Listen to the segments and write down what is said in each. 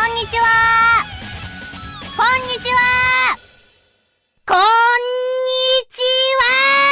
んにちは。こんにちは。こんにちは。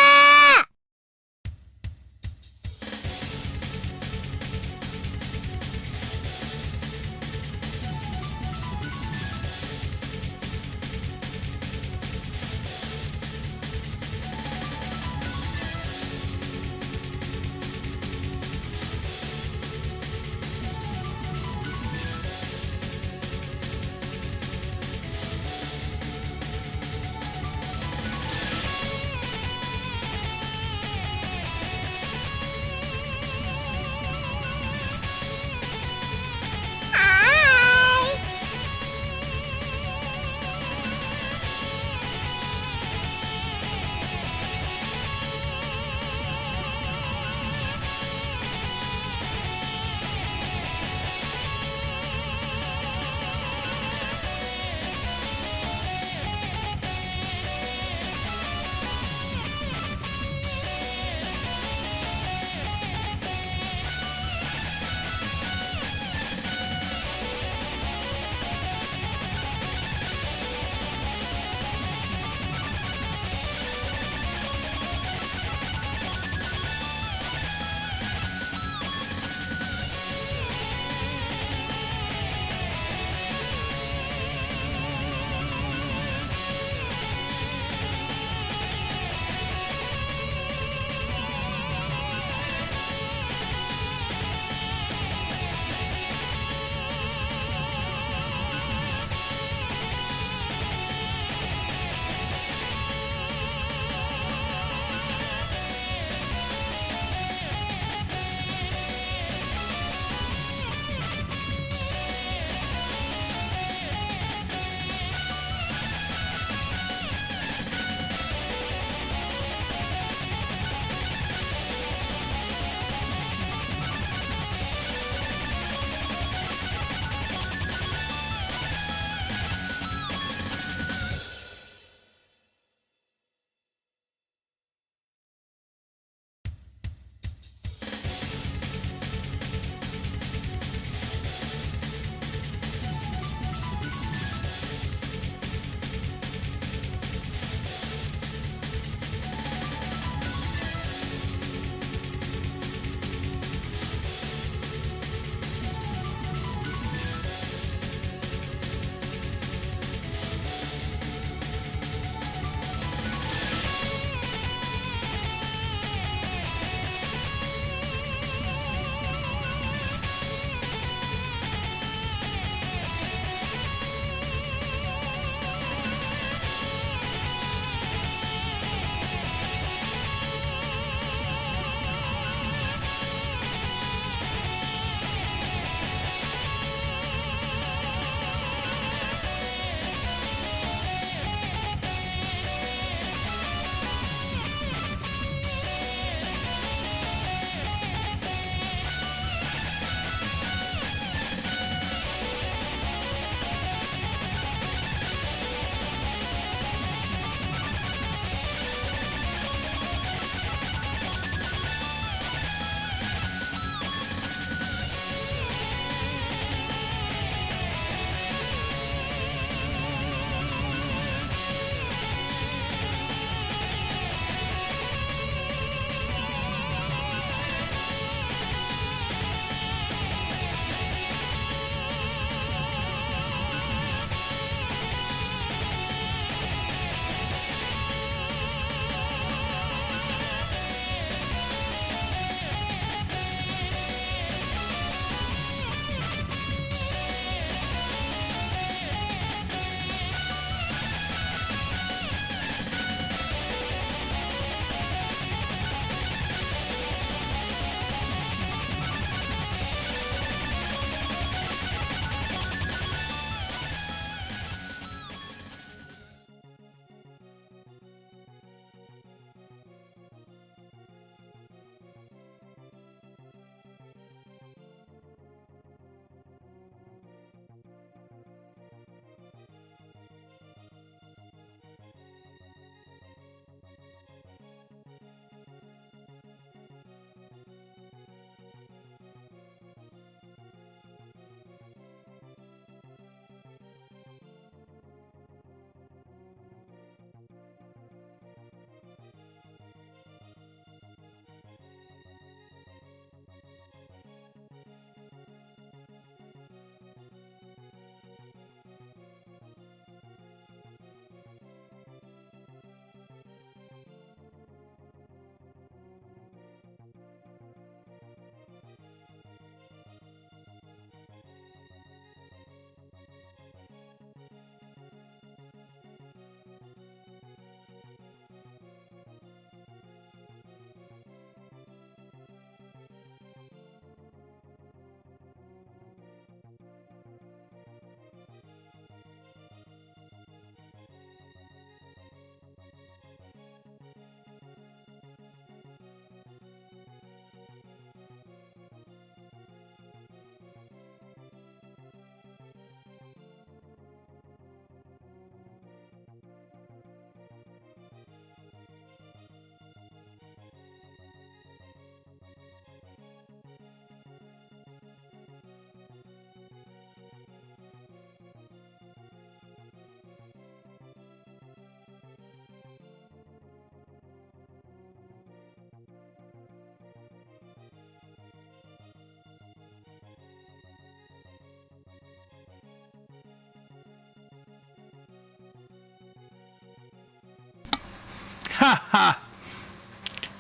Ha ha.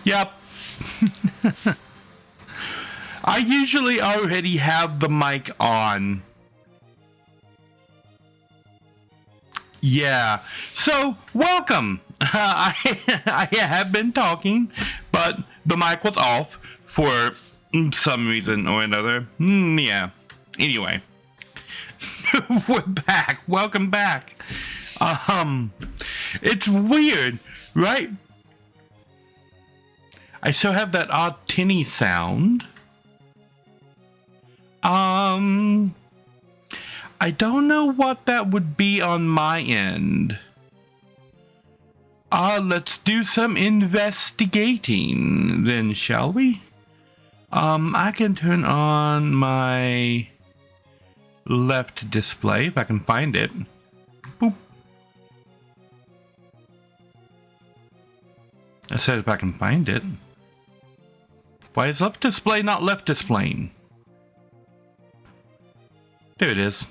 Yep. I usually already have the mic on. Yeah. So, welcome. I have been talking, but the mic was off for some reason or another. Yeah. Anyway. We're back. Welcome back. It's weird, right? I still have that odd tinny sound. I don't know what that would be on my end. Let's do some investigating then, shall we? I can turn on my left display if I can find it. Boop. I said if I can find it. Why is left display not left displaying? There it is.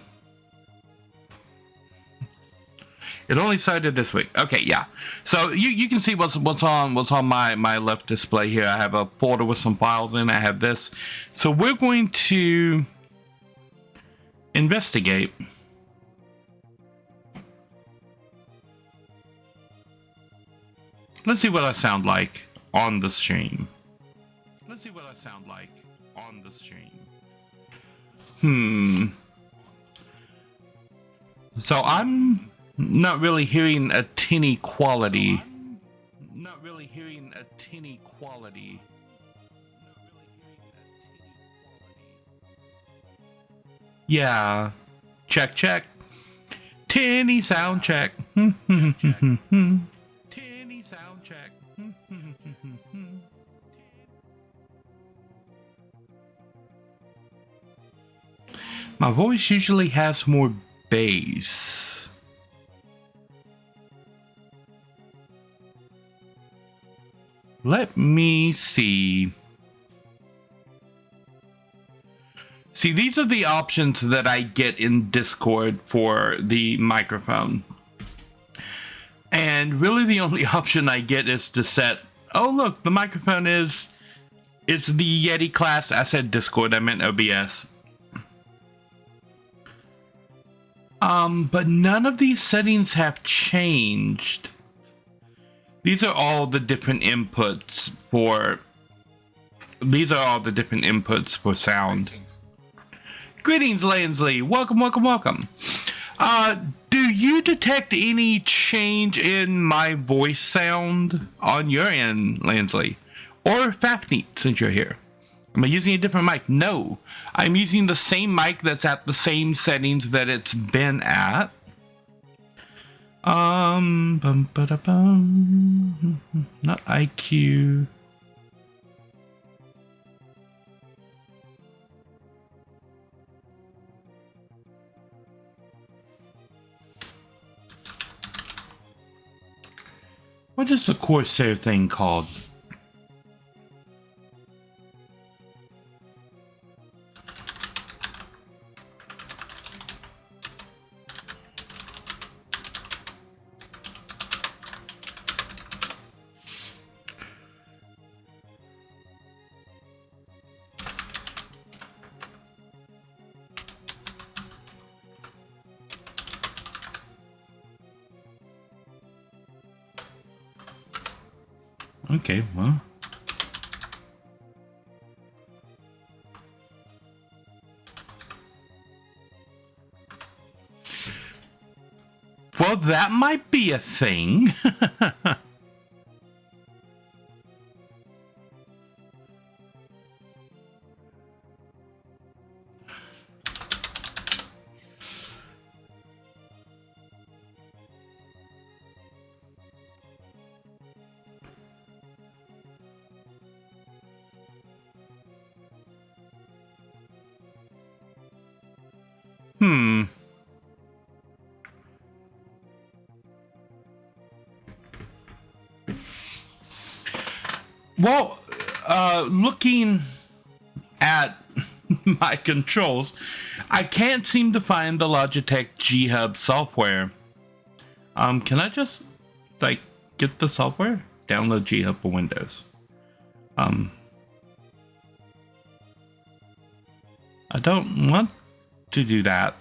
It only started this week. Okay, yeah. So you can see what's on my left display here. I have a folder with some files in. I have this. So we're going to investigate. Let's see what I sound like on the stream. Let's see what I sound like on the stream. So I'm not really hearing a tinny quality. Yeah. Check, check. Tinny sound check. Tinny sound check. My voice usually has more bass. Let me see. See, these are the options that I get in Discord for the microphone. And really the only option I get is to set, oh look, the microphone is the Yeti class. I said Discord, I meant OBS. But none of these settings have changed. These are all the different inputs for sound. Greetings, Lansley. Welcome, welcome, welcome. Do you detect any change in my voice sound on your end, Lansley? Or Fafney, since you're here? Am I using a different mic? No. I'm using the same mic that's at the same settings that it's been at. Not IQ. What is the Corsair thing called? Okay, well. Well, that might be a thing. Well, looking at my controls, I can't seem to find the Logitech G Hub software. Can I just, like, get the software? download GitHub for Windows. I don't want to do that.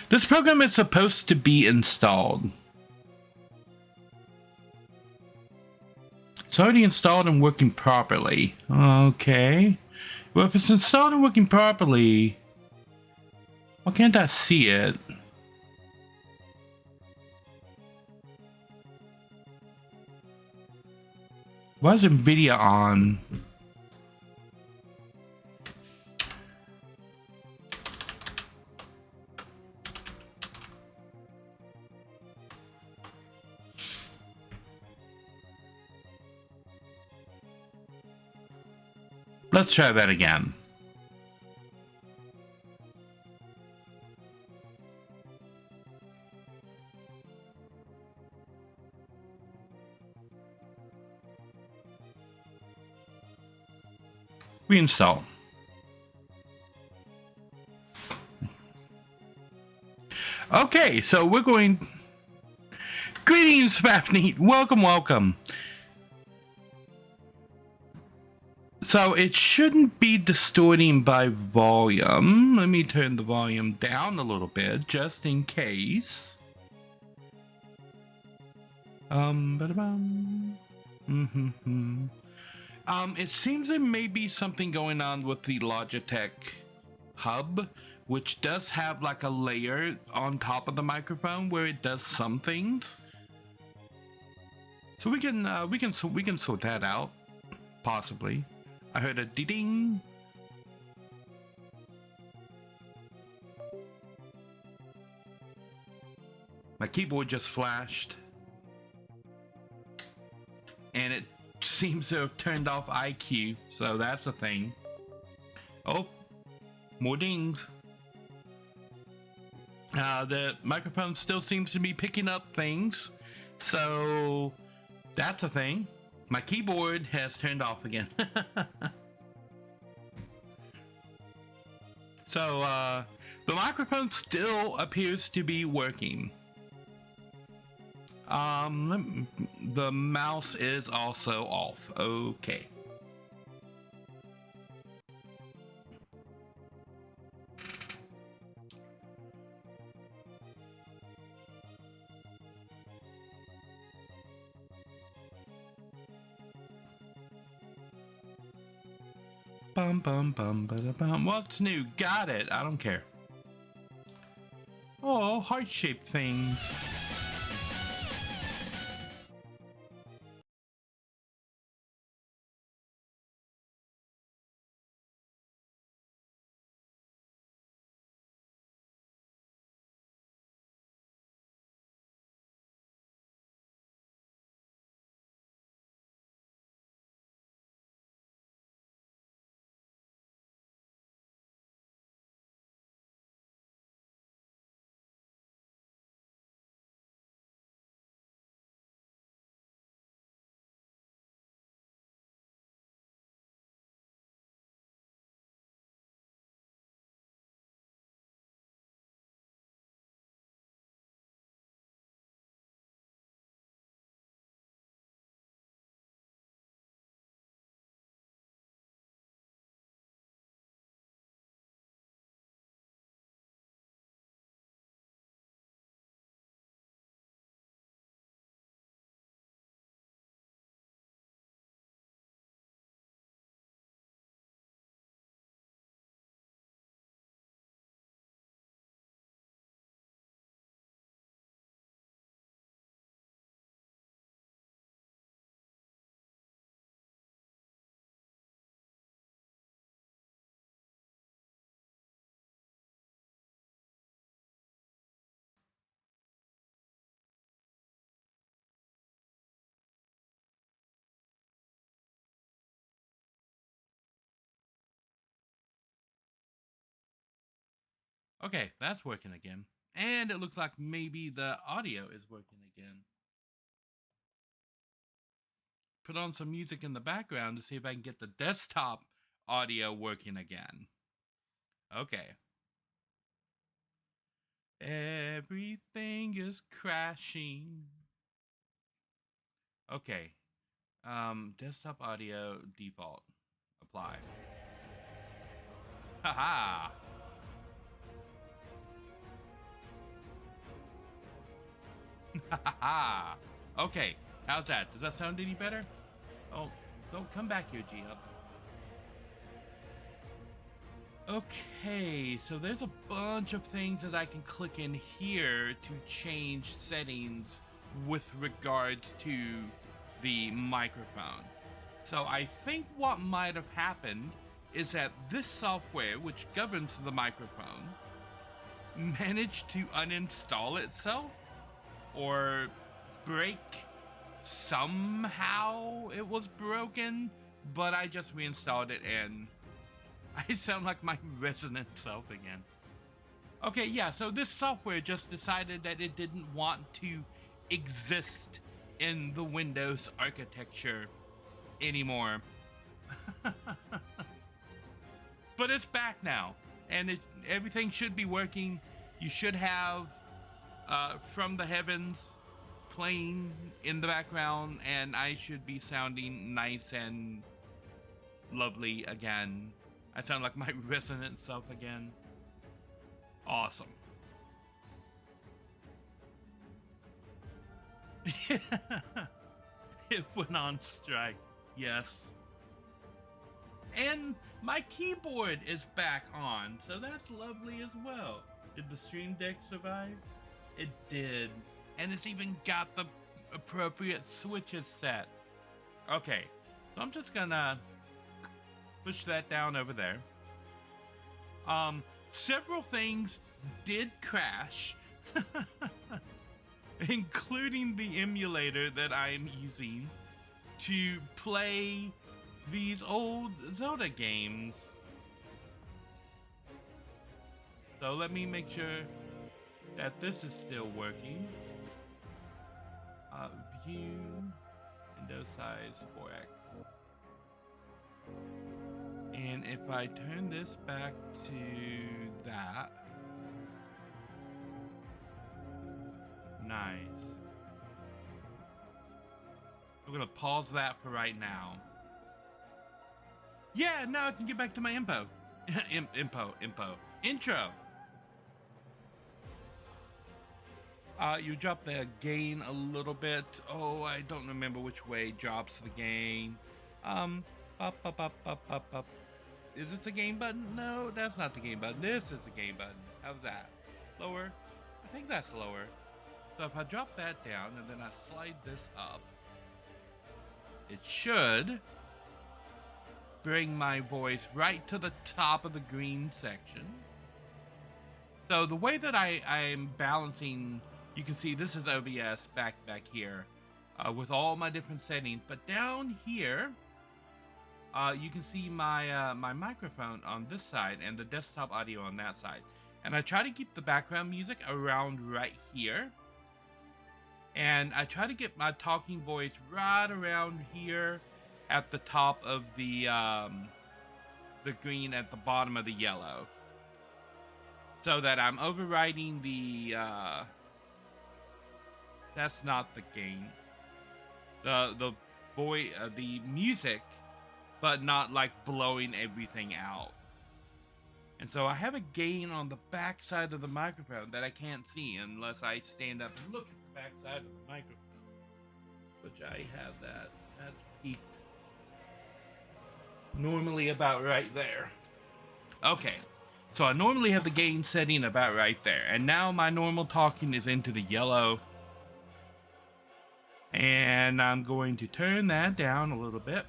This program is supposed to be installed. It's already installed and working properly. Okay. Well, if it's installed and working properly, why can't I see it? Why is NVIDIA on? Let's try that again. Reinstall. Okay, so we're going. Greetings, Fafneet. Welcome, welcome. So it shouldn't be distorting by volume. Let me turn the volume down a little bit just in case. It seems there may be something going on with the Logitech hub, which does have like a layer on top of the microphone where it does some things. So we can sort that out, possibly. I heard a ding. My keyboard just flashed, and it seems to have turned off IQ, so that's a thing. Oh, more dings. The microphone still seems to be picking up things, so that's a thing. My keyboard has turned off again. So the microphone still appears to be working. The mouse is also off. Okay. Bum bum bum ba bum. What's new? Got it. I don't care. Oh, heart-shaped things. Okay, that's working again. And it looks like maybe the audio is working again. Put on some music in the background to see if I can get the desktop audio working again. Okay. Everything is crashing. Okay. Desktop audio default. Apply. Haha. Haha. Okay. How's that? Does that sound any better? Oh, don't come back here, G-Hub. Okay, so there's a bunch of things that I can click in here to change settings with regards to the microphone. So I think what might have happened is that this software, which governs the microphone, managed to uninstall itself or break. Somehow it was broken, but I just reinstalled it and I sound like my resonant self again. Okay, yeah, so this software just decided that it didn't want to exist in the Windows architecture anymore. But it's back now, and everything should be working. You should have From the Heavens playing in the background, and I should be sounding nice and lovely again. I sound like my resonant self again. Awesome. It went on strike. Yes. And my keyboard is back on, so that's lovely as well. Did the Stream Deck survive? It did. And it's even got the appropriate switches set. Okay, so I'm just gonna push that down over there. Several things did crash, including the emulator that I'm using to play these old Zelda games. So let me make sure that this is still working. View, window size 4x. And if I turn this back to that, nice. I'm gonna pause that for right now. Yeah, now I can get back to my intro. You drop the gain a little bit. Oh, I don't remember which way drops the gain. Up. Is it the gain button? No, that's not the gain button. This is the gain button. How's that? Lower? I think that's lower. So if I drop that down and then I slide this up, it should bring my voice right to the top of the green section. So the way that I'm balancing, you can see this is OBS back here with all my different settings. But down here, you can see my my microphone on this side and the desktop audio on that side. And I try to keep the background music around right here. And I try to get my talking voice right around here at the top of the green at the bottom of the yellow. So that I'm overriding the, that's not the gain. The music, but not like blowing everything out. And so I have a gain on the back side of the microphone that I can't see unless I stand up and look at the back side of the microphone. Which I have that. That's peaked. Normally about right there. Okay. So I normally have the gain setting about right there. And now my normal talking is into the yellow. And I'm going to turn that down a little bit.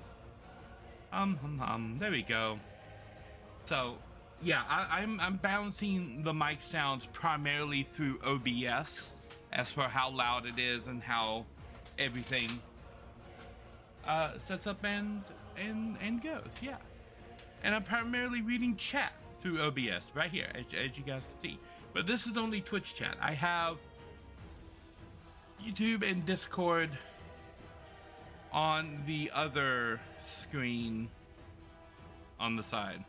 There we go. So, yeah, I'm balancing the mic sounds primarily through OBS as for how loud it is and how everything sets up and goes, yeah. And I'm primarily reading chat through OBS right here, as you guys can see. but this is only Twitch chat. I have YouTube and Discord on the other screen on the side.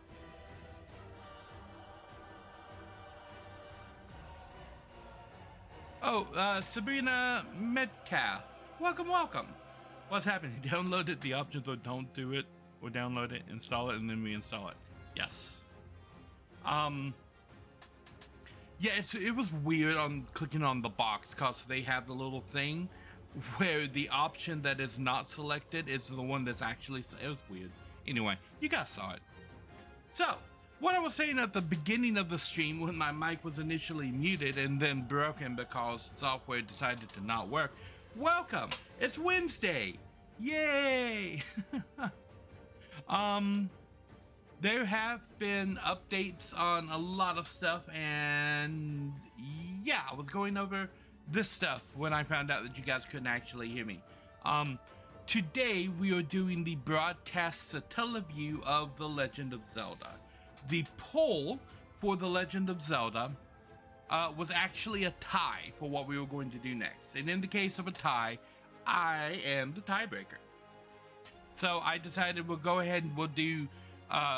Oh, Sabrina Metcalf. Welcome. What's happening? Download it, the options, or don't do it, or download it, install it, and then reinstall it. Yes. Yeah, it was weird on clicking on the box because they have the little thing where the option that is not selected is the one that's actually, it was weird. Anyway, you guys saw it. So, what I was saying at the beginning of the stream when my mic was initially muted and then broken because software decided to not work. Welcome! It's Wednesday! Yay! There have been updates on a lot of stuff, and yeah, I was going over this stuff when I found out that you guys couldn't actually hear me. Today we are doing the broadcast Satellaview of The Legend of Zelda. The poll for The Legend of Zelda was actually a tie for what we were going to do next. And in the case of a tie, I am the tiebreaker. So I decided we'll go ahead and we'll do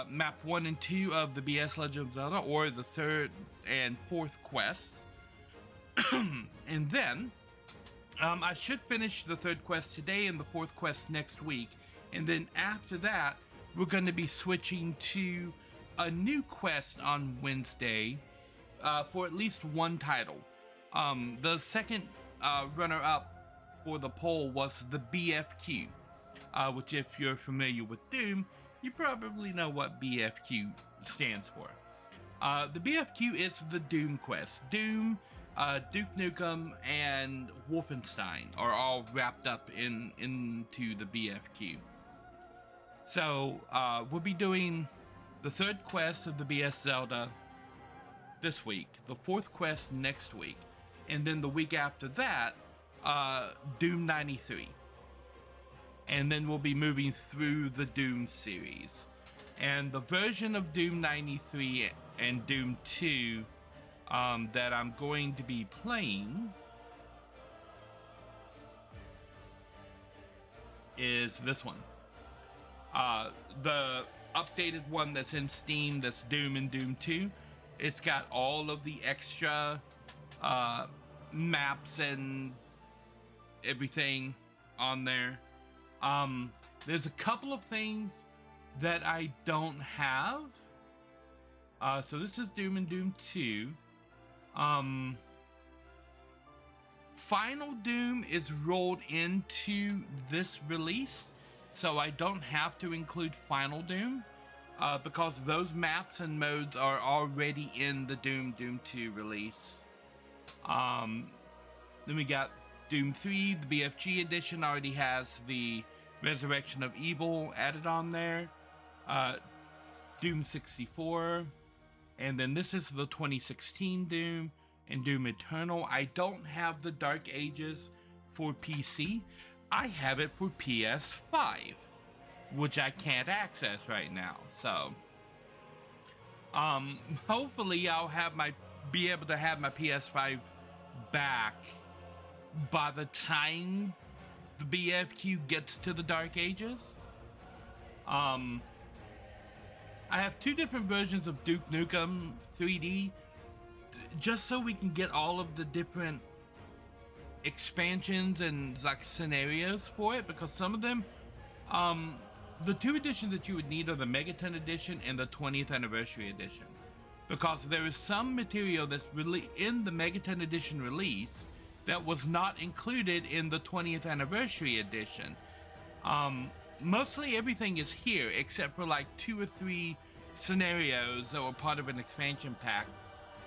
map 1 and 2 of the BS Legend of Zelda, or the 3rd and 4th quests. And then I should finish the 3rd quest today and the 4th quest next week. And then after that, we're going to be switching to a new quest on Wednesday for at least one title. The second runner-up for the poll was the BFQ, which, if you're familiar with Doom, you probably know what BFQ stands for. The BFQ is the Doom quest. Doom, Duke Nukem, and Wolfenstein are all wrapped up into the BFQ. So we'll be doing the 3rd quest of the BS Zelda this week, the 4th quest next week, and then the week after that, Doom 93. And then we'll be moving through the Doom series. And the version of Doom 93 and Doom 2 that I'm going to be playing is this one. The updated one that's in Steam, that's Doom and Doom 2. It's got all of the extra maps and everything on there. There's a couple of things that I don't have. So this is Doom and Doom 2. Final Doom is rolled into this release, so I don't have to include Final Doom, because those maps and modes are already in the Doom 2 release. Then we got Doom 3, the BFG edition already has the Resurrection of Evil added on there. Doom 64. And then this is the 2016 Doom and Doom Eternal. I don't have the Dark Ages for PC. I have it for PS5, which I can't access right now. So, hopefully I'll be able to have my PS5 back by the time the BFQ gets to the Dark Ages. I have 2 different versions of Duke Nukem 3D, just so we can get all of the different expansions and like scenarios for it, because some of them, the 2 editions that you would need are the Megaton edition and the 20th anniversary edition, because there is some material that's really in the Megaton edition release that was not included in the 20th anniversary edition. Mostly everything is here except for like 2 or 3 scenarios that were part of an expansion pack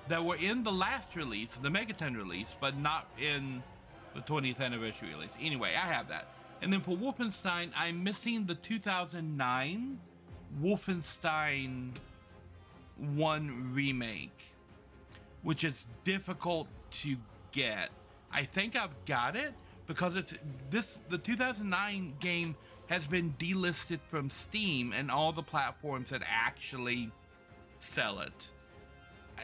that were in the last release, the Megaton release, but not in the 20th anniversary release. Anyway, I have that. And then for Wolfenstein, I'm missing the 2009 Wolfenstein 1 remake, which is difficult to get. I think I've got it because the 2009 game has been delisted from Steam and all the platforms that actually sell it.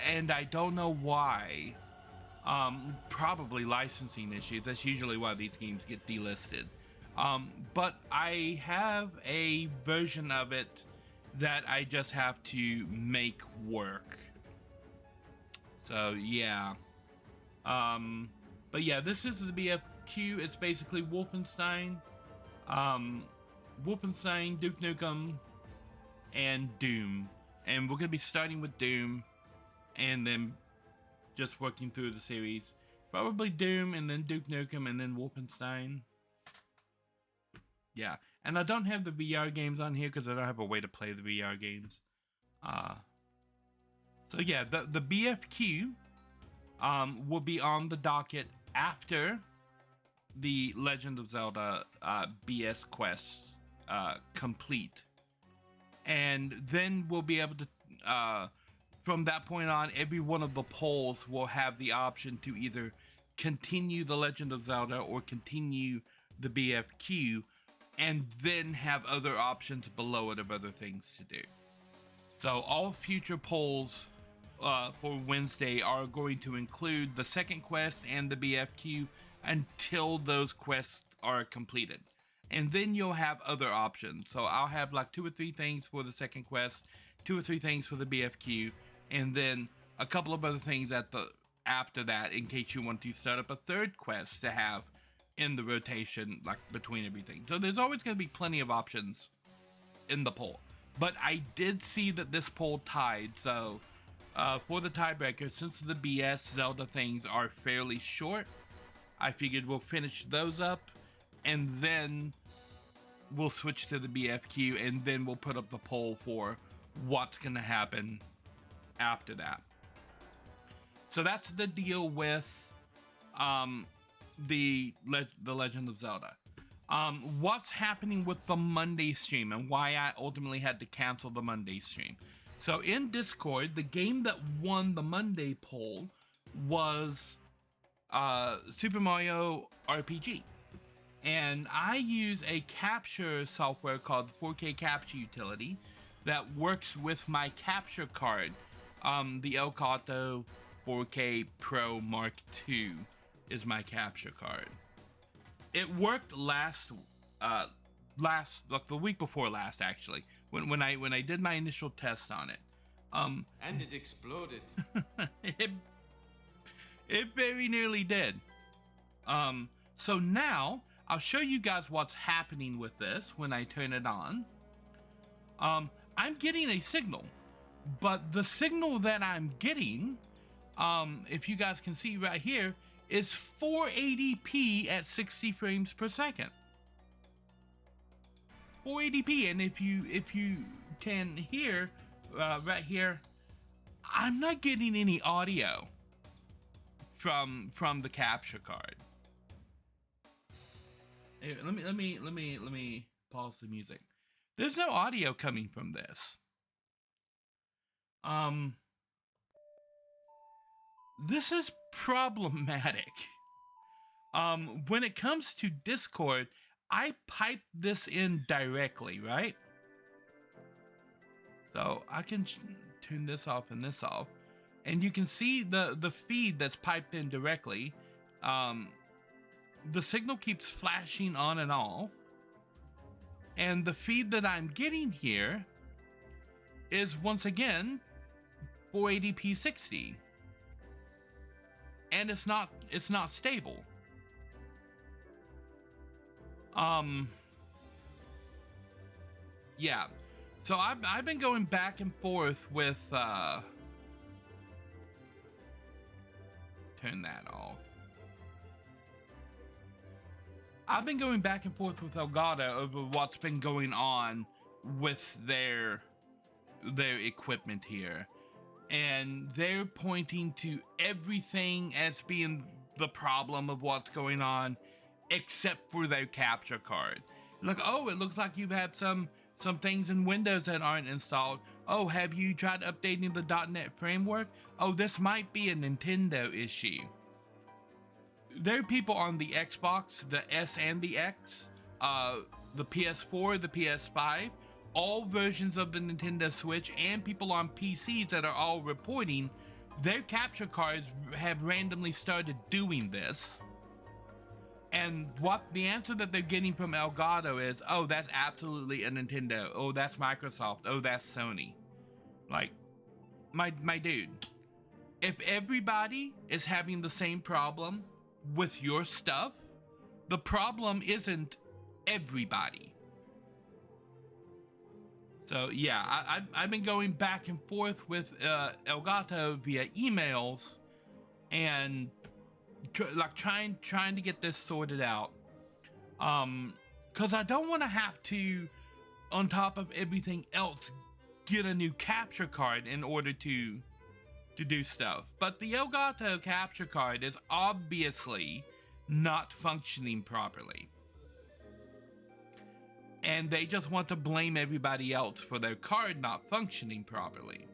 and I don't know why. Probably licensing issues. That's usually why these games get delisted. But I have a version of it that I just have to make work. So yeah. But yeah, this is the BFQ. It's basically Wolfenstein, Duke Nukem, and Doom. And we're gonna be starting with Doom, and then just working through the series. Probably Doom, and then Duke Nukem, and then Wolfenstein. Yeah, and I don't have the VR games on here because I don't have a way to play the VR games. So yeah, the BFQ will be on the docket after the Legend of Zelda BS quests complete, and then we'll be able to from that point on, every one of the polls will have the option to either continue the Legend of Zelda or continue the BFQ, and then have other options below it of other things to do. So all future polls for Wednesday are going to include the second quest and the BFQ until those quests are completed. And then you'll have other options. So I'll have like 2 or 3 things for the second quest, 2 or 3 things for the BFQ, and then a couple of other things after that in case you want to start up a third quest to have in the rotation, like between everything. So there's always going to be plenty of options in the poll. But I did see that this poll tied, so for the tiebreaker, since the BS Zelda things are fairly short, I figured we'll finish those up, and then we'll switch to the BFQ, and then we'll put up the poll for what's going to happen after that. So that's the deal with the Legend of Zelda. What's happening with the Monday stream and why I ultimately had to cancel the Monday stream. So in Discord, the game that won the Monday poll was Super Mario RPG. And I use a capture software called 4K Capture Utility that works with my capture card. The Elgato 4K Pro Mark II is my capture card. It worked like the week before last, actually, when I did my initial test on it. And it exploded. it very nearly did. So now I'll show you guys what's happening with this when I turn it on. I'm getting a signal, but the signal that I'm getting, if you guys can see right here, is 480p at 60 frames per second. 480p, and if you can hear right here, I'm not getting any audio from the capture card. Here, let me pause the music. There's no audio coming from this. This is problematic. When it comes to Discord, I pipe this in directly, right? So I can turn this off and this off, and you can see the feed that's piped in directly. The signal keeps flashing on and off, and the feed that I'm getting here is once again 480p 60, and it's not stable. Yeah, so I've been going back and forth with turn that off. I've been going back and forth with Elgato over what's been going on with their equipment here, and they're pointing to everything as being the problem of what's going on, except for their capture card. Like, oh, it looks like you've had some things in Windows that aren't installed. Oh, have you tried updating the .NET framework? Oh, this might be a Nintendo issue. There are people on the Xbox, the S and the X, the PS4, the PS5, all versions of the Nintendo Switch, and people on PCs that are all reporting their capture cards have randomly started doing this. And what the answer that they're getting from Elgato is, oh, that's absolutely a Nintendo. Oh, that's Microsoft. Oh, that's Sony. Like, my dude, if everybody is having the same problem with your stuff, the problem isn't everybody. So yeah, I've been going back and forth with Elgato via emails and trying to get this sorted out. Because I don't want to have to, on top of everything else, get a new capture card in order to do stuff. But the Elgato capture card is obviously not functioning properly. And they just want to blame everybody else for their card not functioning properly.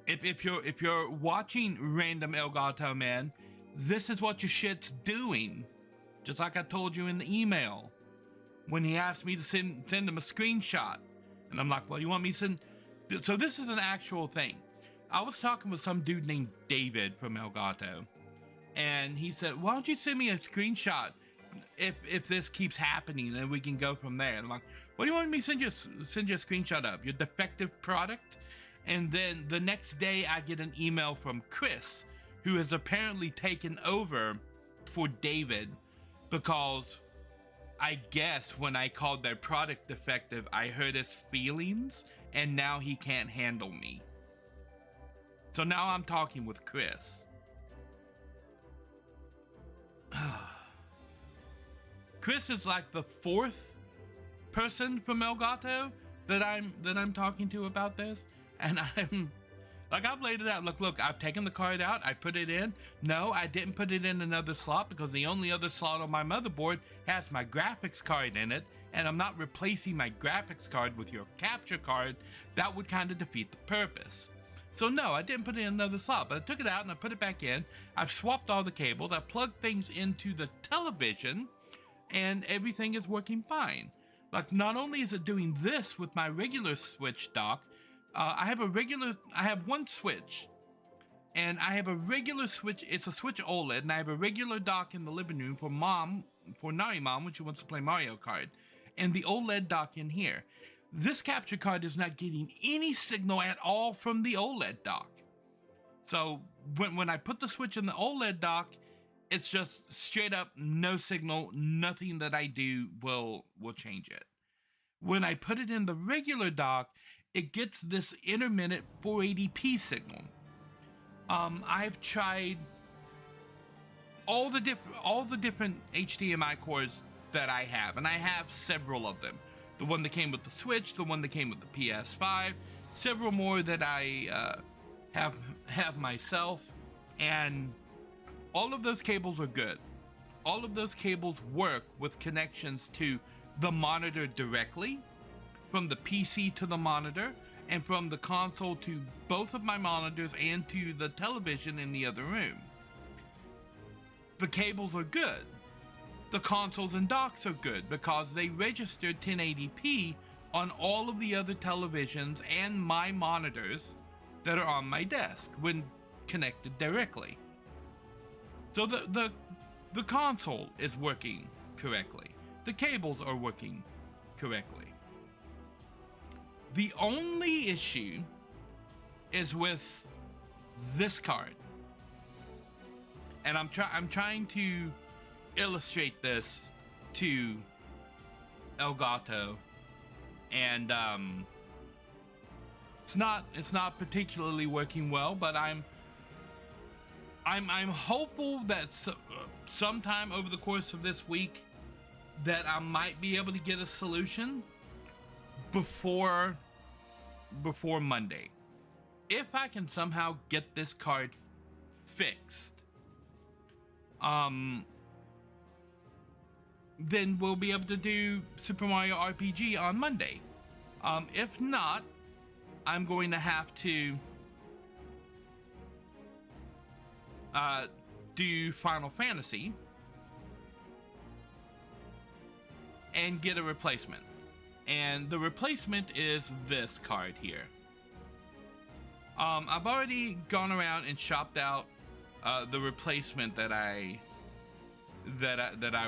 If you're watching Random Elgato Man, this is what your shit's doing. Just like I told you in the email when he asked me to send him a screenshot, and I'm like, well, you want me to send? So this is an actual thing. I was talking with some dude named David from Elgato, and he said, why don't you send me a screenshot if this keeps happening, and we can go from there. And I'm like, what do you want me to send you a screenshot of? Your defective product? And then the next day I get an email from Chris, who has apparently taken over for David, because I guess when I called their product defective, I hurt his feelings, and now he can't handle me. So now I'm talking with Chris. Chris is like the fourth person from Elgato that I'm talking to about this, and I'm like, I've laid it out. Look, I've taken the card out, I put it in. No, I didn't put it in another slot because the only other slot on my motherboard has my graphics card in it, and I'm not replacing my graphics card with your capture card. That would kind of defeat the purpose. So no, I didn't put it in another slot, but I took it out and I put it back in. I've swapped all the cables, I plugged things into the television, and everything is working fine. Like, not only is it doing this with my regular Switch dock, I have one Switch, and I have a regular Switch. It's a Switch OLED, and I have a regular dock in the living room for Nari Mom, when she wants to play Mario Kart, and the OLED dock in here. This capture card is not getting any signal at all from the OLED dock. So when I put the Switch in the OLED dock, it's just straight up no signal. Nothing that I do will change it. When I put it in the regular dock, it gets this intermittent 480p signal. I've tried all the different HDMI cords that I have, and I have several of them. The one that came with the Switch, the one that came with the PS5, several more that I have myself, and all of those cables are good. All of those cables work with connections to the monitor directly, from the PC to the monitor, and from the console to both of my monitors and to the television in the other room. The cables are good. The consoles and docks are good because they register 1080p on all of the other televisions and my monitors that are on my desk when connected directly. So the console is working correctly. The cables are working correctly. The only issue is with this card. And I'm trying to illustrate this to Elgato, and it's not particularly working well, but I'm hopeful that sometime over the course of this week that I might be able to get a solution before Monday. If I can somehow get this card fixed, then we'll be able to do Super Mario RPG on Monday. If not, I'm going to have to do Final Fantasy and get a replacement. And the replacement is this card here. I've already gone around and shopped out the replacement that I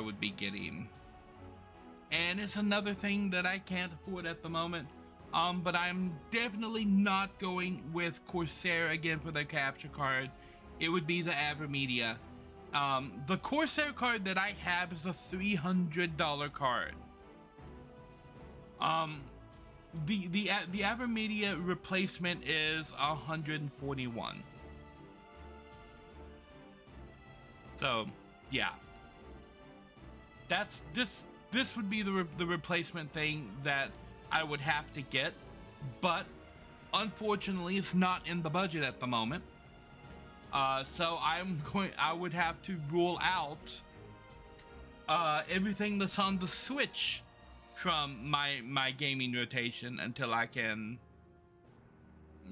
would be getting, and it's another thing that I can't afford at the moment. But I'm definitely not going with Corsair again for the capture card. It would be the Avermedia. The Corsair card that I have is a $300 card. The Avermedia replacement is $141. So yeah, that's this would be the replacement thing that I would have to get, but unfortunately it's not in the budget at the moment. So I would have to rule out everything that's on the Switch from my gaming rotation until I can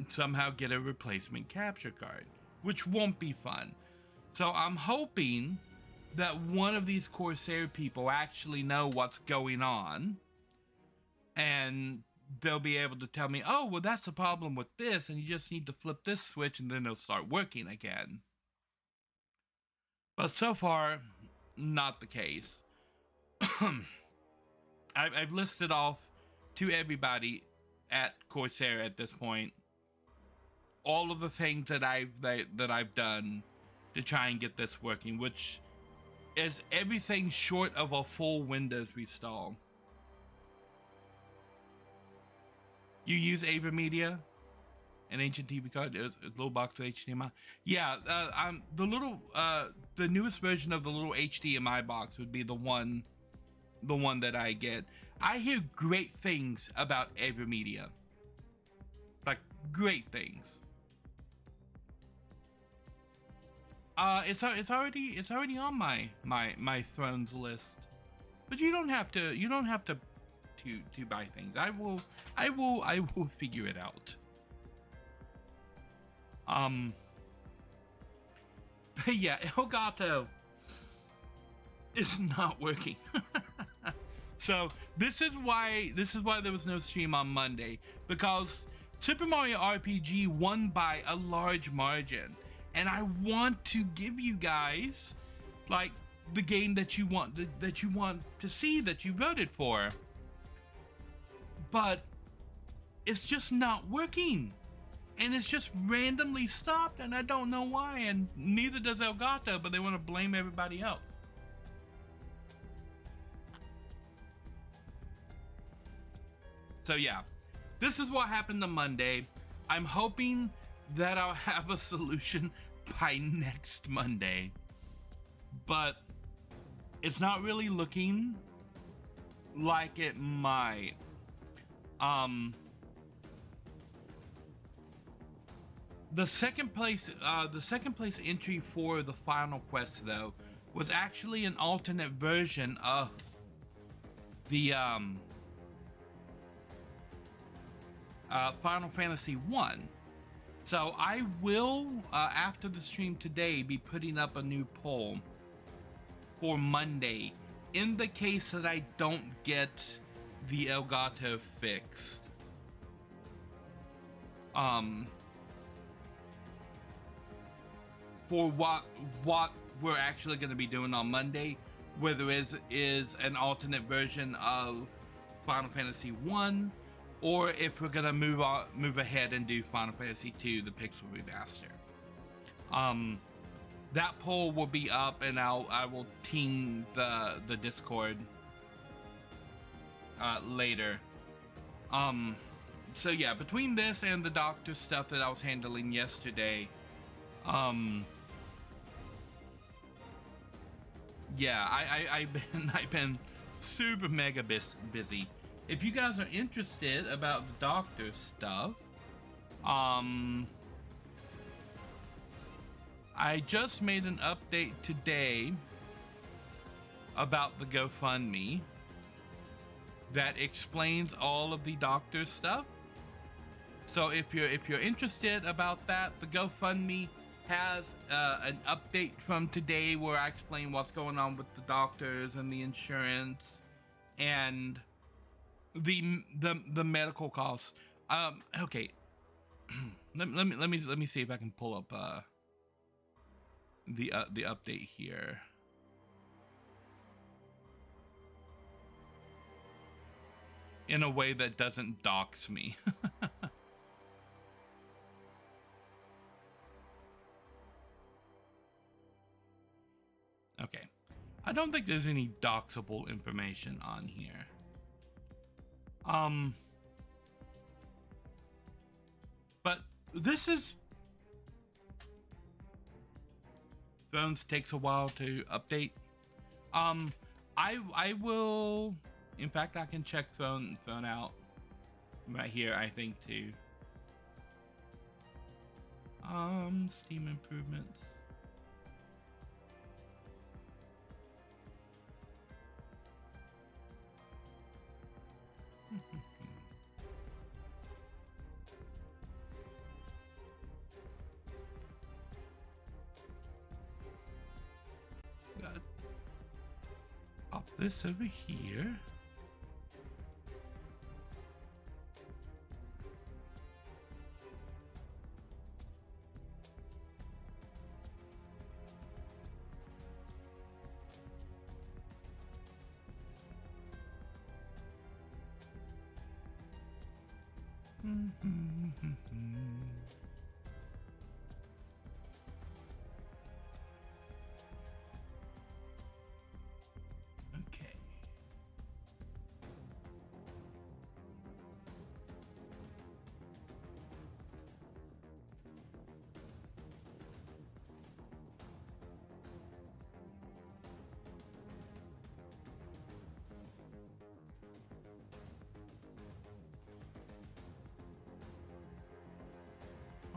somehow get a replacement capture card, which won't be fun. So I'm hoping that one of these Corsair people actually know what's going on, and they'll be able to tell me, oh, well, that's a problem with this, and you just need to flip this switch, and then it'll start working again. But so far, not the case. I've listed off to everybody at Corsair at this point all of the things that I've done to try and get this working, which is everything short of a full Windows restore. You use Avermedia, an ancient TV card, a little box with HDMI. Yeah, the newest version of the little HDMI box would be the one that I get. I hear great things about Avermedia, like great things. It's already on my Thrones list, but you don't have to buy things. I will figure it out. But yeah, Elgato is not working. So this is why there was no stream on Monday, because Super Mario RPG won by a large margin, and I want to give you guys like the game that you want to see, that you voted for. But it's just not working, and it's just randomly stopped, and I don't know why, and neither does Elgato, but they want to blame everybody else. So yeah, this is what happened on Monday. I'm hoping that I'll have a solution by next Monday, but it's not really looking like it might. The second place entry for the final quest, though, was actually an alternate version of the Final Fantasy 1. So I will, after the stream today, be putting up a new poll for Monday in the case that I don't get the Elgato fixed. For what we're actually going to be doing on Monday, whether it is an alternate version of Final Fantasy 1, or if we're gonna move ahead and do Final Fantasy 2, the Pixel Remaster. That poll will be up, and I will team the Discord later. So yeah, between this and the doctor stuff that I was handling yesterday, yeah, I've been super mega busy. If you guys are interested about the doctor stuff, I just made an update today about the GoFundMe that explains all of the doctor stuff. So if you're interested about that, the GoFundMe has an update from today where I explain what's going on with the doctors and the insurance and the medical costs. Okay, let me see if I can pull up the update here. In a way that doesn't dox me. Okay. I don't think there's any doxable information on here. But this is... Phones takes a while to update. I will... In fact, I can check phone out right here, I think, too. Steam improvements. Got pop this over here. Okay.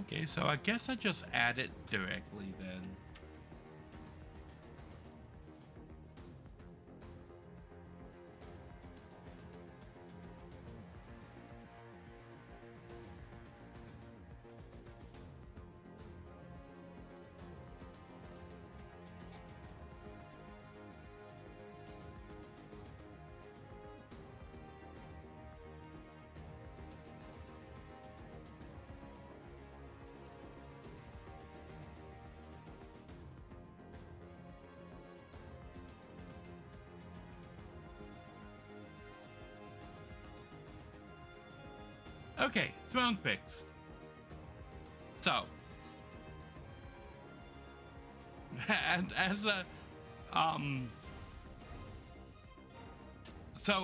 Okay, so I guess I just add it directly then. Okay, throne fixed. So,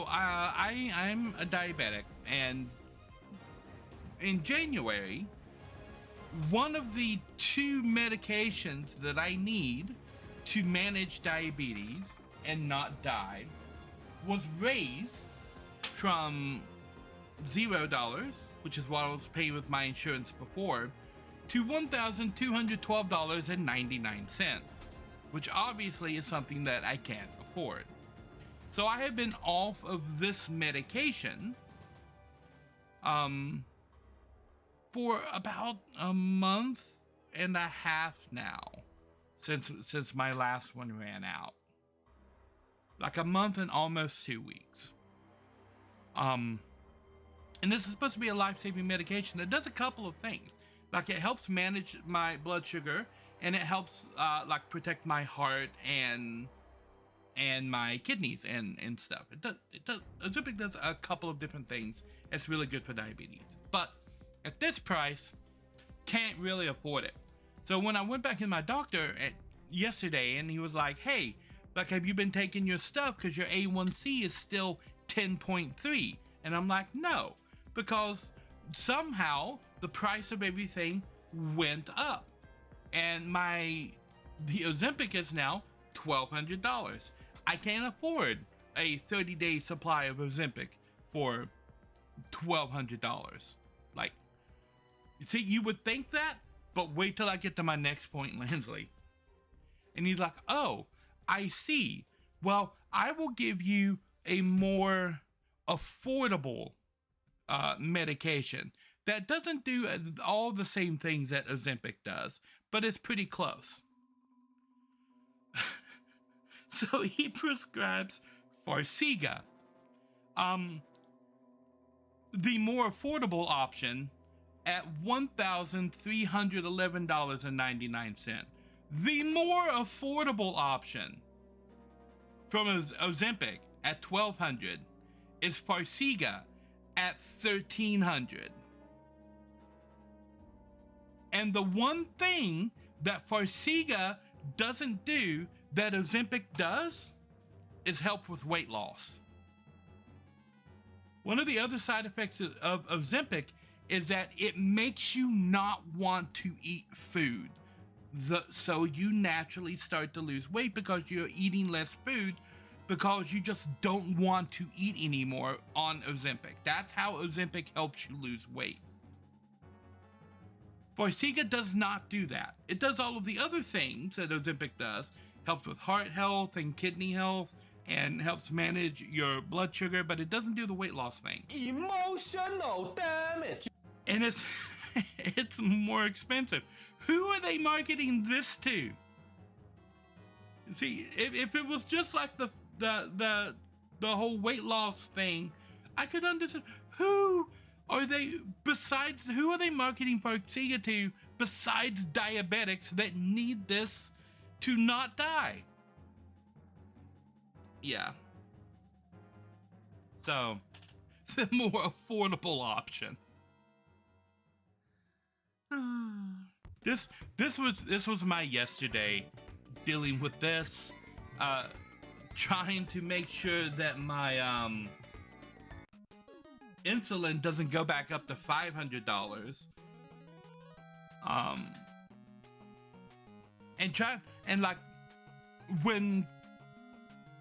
I'm a diabetic, and in January, one of the 2 medications that I need to manage diabetes and not die was raised from $0, which is what I was paying with my insurance before, to $1,212.99, which obviously is something that I can't afford. So I have been off of this medication for about a month and a half now, since my last one ran out. Like a month and almost 2 weeks. And this is supposed to be a life-saving medication that does a couple of things. Like, it helps manage my blood sugar, and it helps like protect my heart and my kidneys and stuff. Ozempic does a couple of different things. It's really good for diabetes. But at this price, can't really afford it. So when I went back to my doctor yesterday, and he was like, hey, like, have you been taking your stuff? Because your A1C is still 10.3. And I'm like, no, because somehow the price of everything went up. And the Ozempic is now $1,200. I can't afford a 30-day supply of Ozempic for $1,200. Like, see, you would think that, but wait till I get to my next point, Lindsley. And he's like, oh, I see. Well, I will give you a more affordable medication that doesn't do all the same things that Ozempic does, but it's pretty close. So he prescribes Farxiga. The more affordable option at $1,311.99. The more affordable option from Ozempic at $1,200 is Farxiga at $1,300. And the one thing that Farxiga doesn't do that Ozempic does is help with weight loss. One of the other side effects of Ozempic is that it makes you not want to eat food. So you naturally start to lose weight because you're eating less food because you just don't want to eat anymore on Ozempic. That's how Ozempic helps you lose weight. Farxiga does not do that. It does all of the other things that Ozempic does. Helps with heart health and kidney health and helps manage your blood sugar, but it doesn't do the weight loss thing. Emotional damage. And it's it's more expensive. Who are they marketing this to? See, if it was just like the whole weight loss thing, I could understand. Who are they marketing Farxiga to besides diabetics that need this to not die? Yeah. So, the more affordable option. This was my yesterday, dealing with this, trying to make sure that my insulin doesn't go back up to $500. And like when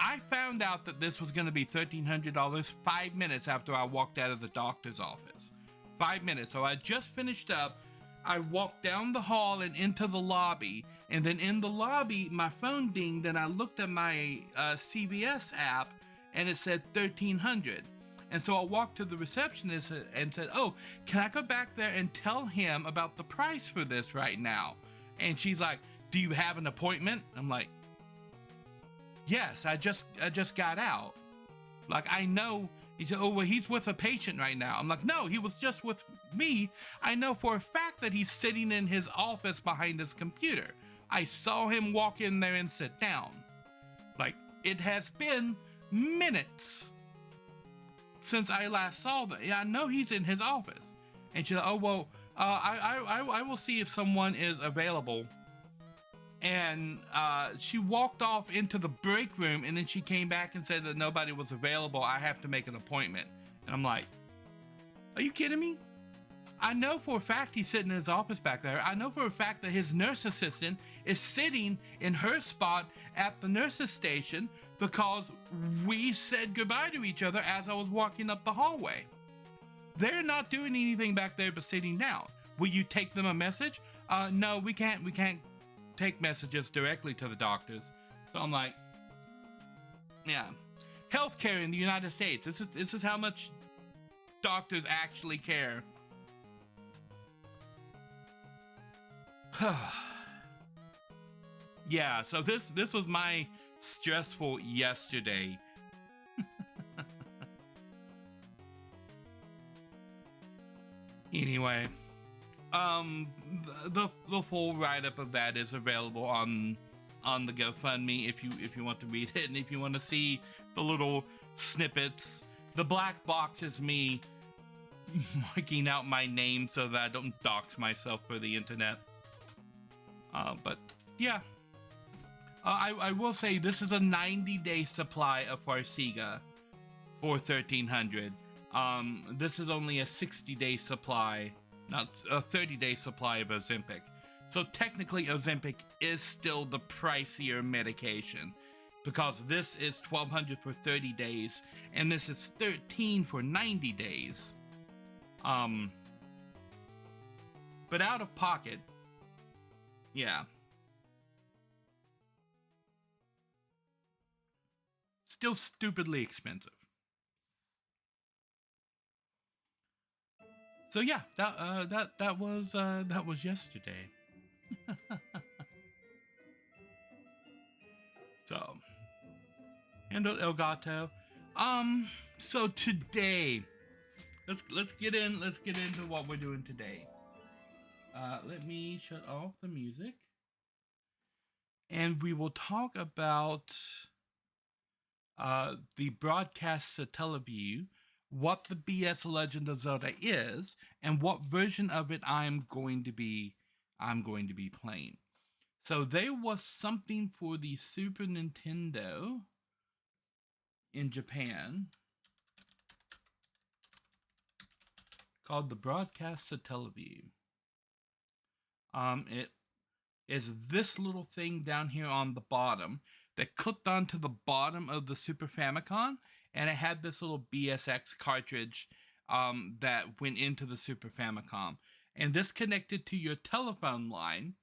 I found out that this was going to be $1,300 5 minutes after I walked out of the doctor's office. 5 minutes. So I just finished up. I walked down the hall and into the lobby, and then in the lobby, my phone dinged, and I looked at my CVS app, and it said $1,300. And so I walked to the receptionist and said, "Oh, can I go back there and tell him about the price for this right now?" And she's like, "Do you have an appointment?" I'm like, "Yes, I just got out." Like, I know. He said, "Oh, well, he's with a patient right now." I'm like, "No, he was just with me. I know for a fact that he's sitting in his office behind his computer. I saw him walk in there and sit down." Like, it has been minutes since I last saw that. Yeah, I know he's in his office. And she's like, "Oh, well, I will see if someone is available." And she walked off into the break room, and then she came back and said that nobody was available. I have to make an appointment. And I'm like, are you kidding me? I know for a fact he's sitting in his office back there. I know for a fact that his nurse assistant is sitting in her spot at the nurse's station because we said goodbye to each other as I was walking up the hallway. They're not doing anything back there but sitting down. Will you take them a message? No, we can't take messages directly to the doctors. So I'm like, yeah. Healthcare in the United States. This is how much doctors actually care. Yeah, so this was my stressful yesterday. Anyway, the full write-up of that is available on the GoFundMe if you want to read it, and if you want to see the little snippets. The black box is me marking out my name so that I don't dox myself for the internet. But yeah, I will say this is a 90-day supply of Farxiga for $1,300. This is only a 60-day supply, not a 30-day supply of Ozempic. So technically Ozempic is still the pricier medication, because this is $1,200 for 30 days and this is $1,300 for 90 days. But out of pocket, yeah, still stupidly expensive. So yeah, that was yesterday. So, and El Gato. So today, let's get into what we're doing today. Let me shut off the music. And we will talk about the broadcast Satellaview, what the BS Legend of Zelda is, and what version of it I'm going to be playing. So there was something for the Super Nintendo in Japan called the broadcast Satellaview. It is this little thing down here on the bottom that clipped onto the bottom of the Super Famicom, and it had this little BSX cartridge that went into the Super Famicom. And this connected to your telephone line,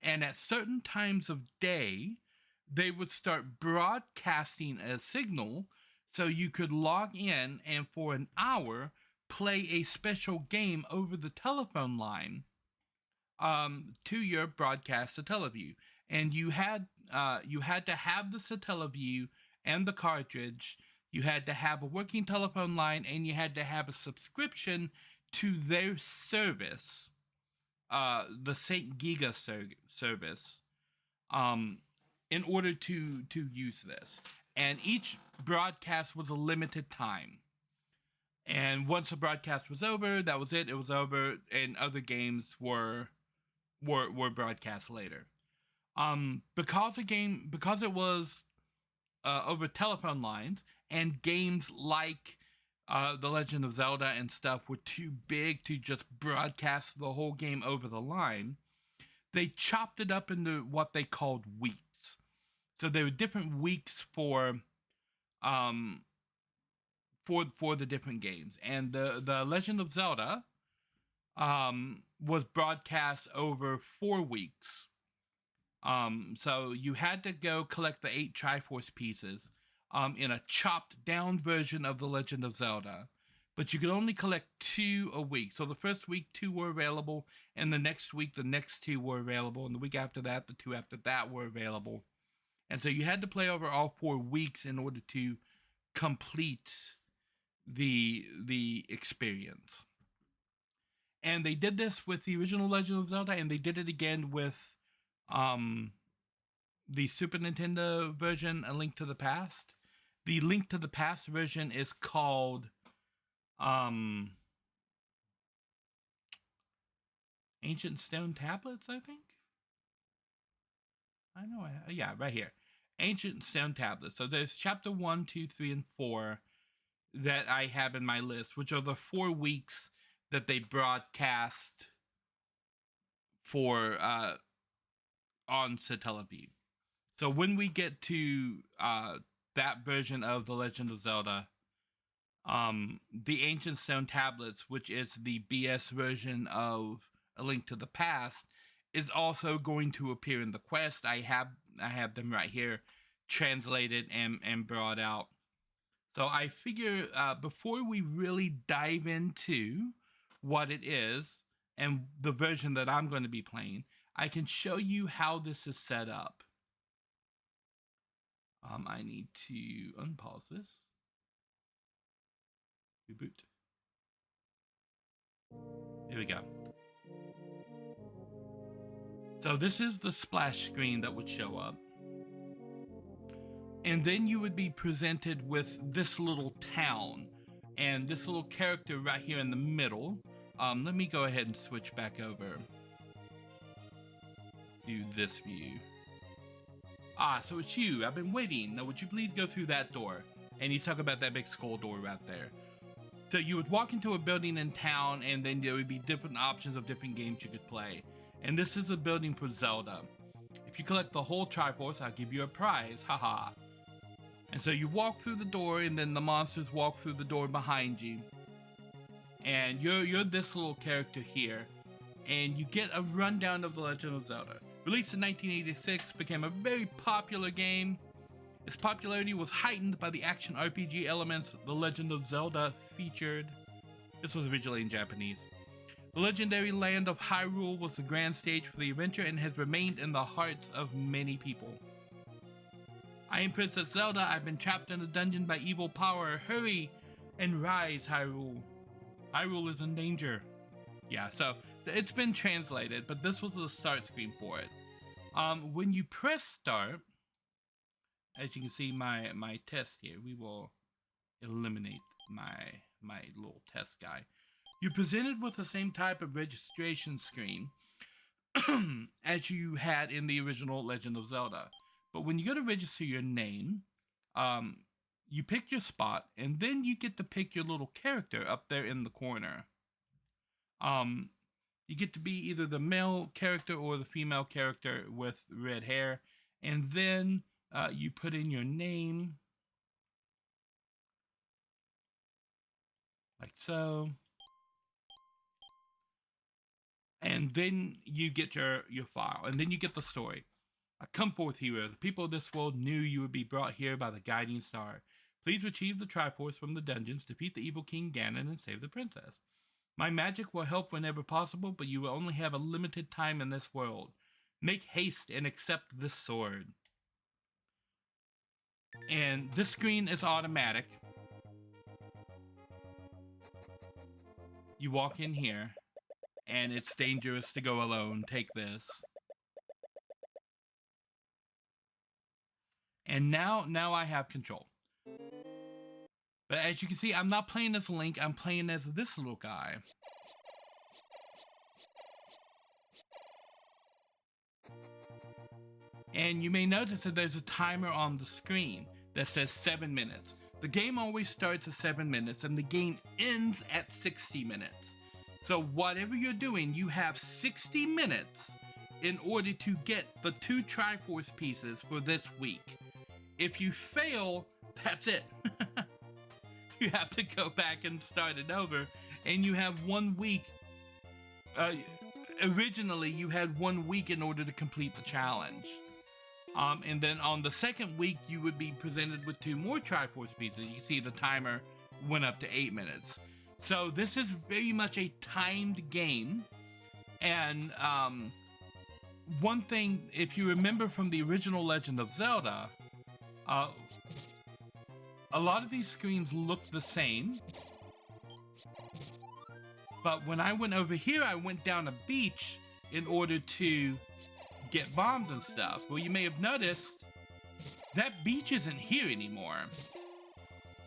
and at certain times of day, they would start broadcasting a signal so you could log in and for an hour play a special game over the telephone line to your broadcast Satellaview. And you had to have the Satellaview and the cartridge. You had to have a working telephone line, and you had to have a subscription to their service, the St. Giga service, in order to use this. And each broadcast was a limited time. And once the broadcast was over, that was it. It was over, and other games were broadcast later. Because it was over telephone lines, and games like The Legend of Zelda and stuff were too big to just broadcast the whole game over the line, they chopped it up into what they called weeks. So there were different weeks for the different games, and the Legend of Zelda was broadcast over 4 weeks. So you had to go collect the 8 Triforce pieces in a chopped down version of The Legend of Zelda, but you could only collect 2 a week. So the first week 2 were available, and the next week the next 2 were available, and the week after that the 2 after that were available. And so you had to play over all 4 weeks in order to complete the experience. And they did this with the original Legend of Zelda, and they did it again with the Super Nintendo version, A Link to the Past. The Link to the Past version is called Ancient Stone Tablets, I think. I know, yeah, right here. Ancient Stone Tablets. So there's chapter 1, 2, 3, and 4 that I have in my list, which are the 4 weeks that they broadcast for on Satellaview. So when we get to that version of The Legend of Zelda, the Ancient Stone Tablets, which is the BS version of A Link to the Past, is also going to appear in the quest. I have them right here, translated and brought out. So I figure before we really dive into what it is and the version that I'm going to be playing, I can show you how this is set up. I need to unpause this. Reboot. Here we go. So this is the splash screen that would show up. And then you would be presented with this little town and this little character right here in the middle. Let me go ahead and switch back over to this view. Ah, so it's you. I've been waiting. Now, would you please go through that door? And you talk about that big skull door right there. So you would walk into a building in town, and then there would be different options of different games you could play. And this is a building for Zelda. If you collect the whole Triforce, I'll give you a prize. Haha. And so you walk through the door, and then the monsters walk through the door behind you. And you're this little character here. And you get a rundown of The Legend of Zelda. Released in 1986, became a very popular game. Its popularity was heightened by the action RPG elements The Legend of Zelda featured. This was originally in Japanese. The legendary land of Hyrule was the grand stage for the adventure and has remained in the hearts of many people. I am Princess Zelda. I've been trapped in a dungeon by evil power. Hurry and rise, Hyrule. Hyrule is in danger. Yeah, so it's been translated, but this was the start screen for it. When you press start, as you can see my test here, we will eliminate my little test guy. You're presented with the same type of registration screen as you had in the original Legend of Zelda. But when you go to register your name, you pick your spot, and then you get to pick your little character up there in the corner. You get to be either the male character or the female character with red hair, and then you put in your name, like so. And then you get your file, and then you get the story. Come forth, hero. The people of this world knew you would be brought here by the guiding star. Please retrieve the Triforce from the dungeons, defeat the evil King Ganon, and save the princess. My magic will help whenever possible, but you will only have a limited time in this world. Make haste and accept this sword. And this screen is automatic. You walk in here, and it's dangerous to go alone. Take this. And now I have control. But as you can see, I'm not playing as Link, I'm playing as this little guy. And you may notice that there's a timer on the screen that says 7 minutes. The game always starts at 7 minutes, and the game ends at 60 minutes. So whatever you're doing, you have 60 minutes in order to get the 2 Triforce pieces for this week. If you fail, that's it. You have to go back and start it over, and you have 1 week. Originally, you had 1 week in order to complete the challenge. And then on the second week, you would be presented with 2 more Triforce pieces. You see the timer went up to 8 minutes. So this is very much a timed game. And one thing, if you remember from the original Legend of Zelda, a lot of these screens look the same. But when I went over here, I went down a beach in order to get bombs and stuff. Well, you may have noticed that beach isn't here anymore.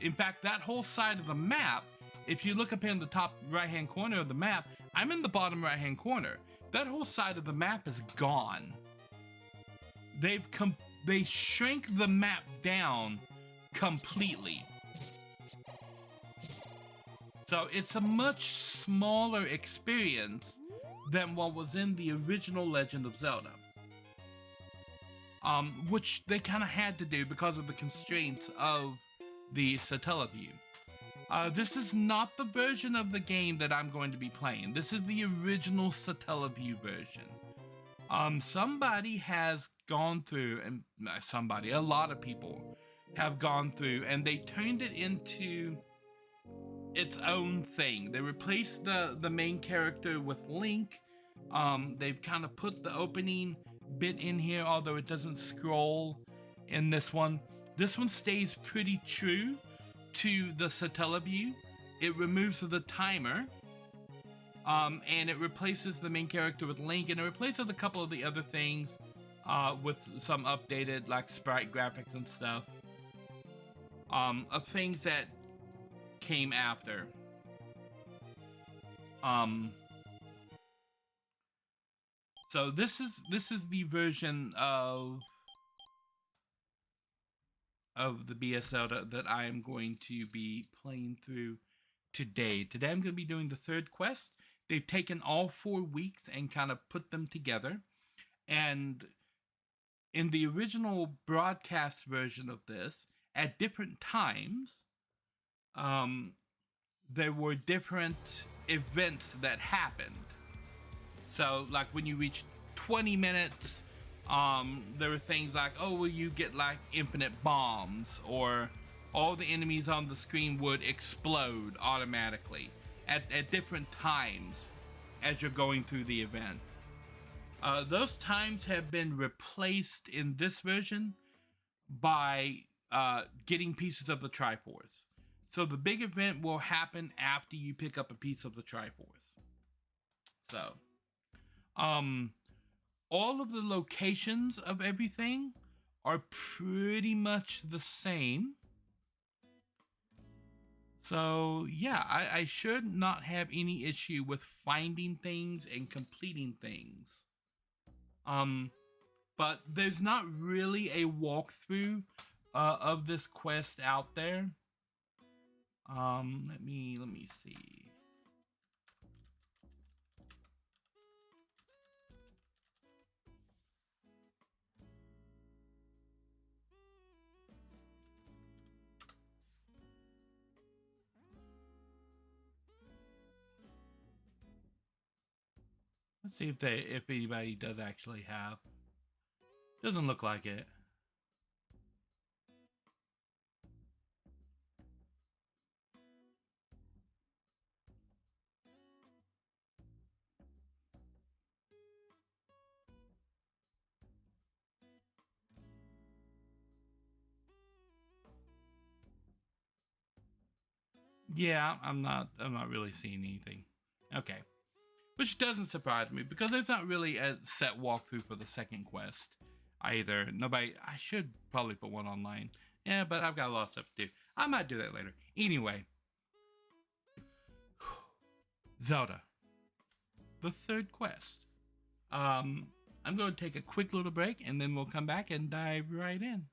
In fact, that whole side of the map, if you look up in the top right-hand corner of the map, I'm in the bottom right-hand corner. That whole side of the map is gone. They shrank the map down completely. So it's a much smaller experience than what was in the original Legend of Zelda. Which they kind of had to do because of the constraints of the Satellaview. This is not the version of the game that I'm going to be playing. This is the original Satellaview version. Somebody has gone through, and a lot of people have gone through, and they turned it into its own thing. They replaced the main character with Link. They've kind of put the opening bit in here, although it doesn't scroll in this one. This one stays pretty true to the Satellaview. It removes the timer, and it replaces the main character with Link, and it replaces a couple of the other things with some updated like sprite graphics and stuff of things that came after. So this is the version of the BS Zelda that I am going to be playing through today. Today I'm going to be doing the 3rd quest. They've taken all 4 weeks and kind of put them together. And in the original broadcast version of this, at different times, there were different events that happened. So, like when you reach 20 minutes, there were things like, oh, well, you get like infinite bombs, or all the enemies on the screen would explode automatically at different times as you're going through the event. Those times have been replaced in this version by getting pieces of the Triforce. So the big event will happen after you pick up a piece of the Triforce. So all of the locations of everything are pretty much the same. So yeah, I should not have any issue with finding things and completing things. But there's not really a walkthrough of this quest out there. Let me see. Let's see if anybody does actually have. Doesn't look like it. Yeah, I'm not really seeing anything. Okay. Which doesn't surprise me because there's not really a set walkthrough for the second quest either. I should probably put one online. Yeah, but I've got a lot of stuff to do. I might do that later. Anyway. Zelda. The third quest. I'm going to take a quick little break and then we'll come back and dive right in.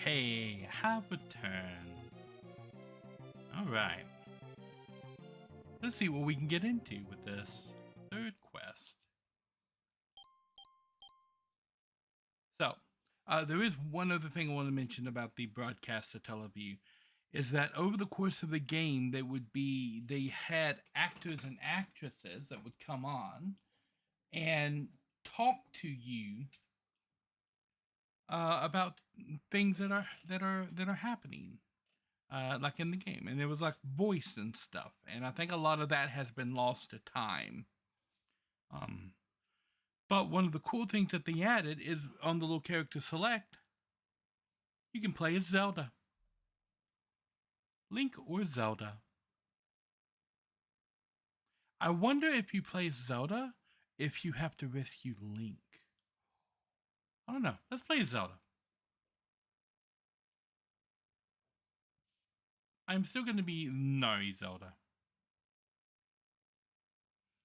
Okay, have a turn. Alright. Let's see what we can get into with this third quest. So, there is one other thing I want to mention about the broadcast to Teleview, is that over the course of the game, they had actors and actresses that would come on and talk to you about things that are happening, like in the game, and there was like voice and stuff, and I think a lot of that has been lost to time. But one of the cool things that they added is on the little character select, you can play as Zelda. Link or Zelda. I wonder if you play Zelda, if you have to rescue Link. I don't know. Let's play Zelda. I'm still going to be Nari Zelda.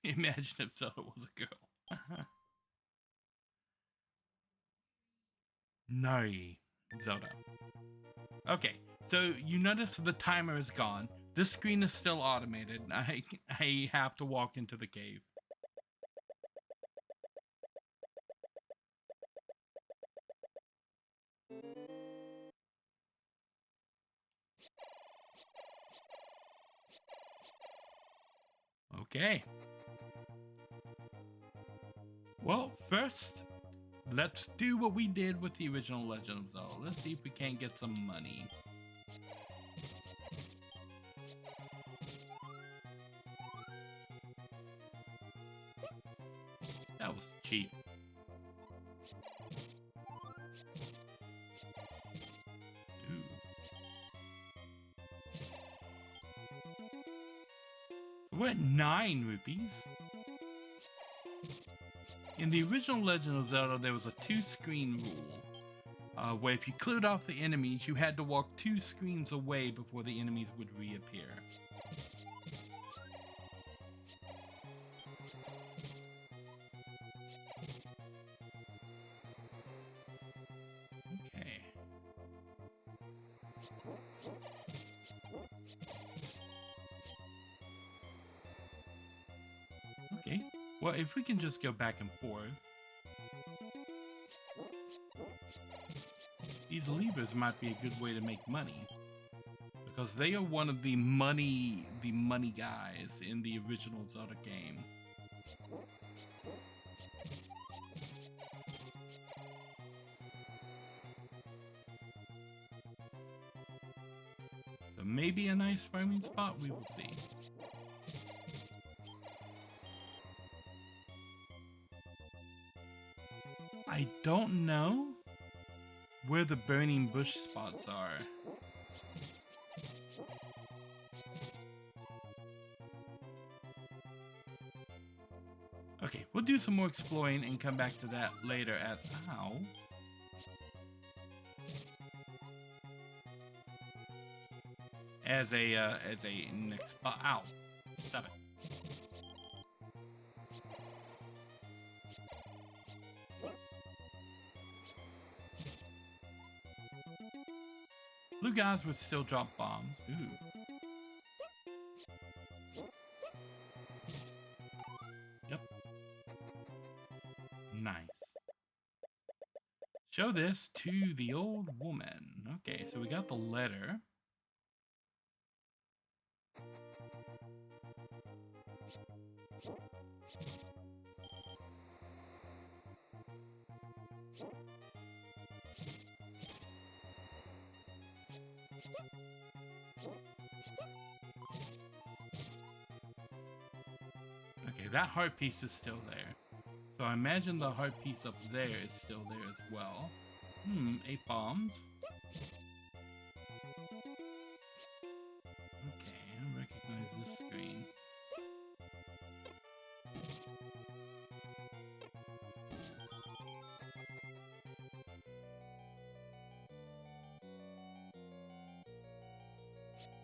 Imagine if Zelda was a girl. Nari Zelda. Okay, so you notice the timer is gone. This screen is still automated. I have to walk into the cave. Okay. Well, first, let's do what we did with the original Legend of Zelda. Let's see if we can't get some money. That was cheap. Ooh. So we're at 9 rupees. In the original Legend of Zelda, there was a 2-screen rule, where if you cleared off the enemies, you had to walk 2 screens away before the enemies would reappear. Okay. Okay. Well, if we can just go back and forth. These levers might be a good way to make money, because they are one of the money guys in the original Zelda game. So maybe a nice farming spot, we will see. I don't know where the burning bush spots are. Okay, we'll do some more exploring and come back to that later at ow. As a next spot. Ow. Stop it. Blue guys would still drop bombs. Ooh. Yep. Nice. Show this to the old woman. Okay, so we got the letter. Okay, that heart piece is still there. So I imagine the heart piece up there is still there as well. 8 bombs. Okay, I recognize this screen.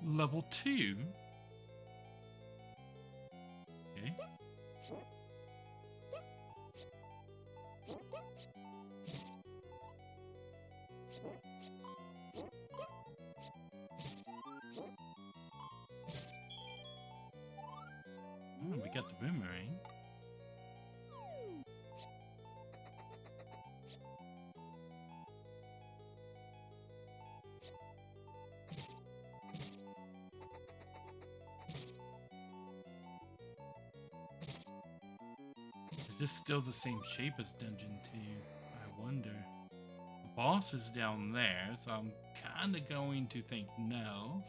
Level 2? Okay. got the boomerang. Is this still the same shape as Dungeon 2? I wonder. The boss is down there, so I'm kind of going to think no.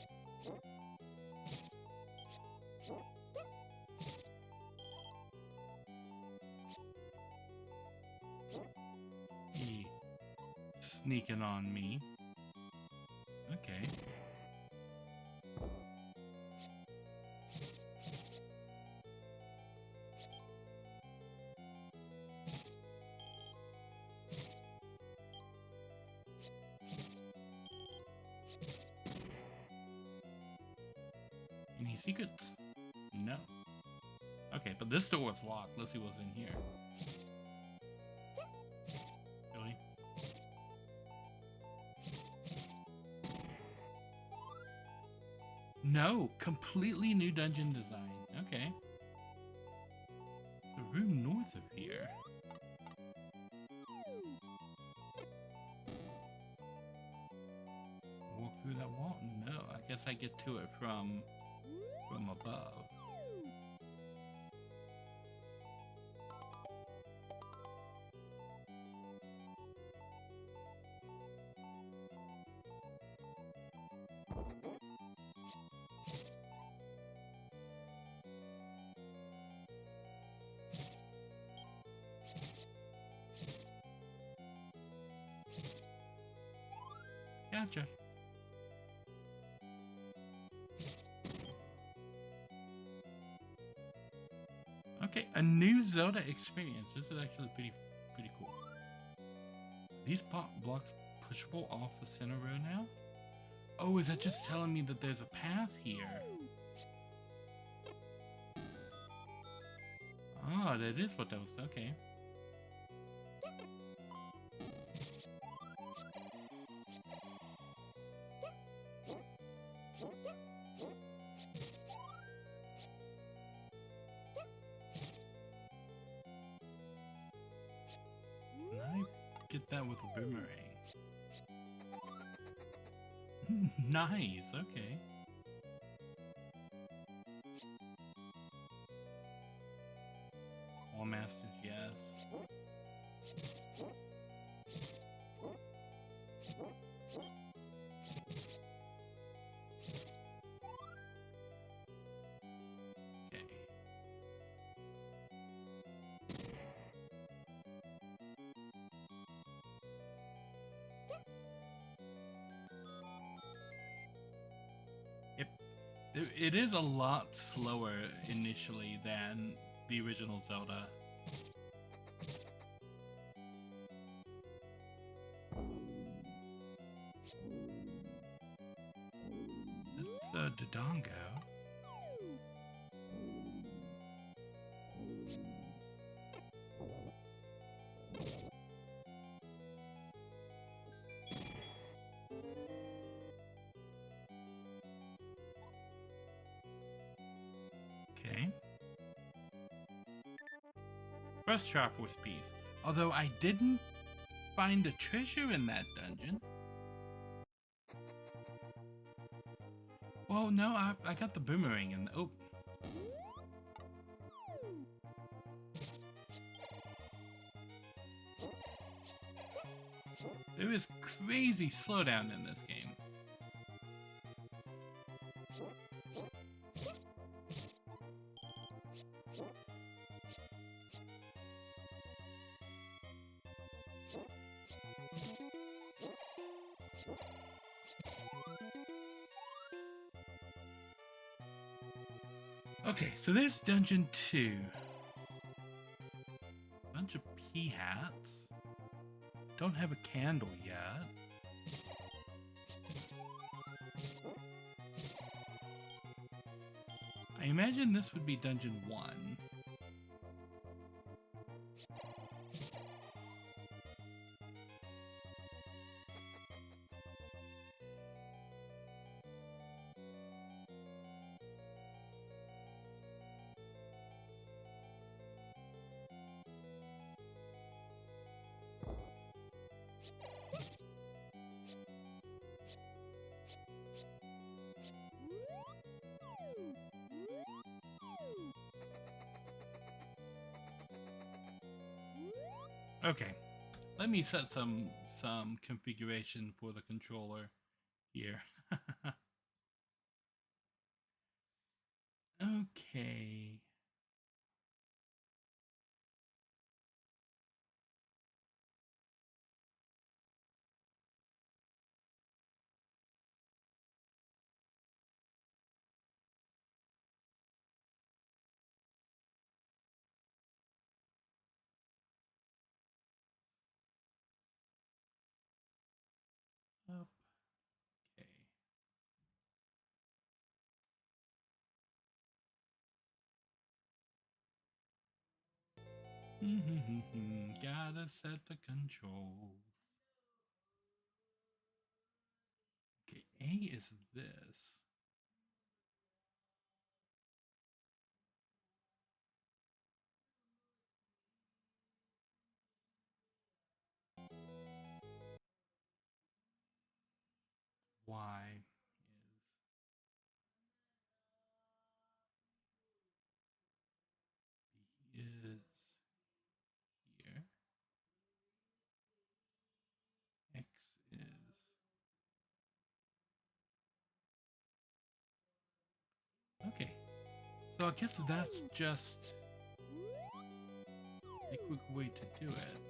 He sneaking on me. Okay. Any secrets? No. Okay, but this door was locked. Let's see what's in here. Really? No, completely new dungeon design. Okay. The room north of here. Walk through that wall? No, I guess I get to it from above. Gotcha. Okay, a new Zelda experience. This is actually pretty cool. These blocks pushable off the center row now? Oh, is that just telling me that there's a path here? Oh, that is what that was. Okay. I get that with a boomerang. Nice, okay. All masters, yes. Okay. Yep. It is a lot slower initially than the original Zelda. That's Dodongo. Okay. First trap with peace. Although I didn't find a treasure in that dungeon. Well, no, I got the boomerang and oh. There is crazy slowdown in this game. Okay, so there's dungeon 2. Bunch of pea hats. Don't have a candle yet. I imagine this would be dungeon 1. Okay, let me set some configuration for the controller here. Okay. Up. Okay. Gotta set the controls. Okay, A is this. Y is here. X is. Okay. So I guess that's just a quick way to do it.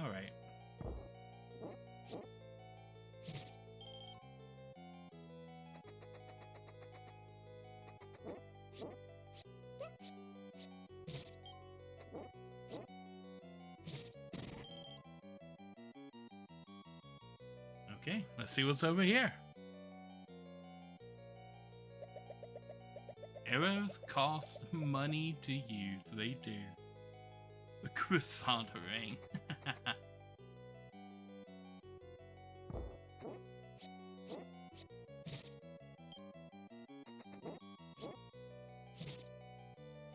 All right. Okay, let's see what's over here. Arrows cost money to use. They do. The croissant ring.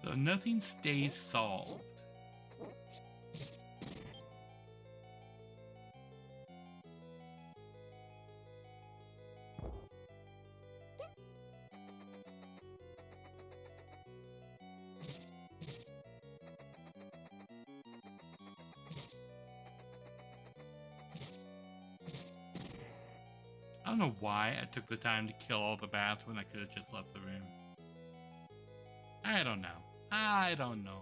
So nothing stays solved. I don't know why I took the time to kill all the bats when I could have just left the room. I don't know. I don't know.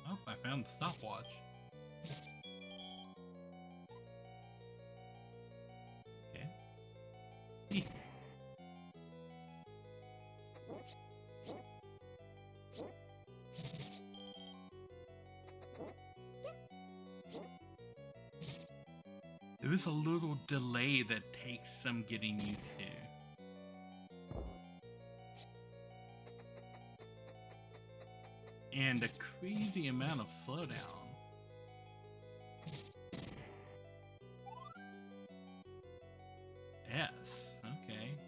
Oh, I found the stopwatch. Okay. Eeh. There is a little delay that takes some getting used to. And a crazy amount of slowdown. Yes, okay.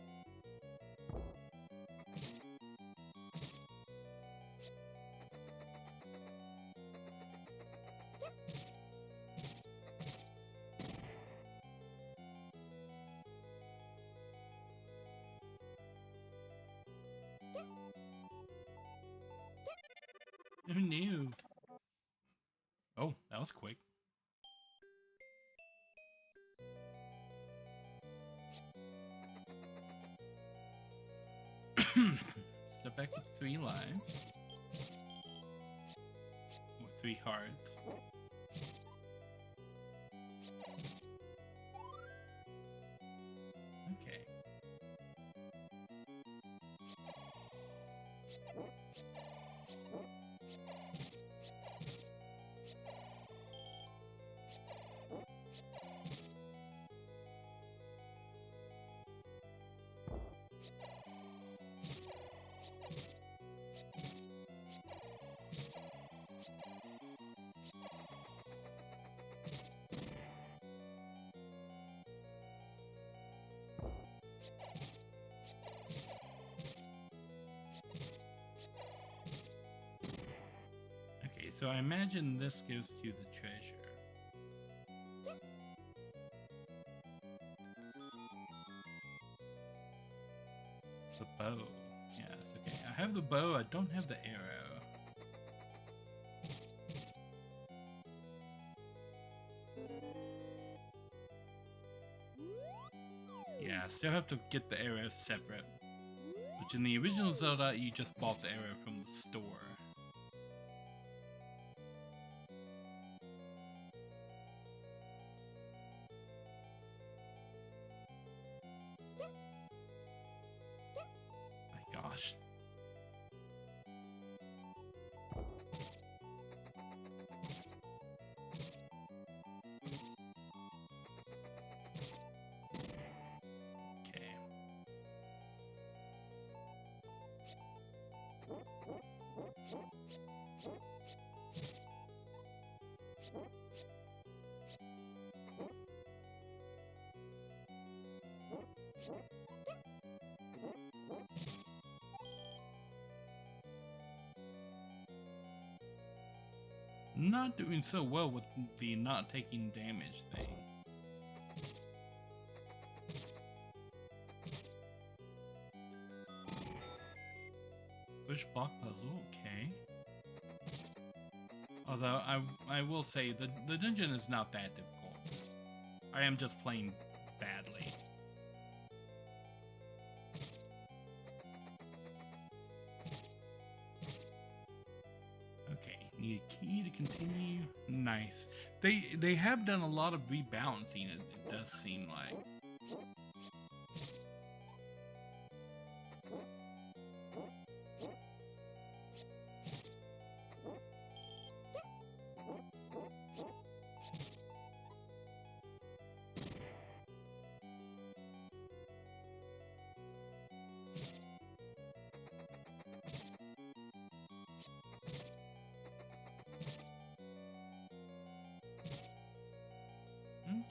Who knew? Oh, that was quick. Step back with 3 lives. With 3 hearts. Okay. so I imagine this goes to the treasure. The bow. Yes, okay. I have the bow, I don't have the arrow. Yeah, I still have to get the arrows separate. Which in the original Zelda, you just bought the arrow from the store. My gosh. Okay. Not doing so well with the not taking damage thing. Push block puzzle, okay. Although I will say the dungeon is not that difficult. I am just playing badly. Okay, need a key to continue. Nice. They have done a lot of rebalancing, it does seem like.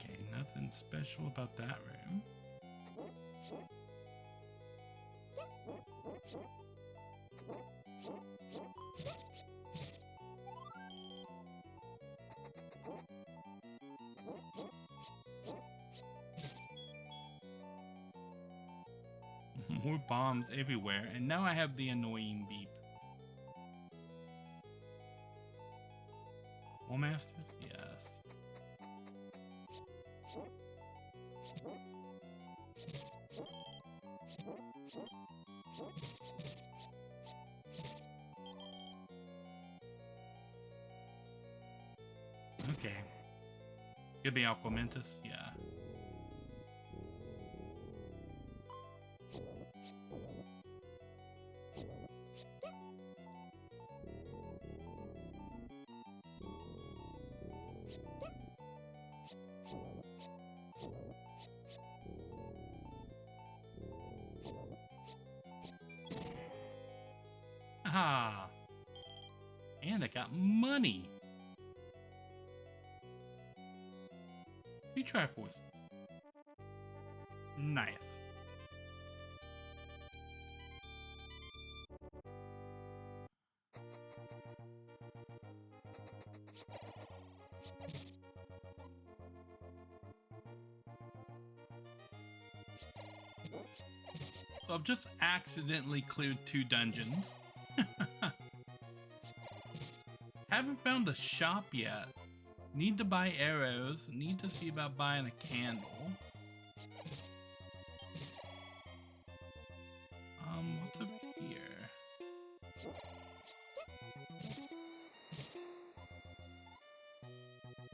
Okay, nothing special about that room. More bombs everywhere, and now I have the annoying beep. Wall masters? Yes. Okay. Could be Aquamentus, yeah. Ah, and I got money. 2 Triforces. Nice. So I've just accidentally cleared 2 dungeons. Haven't found the shop yet. Need to buy arrows. Need to see about buying a candle. What's over here?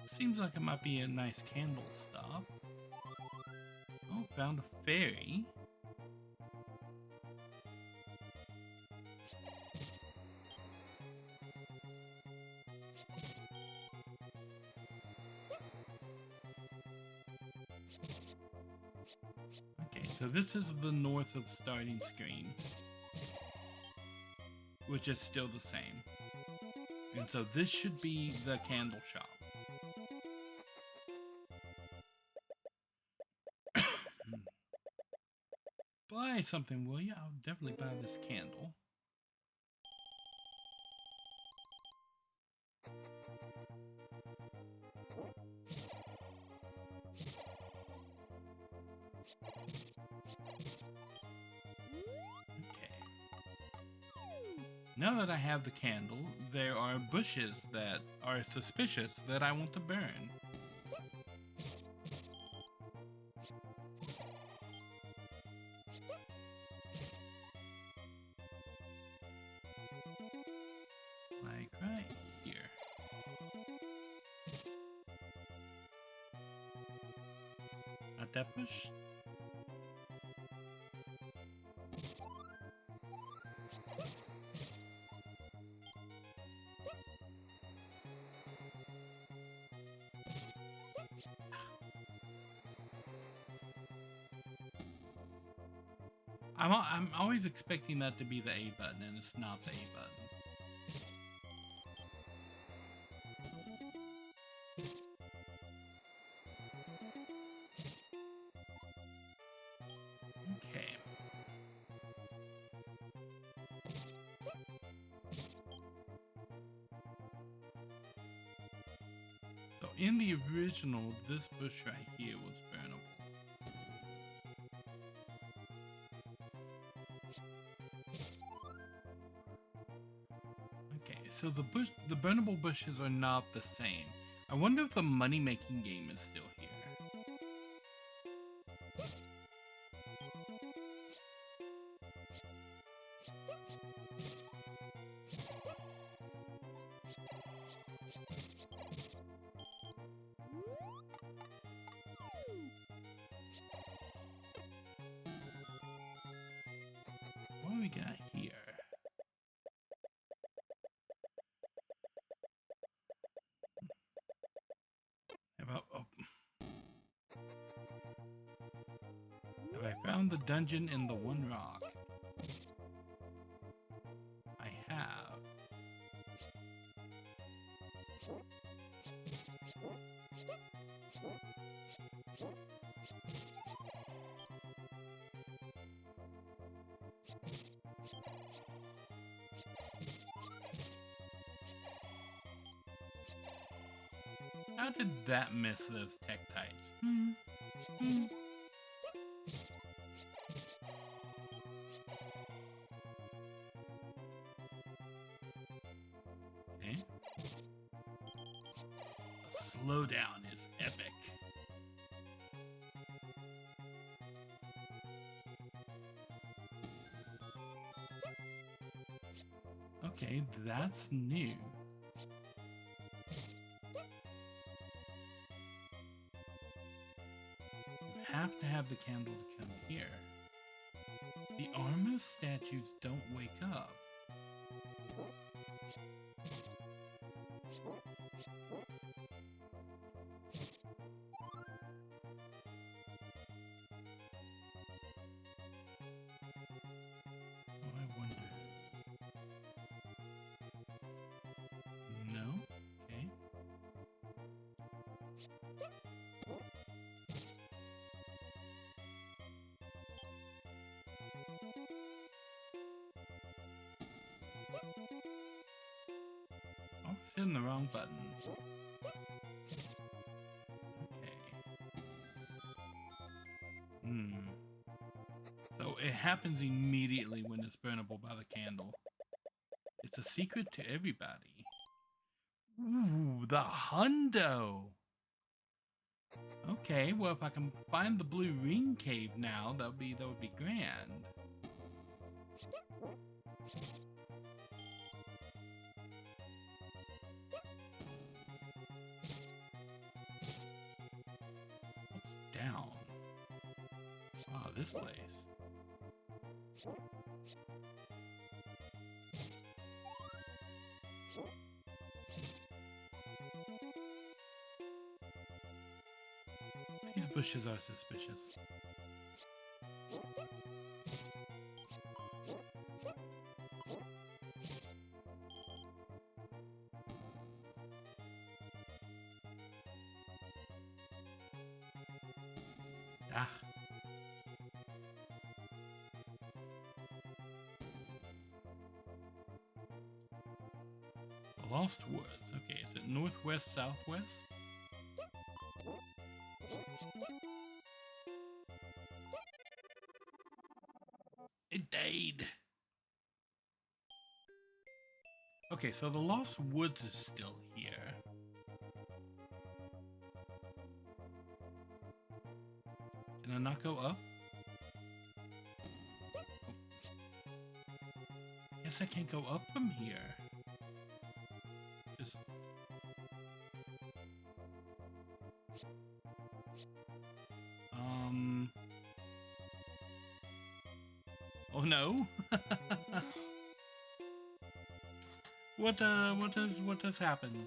Seems like it might be a nice candle stop. Oh, found a fairy. Okay, so this is the north of the starting screen, which is still the same. And so this should be the candle shop. Buy something, will you? I'll definitely buy this candle. Now that I have the candle, there are bushes that are suspicious that I want to burn. Like right here. Not that bush. I'm always expecting that to be the A button, and it's not the A button. Okay. So in the original, this bush right here was burnable. Okay, so the burnable bushes are not the same. I wonder if the money-making game is still here. What do we got here? Have I found the dungeon in the one rock? I have. How did that miss those tektites? Okay. The slowdown is epic. Okay, that's new. You have to have the candle to come here. The armor statues don't wake up. Oh, I wonder. No? Okay. Oh, it's hitting the wrong button. Okay. So it happens immediately when it's burnable by the candle. It's a secret to everybody. Ooh, the hundo! Okay, well if I can find the blue ring cave now, that would be grand. What's down? Wow, this place. These bushes are suspicious. Ah. Lost Woods. Okay, is it northwest, southwest? It died. Okay, so the Lost Woods is still here. Can I not go up? Guess I can't go up from here. Just... Oh no. What has happened?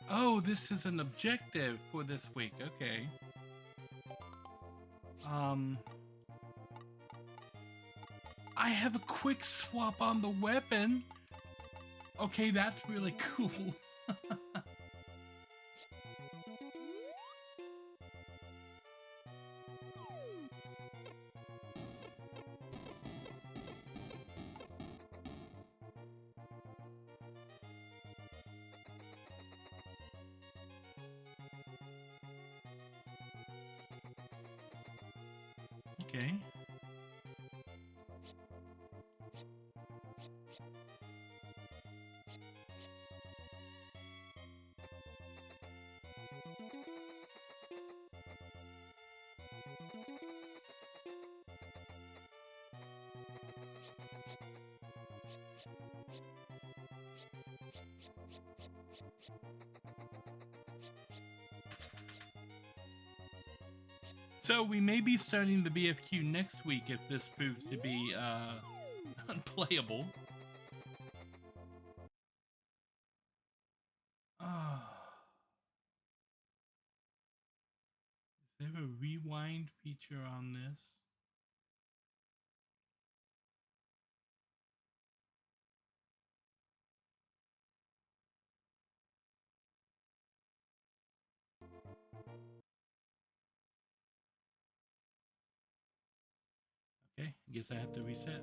Oh, this is an objective for this week. Okay. I have a quick swap on the weapon. Okay, that's really cool. Okay. So we may be starting the BFQ next week if this proves to be unplayable. Is there a rewind feature on this? Okay, guess I have to reset.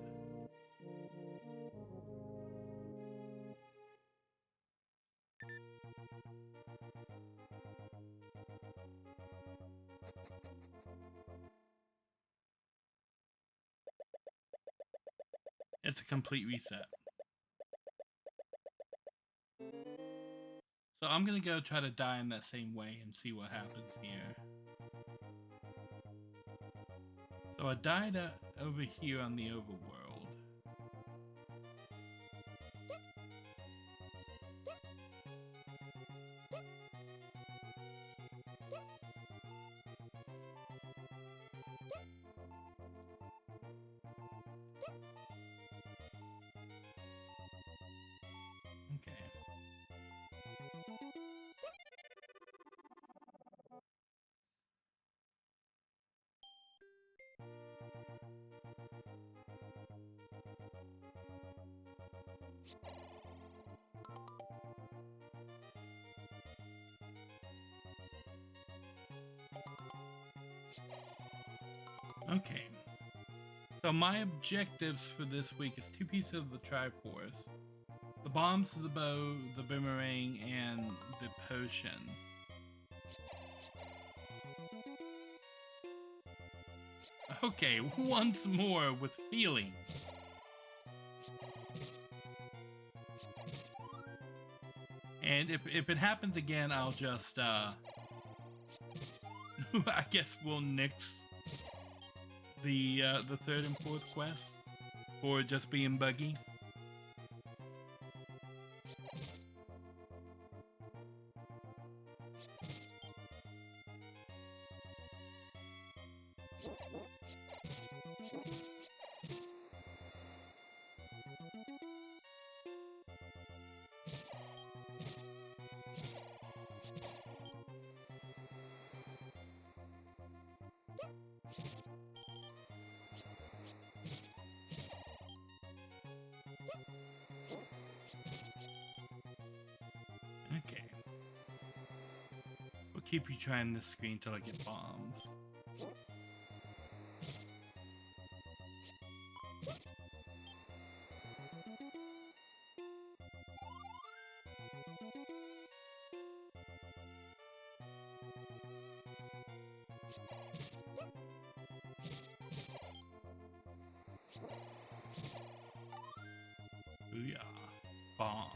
It's a complete reset. So I'm gonna go try to die in that same way and see what happens here. So I died over here on the overworld. Okay. Okay. So my objectives for this week is 2 pieces of the Triforce, the bombs to the bow, the boomerang, and the potion. Okay, once more with feeling. And if it happens again, I'll just I guess we'll nix the 3rd and 4th quest for just being buggy. Okay. We'll keep you trying this screen till I get bombs. Booyah. Bombs.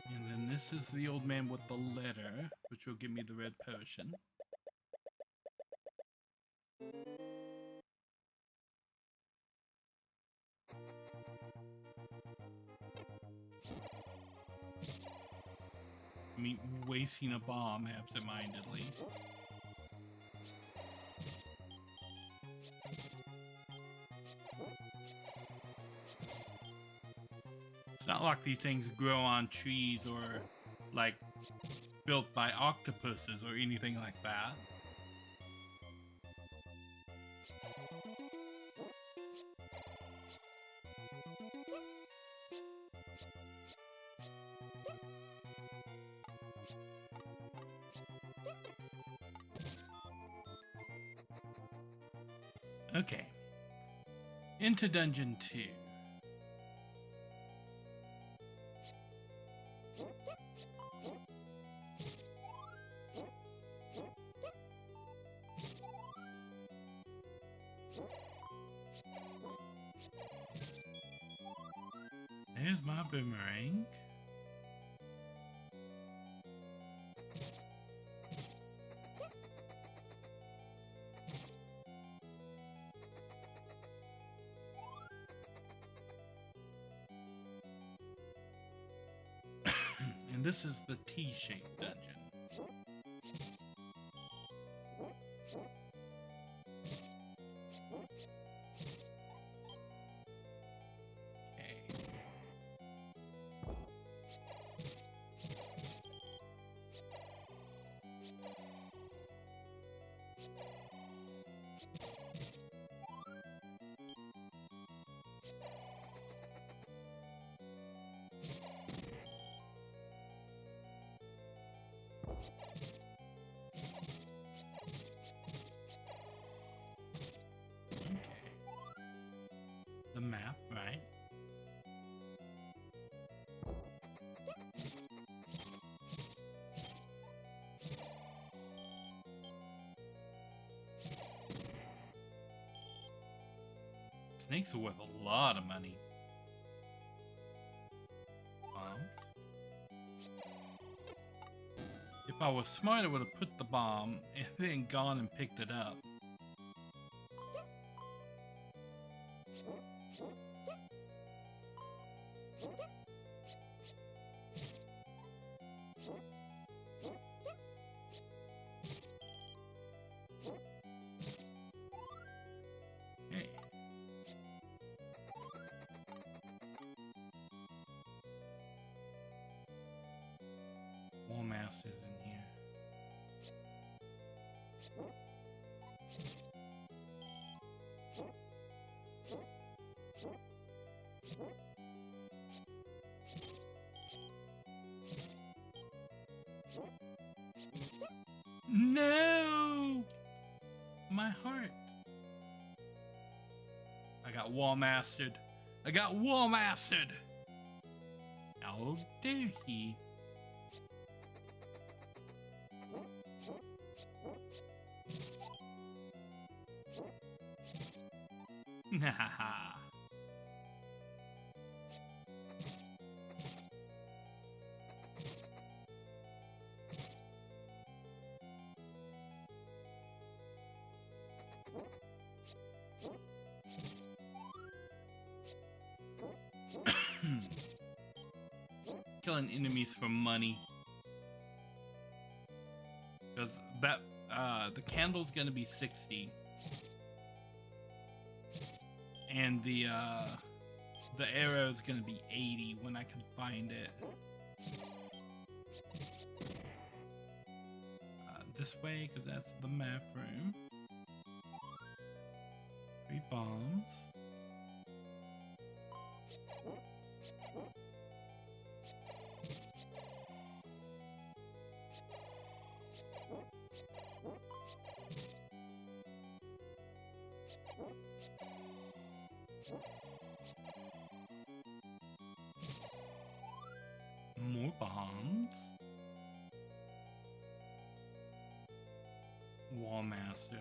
And then this is the old man with the letter, which will give me the red potion. Me wasting a bomb absentmindedly. It's not like these things grow on trees or like built by octopuses or anything like that. Okay. Into Dungeon 2. There's my boomerang. And this is the T-shaped dungeon. The map, right? Snakes are worth a lot of money. Bombs. If I was smart, I would have put the bomb and then gone and picked it up. Hey. War Master's in here. No! My heart. I got wall mastered. I got wall mastered. How dare he? Haha. Killing enemies for money. Because that the candle's gonna be 60. And the arrow is gonna be 80 when I can find it. This way, because that's the map room. 3 bombs. More bombs. Wall Masters.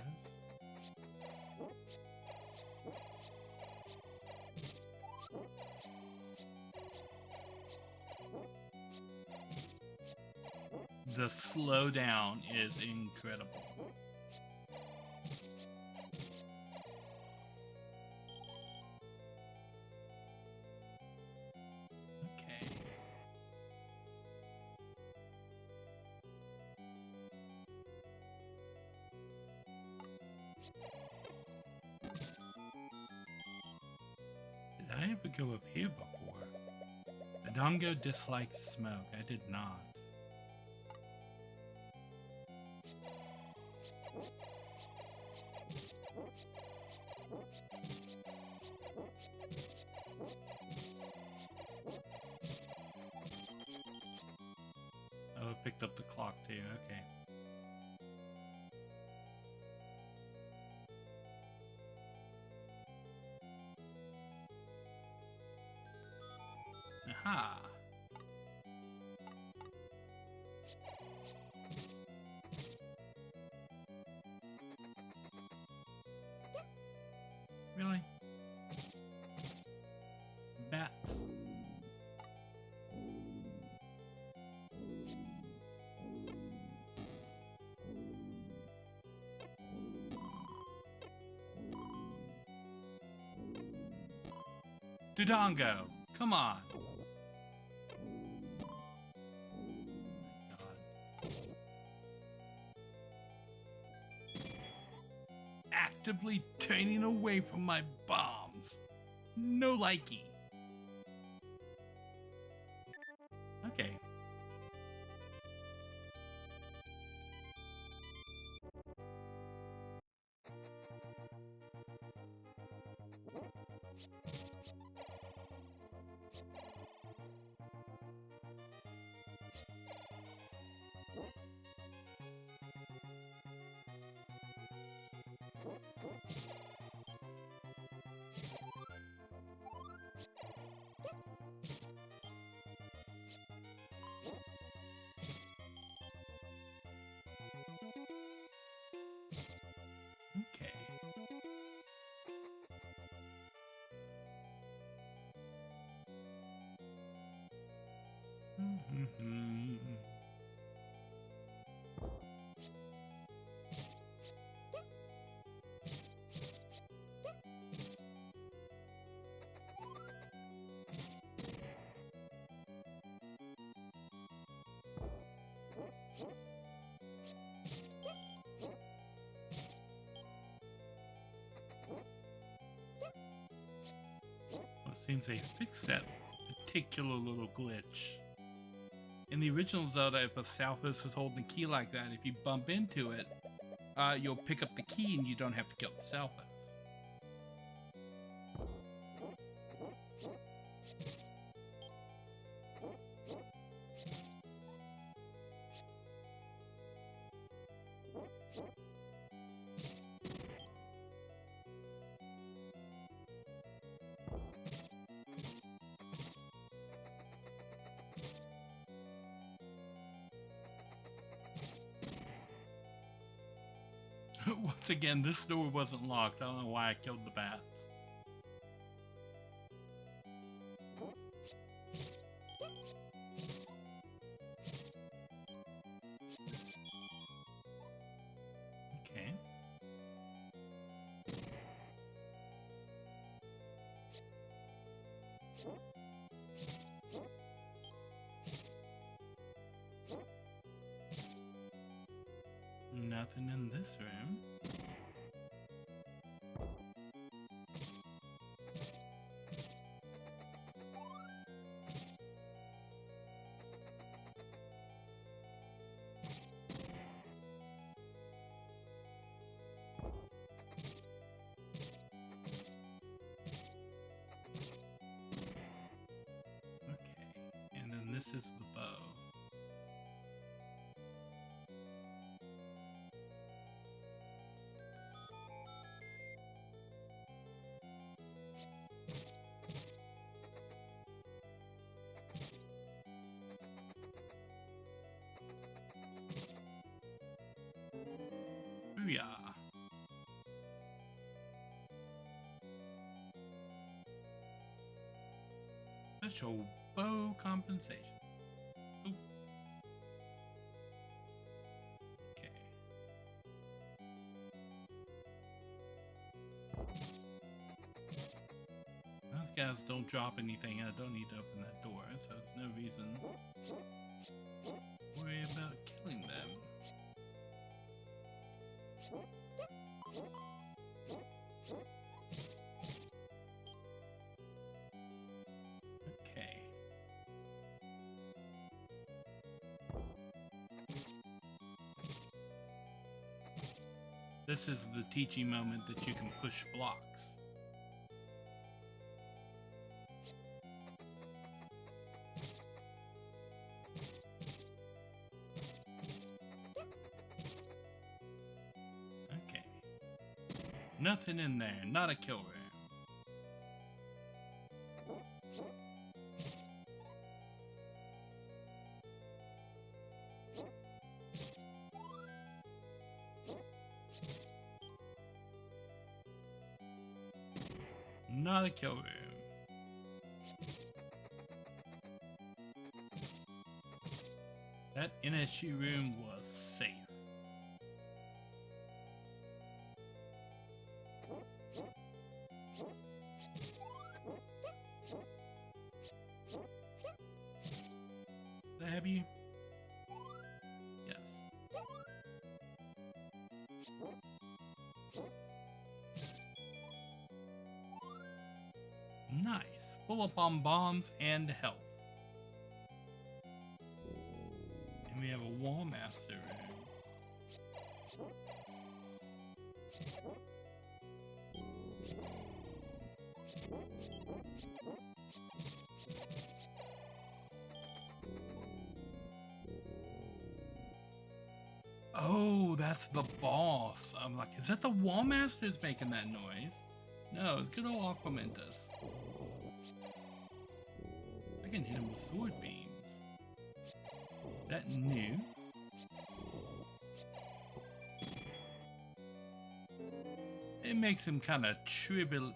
The slowdown is incredible. Okay. Did I ever go up here before? Adongo dislikes smoke. I did not. Oh, it picked up the clock too. Okay. Aha! Really? Bats. Dodongo, come on. Actively turning away from my bombs. No likey. Okay. Okay. Well, it seems they fixed that particular little glitch. In the original Zelda, if a Stalfos is holding the key like that, if you bump into it, you'll pick up the key and you don't have to kill the Stalfos. Once again, this door wasn't locked. I don't know why I killed the bats. Okay. Nothing in this room. Okay, and then this is the bow. Booyah. Special bow compensation. Oop. Okay. Those guys don't drop anything. I don't need to open that door, so it's no reason to worry about killing them. Okay. This is the teaching moment that you can push blocks. Okay. Nothing in there, not a kill room. Not a kill room. That NSU room was safe. Did I have you? Yes. Nice. Full up on bombs and health. And we have a wall master room. Oh, that's the boss. I'm like, is that the wall master's making that noise? No, it's good old Aquamentus. I can hit him with sword beams. That new? It makes him kind of trivially.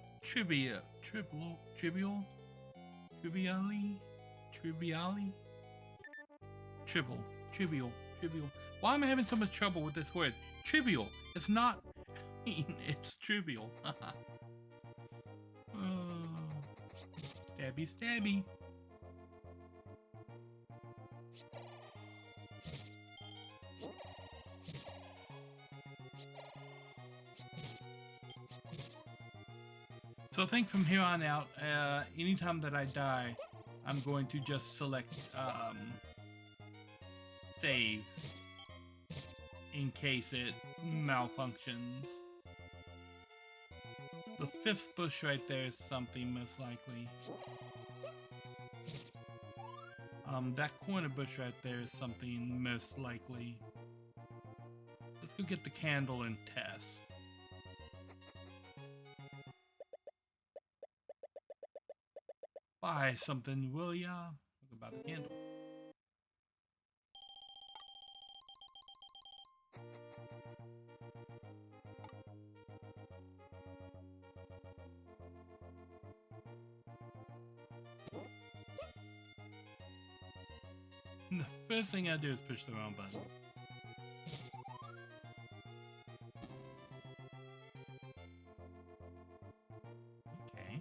Why am I having so much trouble with this word? Trivial. It's not. It's trivial. Oh. Stabby, stabby. So I think from here on out, anytime that I die, I'm going to just select save in case it malfunctions. The fifth bush right there is something most likely. That corner bush right there is something most likely. Let's go get the candle and test. Buy something, will ya? Look about the candle. The first thing I do is push the wrong button. Okay.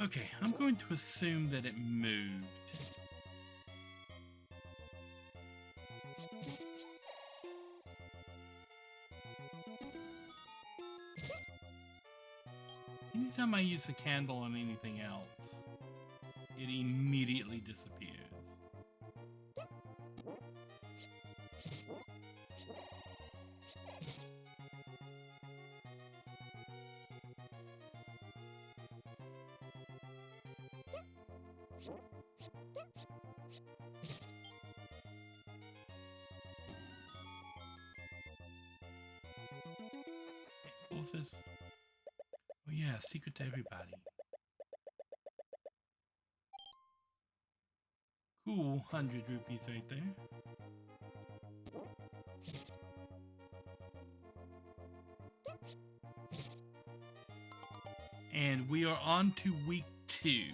Okay, I'm going to assume that it moved. Anytime I use a candle on anything else, it immediately disappears. What was this? Oh yeah, secret to everybody. Cool, 100 rupees right there. And we are on to week 2.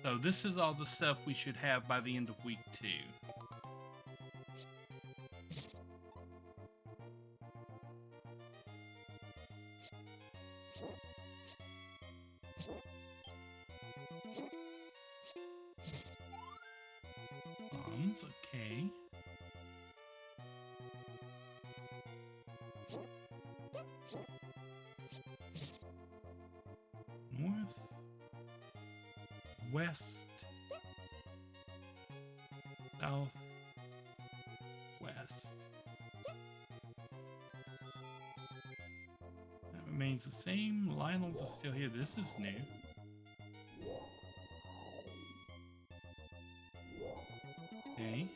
So this is all the stuff we should have by the end of week 2. Bombs, okay. North, west, south, west. That remains the same. Lionel's is still here. This is new. Okay.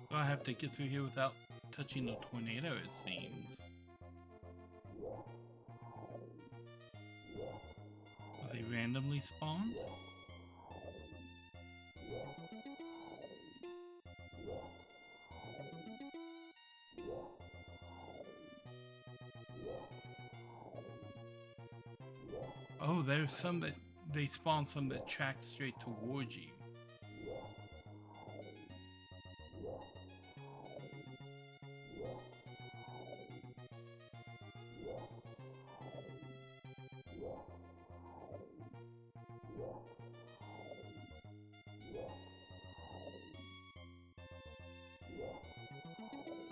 So I have to get through here without touching the tornado, it seems. Are they randomly spawned? Oh, there's some that they spawn some that track straight towards you.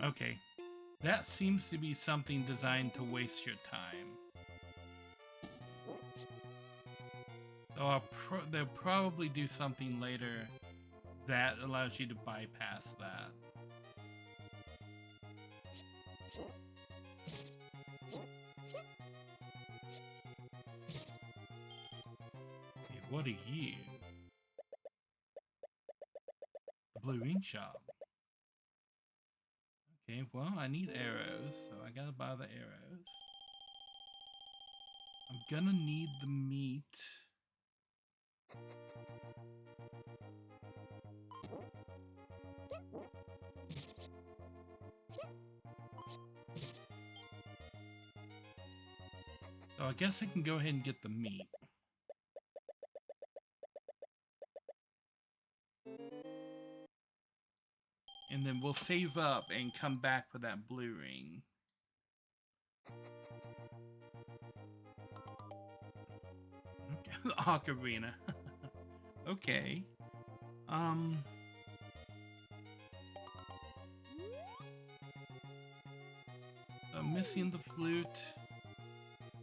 Okay, that seems to be something designed to waste your time. So they'll probably do something later that allows you to bypass that. Okay, what are you? The Blue Ring Shop. Okay, well, I need arrows, so I gotta buy the arrows. I'm gonna need the meat. So I guess I can go ahead and get the meat. And then we'll save up and come back for that blue ring. Okay, the ocarina. Okay. I'm missing the flute.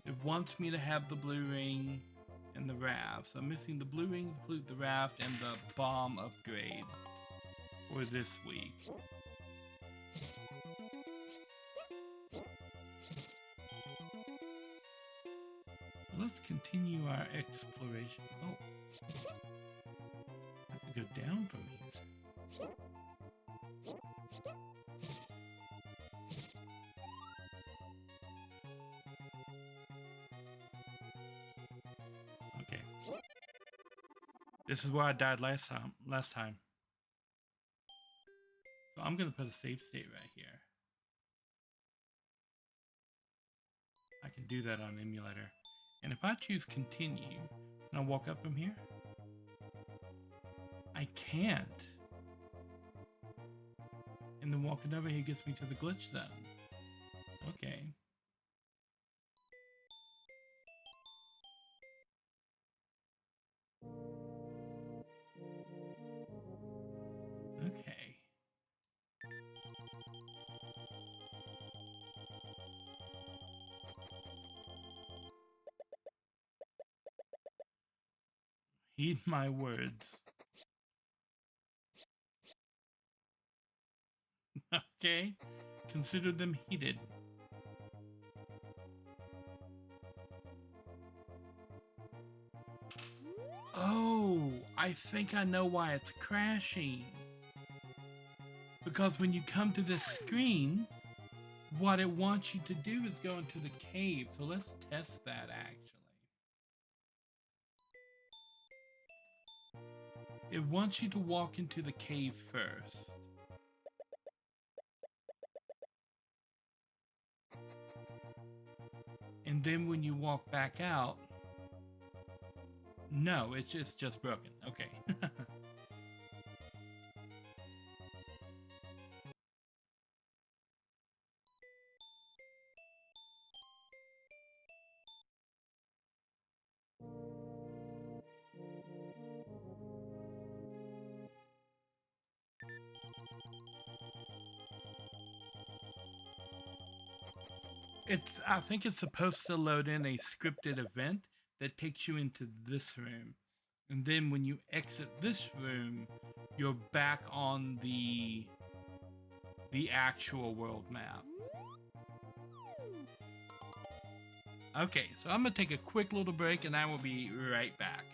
It wants me to have the blue ring and the raft. So I'm missing the blue ring, the flute, the raft, and the bomb upgrade for this week. Let's continue our exploration. Oh, I could go down from here. Okay. This is where I died last time. So I'm gonna put a save state right here. I can do that on emulator. And if I choose continue, can I walk up from here? I can't. And then walking over here gets me to the glitch zone. Okay. Okay. Heed my words. Okay, consider them heeded. Oh, I think I know why it's crashing. Because when you come to this screen, what it wants you to do is go into the cave. So let's test that actually. It wants you to walk into the cave first. And then when you walk back out, no, it's just broken. Okay. I think it's supposed to load in a scripted event that takes you into this room. And then when you exit this room, you're back on the actual world map. Okay, so I'm gonna take a quick little break and I will be right back.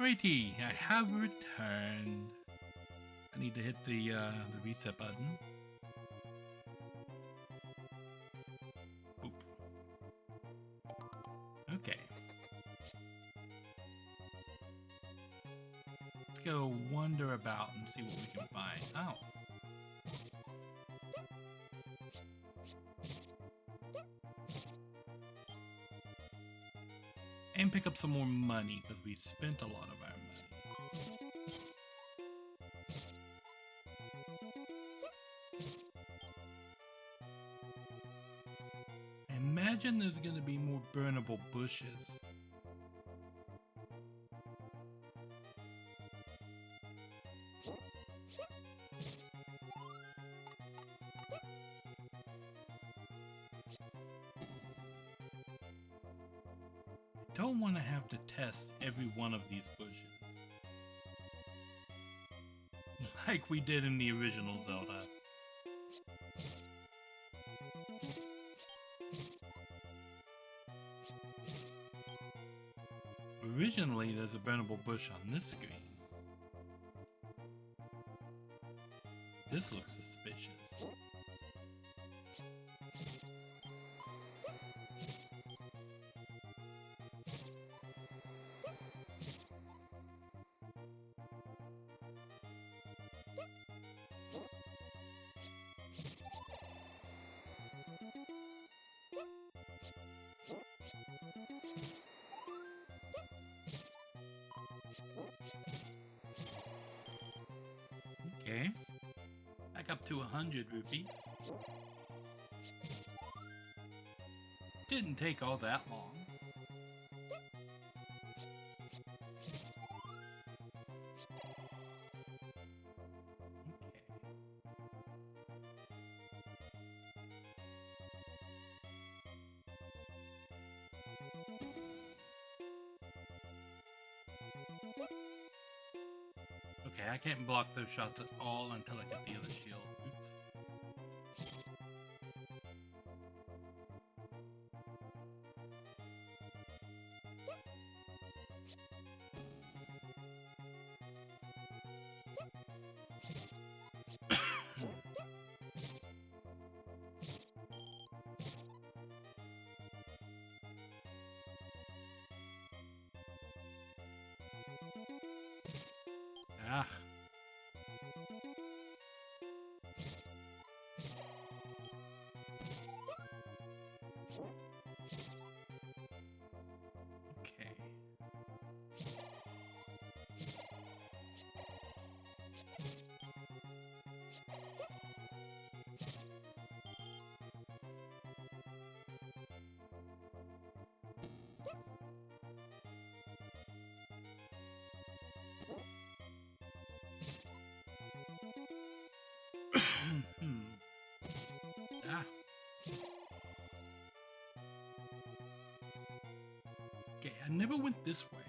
Alrighty, I have returned. I need to hit the reset button. Boop. Okay. Let's go wander about and see what we can find. Oh. And pick up some more money, because we spent a lot of our money. I imagine there's going to be more burnable bushes. Don't want to have to test every one of these bushes. Like we did in the original Zelda. Originally, there's a burnable bush on this screen. This looks suspicious. Okay. Back up to 100 rupees. Didn't take all that long. Okay. Okay, I can't block those shots at all until I get the other shield. Oops. Ah. Okay. Ah. Okay, I never went this way.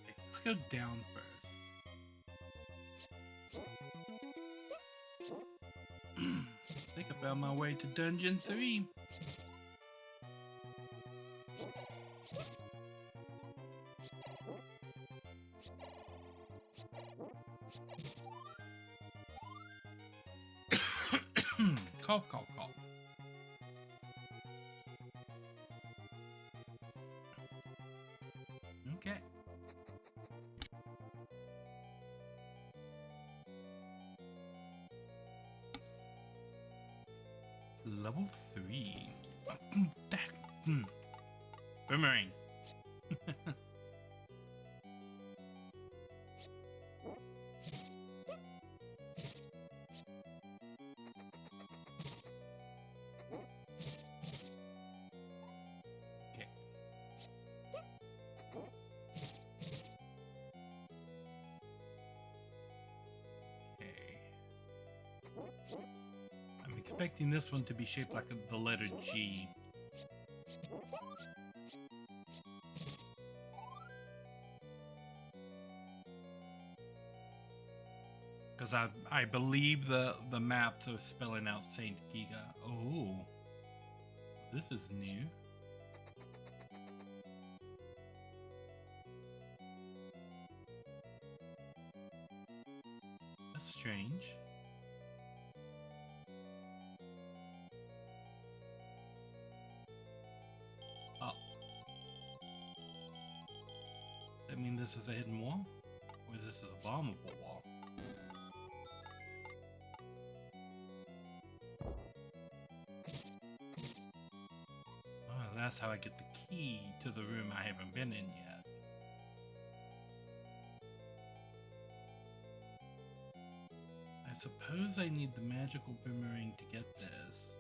Okay, let's go down first. I think I found my way to Dungeon 3. Cough, cough, cough. Okay. Level 3. Boomerang. Okay. Okay. I'm expecting this one to be shaped like the letter G. Because I believe the maps are spelling out Saint Giga. Oh, this is new. That's strange. Oh. Does that mean this is a hidden wall? Or this is a bombable wall? Oh, that's how I get the key to the room I haven't been in yet. I suppose I need the magical boomerang to get this.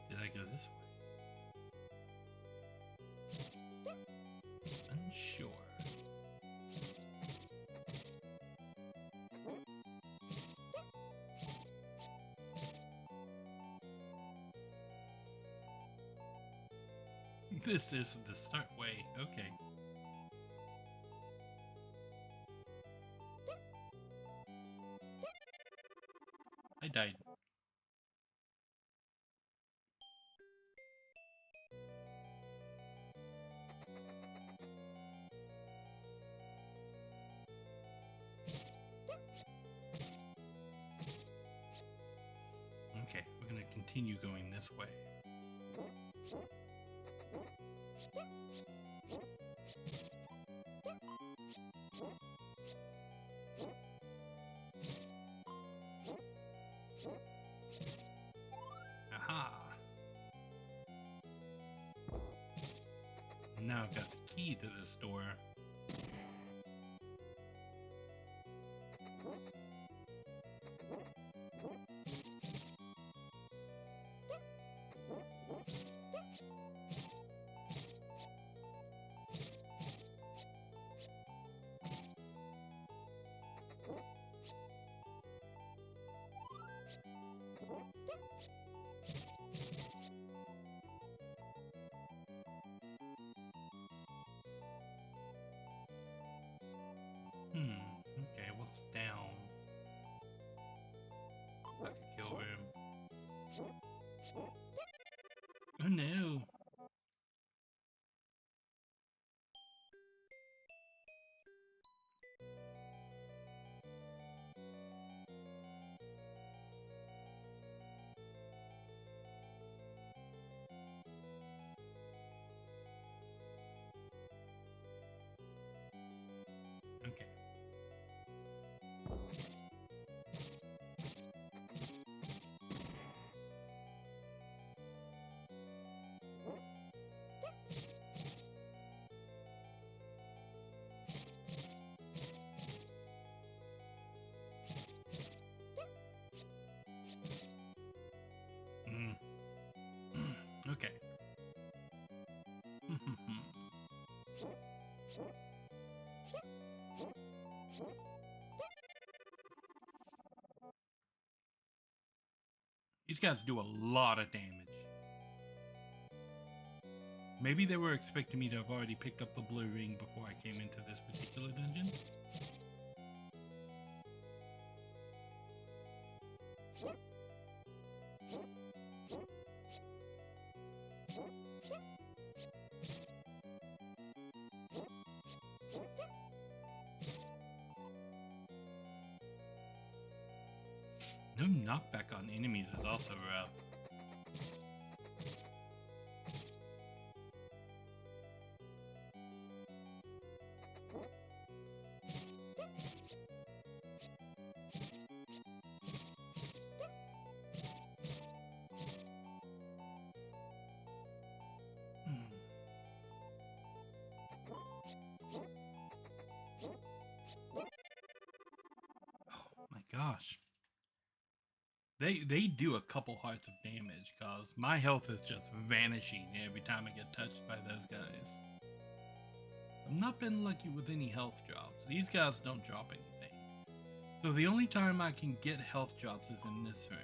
Did I go this way? Unsure. This is the start way. Okay. I died. Okay, we're gonna continue going this way. Aha! Now I've got the key to this door. Okay, what's down? Like a kill room. Oh no! Okay. Okay. These guys do a lot of damage. Maybe they were expecting me to have already picked up the blue ring before I came into this particular dungeon. No knockback on enemies is also rough. Oh my gosh. They do a couple hearts of damage, cause my health is just vanishing every time I get touched by those guys. I've not been lucky with any health drops. These guys don't drop anything. So the only time I can get health drops is in this room.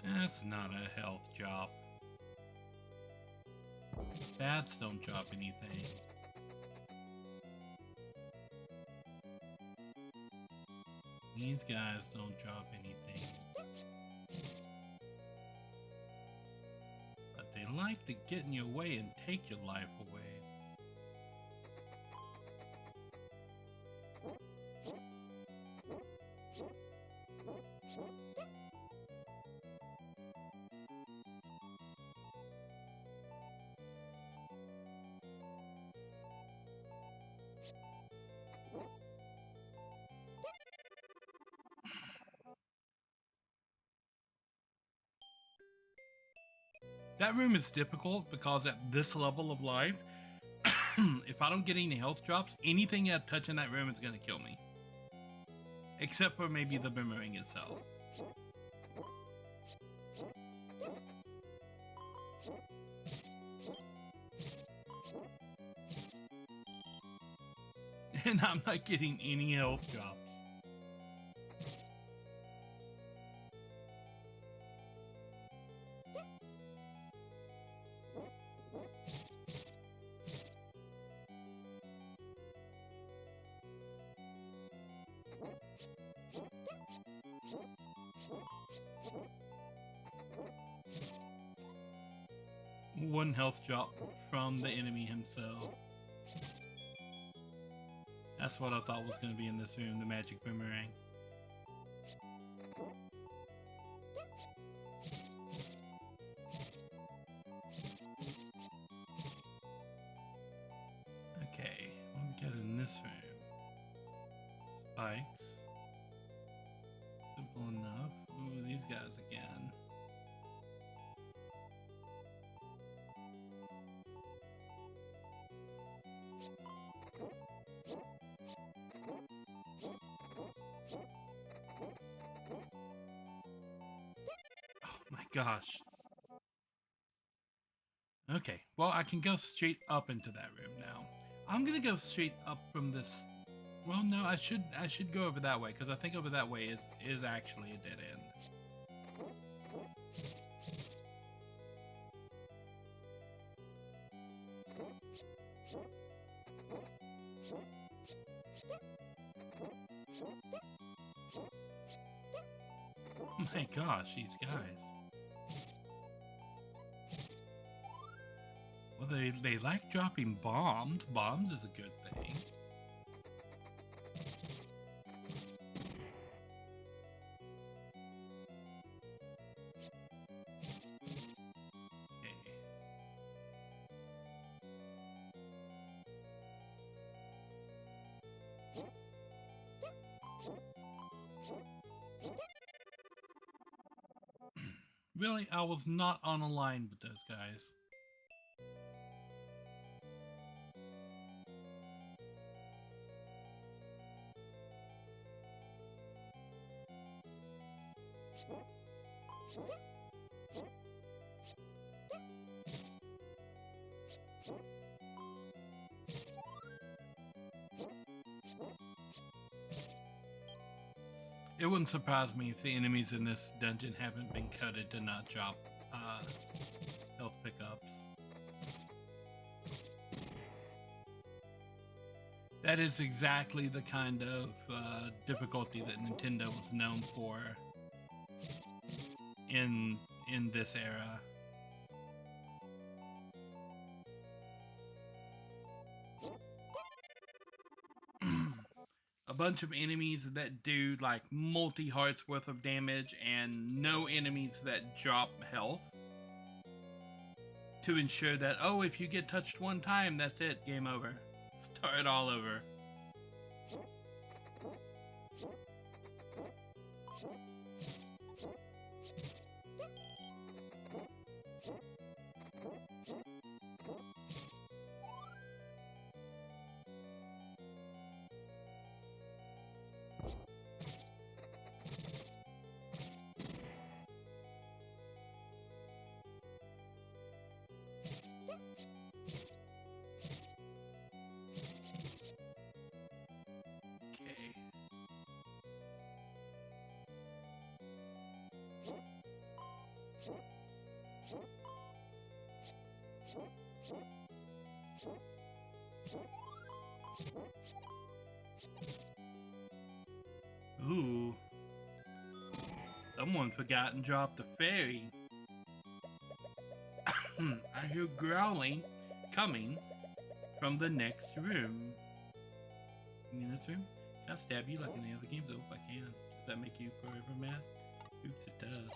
That's not a health drop. Bats don't drop anything. These guys don't drop anything. But they like to get in your way and take your life away. That room is difficult because at this level of life, if I don't get any health drops, anything that touching that room is going to kill me. Except for maybe the boomerang itself. And I'm not getting any health drops. One health drop from the enemy himself. That's what I thought was going to be in this room, the magic boomerang. Okay, what we got in this room? Spikes. Simple enough. Ooh, these guys again. Gosh. Okay, well, I can go straight up into that room now. I'm gonna go straight up from this. Well, no, I should go over that way because I think over that way is actually a dead end. Oh my gosh, these guys. Well, they like dropping bombs. Bombs is a good thing. Okay. Really, I was not on a line with those guys. It wouldn't surprise me if the enemies in this dungeon haven't been coded to not drop health pickups. That is exactly the kind of difficulty that Nintendo was known for in this era. A bunch of enemies that do like multi-hearts worth of damage and no enemies that drop health to ensure that, oh, if you get touched one time, that's it, game over. Start all over. Someone forgot and dropped the fairy. I hear growling coming from the next room. You mean this room? Can I stab you like in the other games? Oh, if I can. Does that make you forever mad? Oops, it does.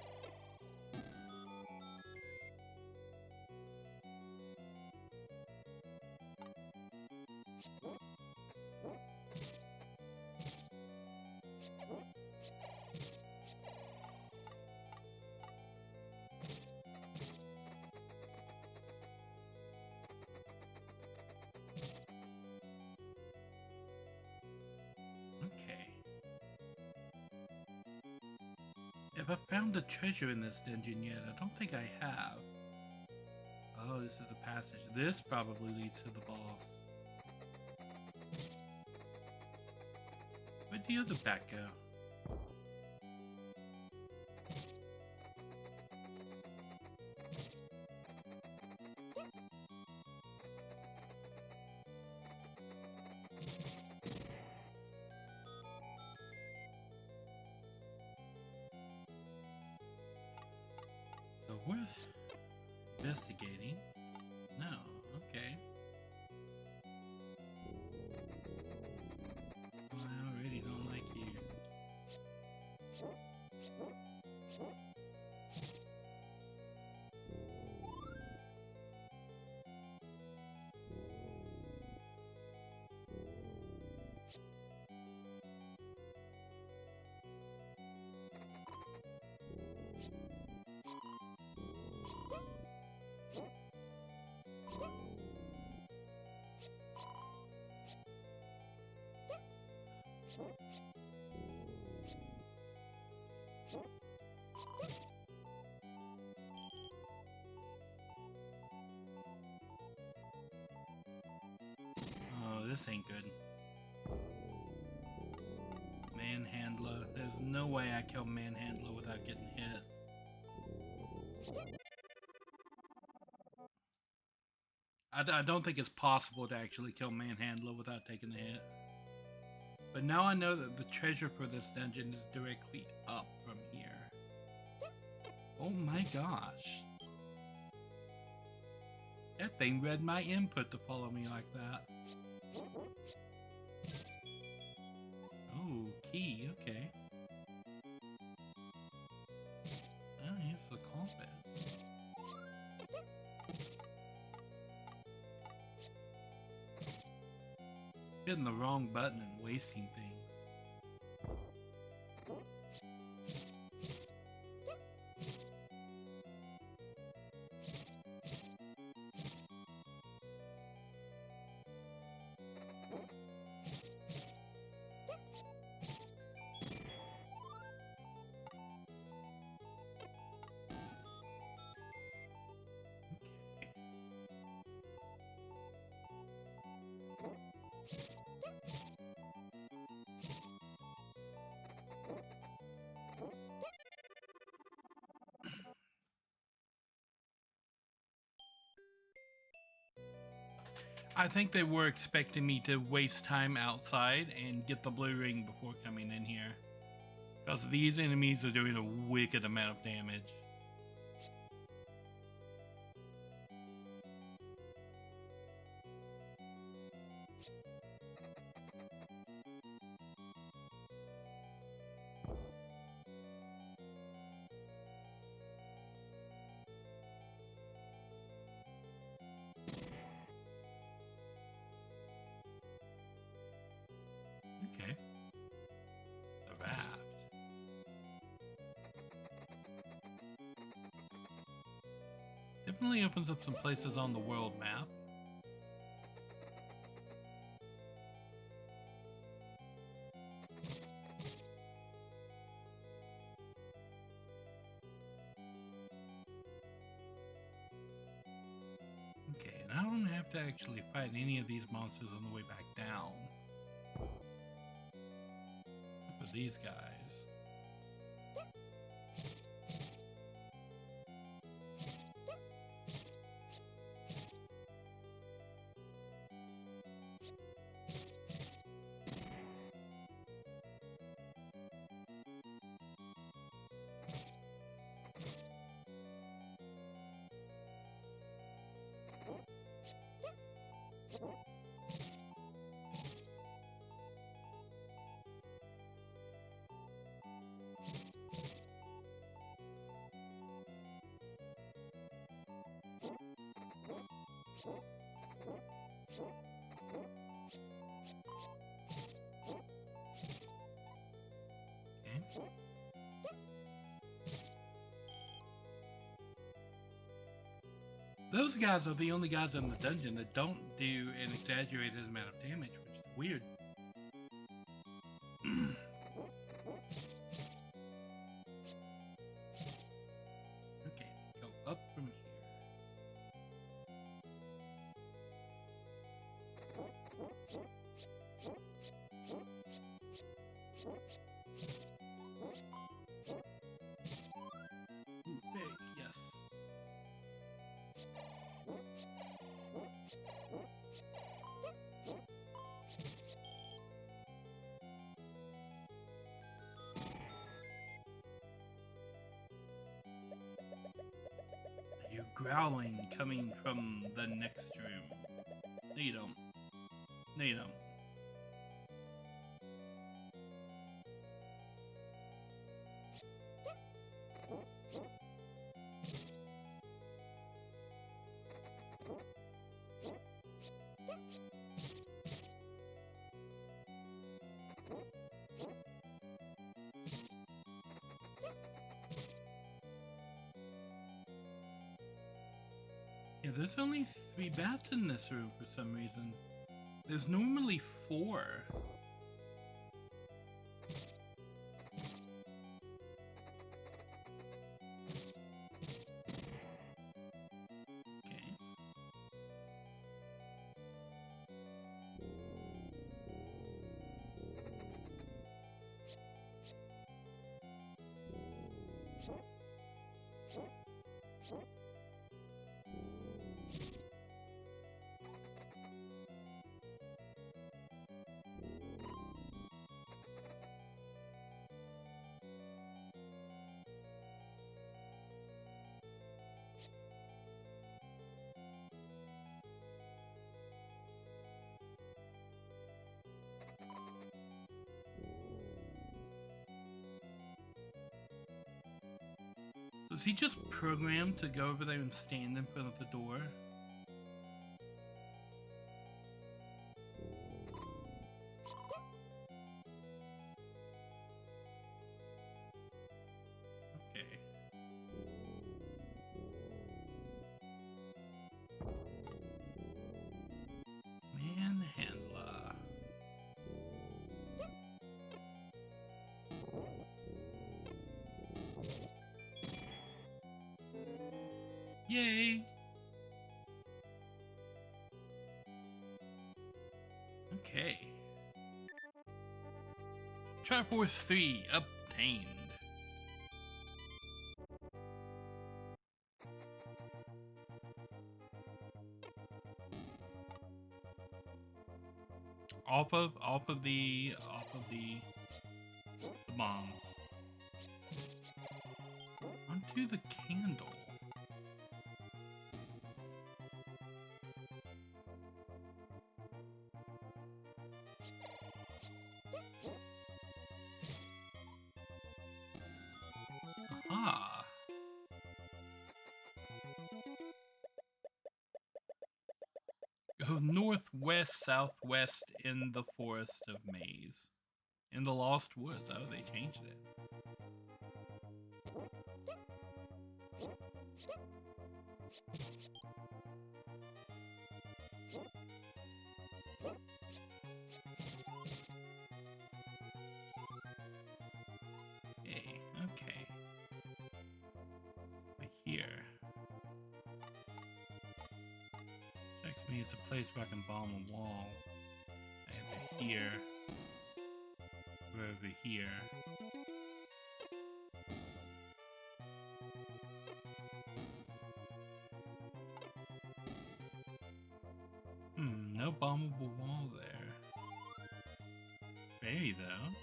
Okay. Have I found a treasure in this dungeon yet? I don't think I have. Oh, this is the passage. This probably leads to the boss. Where'd the other bat go? So worth investigating? No, okay. I already don't like you. Oh, this ain't good. Manhandler. There's no way I kill Manhandler without getting hit. I don't think it's possible to actually kill Manhandler without taking a hit. But now I know that the treasure for this dungeon is directly up from here. Oh my gosh. That thing read my input to follow me like that. Oh, key, okay. Oh, here's the compass. Hitting the wrong button and wasting things. I think they were expecting me to waste time outside and get the blue ring before coming in here. Because these enemies are doing a wicked amount of damage. Okay. The raft. Definitely opens up some places on the world map. Okay, and I don't have to actually fight any of these monsters on the way back down. For these guys. Those guys are the only guys in the dungeon that don't do an exaggerated amount of damage, which is weird. Okay, go up from here. Ooh, big, yes. You growling coming from the next room. No, you don't. No, you don't. Yeah, there's only 3 bats in this room for some reason. There's normally 4. Okay. So is he just programmed to go over there and stand in front of the door? Okay. Manhandler. Yay! Okay. Triforce 3 obtained. Off of the bombs. Onto the candle. Aha. Go northwest, southwest in the Forest of Maze. In the Lost Woods. Oh, they changed it. Hey, okay. Over here. Strikes me as a place where I can bomb a wall. Over here. We're over here. No bombable wall there. Very though.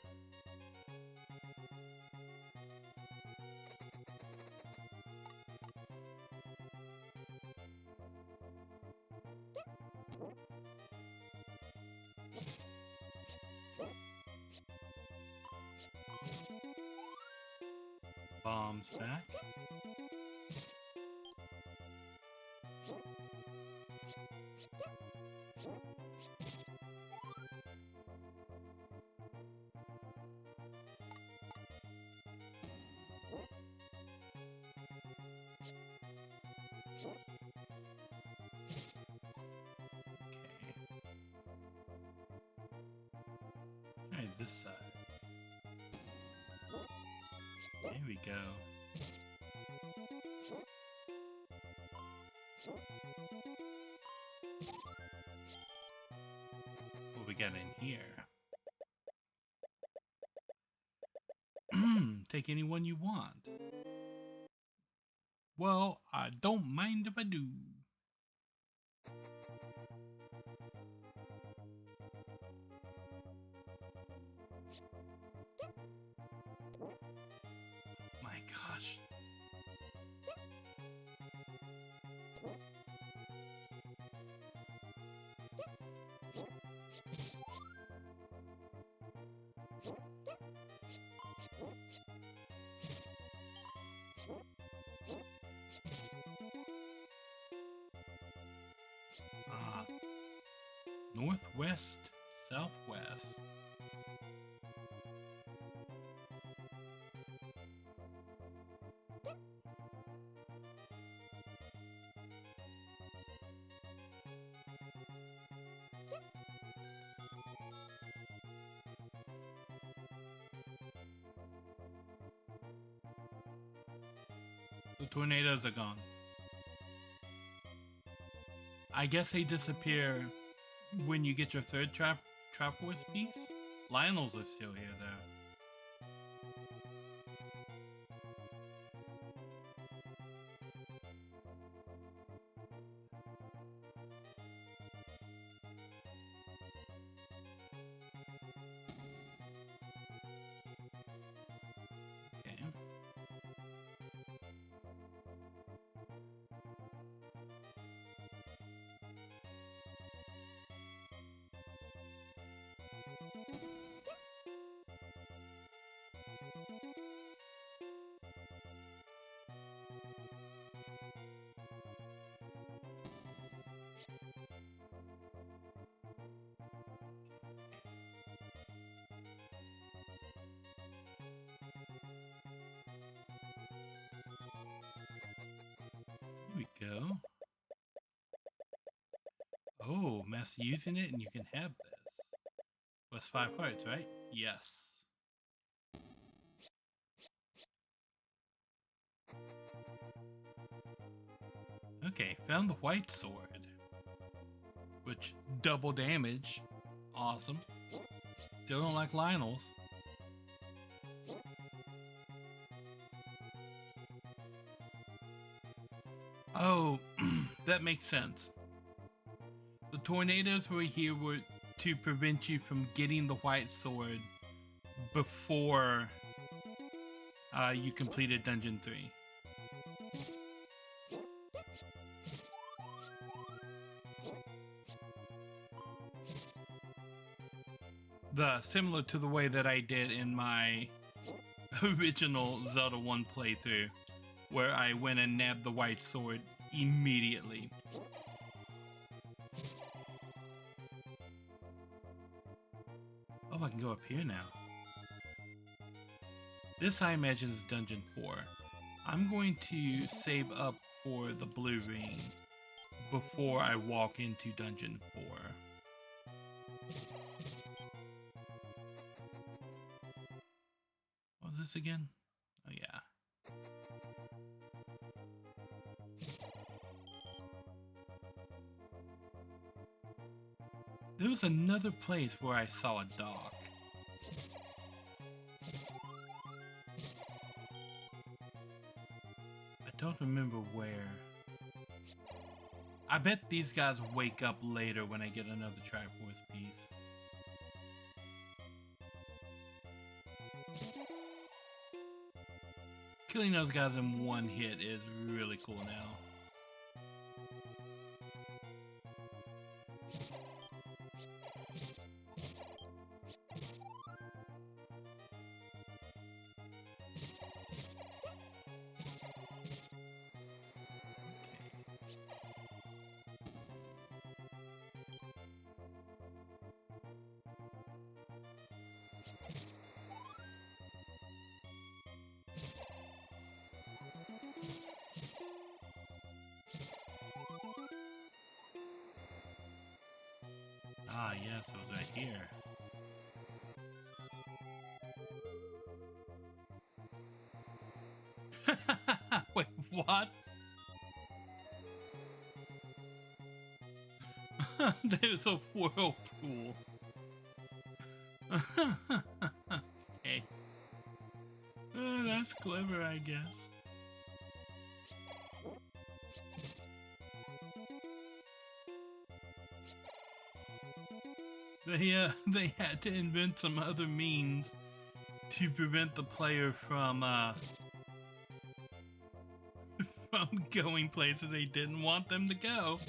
Bombs back. Try this side. There we go. What we got in here? Take anyone you want. Well, I don't mind if I do. My gosh. Northwest, southwest. The tornadoes are gone. I guess they disappear when you get your third trap horse piece. Lionels are still here though. Okay. Here we go. Oh, master using it and you can have this. Was 5 parts, right? Yes. Okay, found the white sword. Which, double damage. Awesome. Still don't like Lionels. Oh, that makes sense. The tornadoes were here were to prevent you from getting the white sword before you completed Dungeon 3. Similar to the way that I did in my original Zelda 1 playthrough, where I went and nabbed the white sword immediately. Oh, I can go up here now. This, I imagine, is Dungeon 4. I'm going to save up for the blue ring before I walk into Dungeon 4. What was this again? Oh, yeah. There was another place where I saw a dock. I don't remember where. I bet these guys wake up later when I get another Triforce piece. Killing those guys in one hit is really cool now. Ah, yes, it was right here. Wait, what? There's a whirlpool. Okay. That's clever, I guess. They had to invent some other means to prevent the player from from going places they didn't want them to go.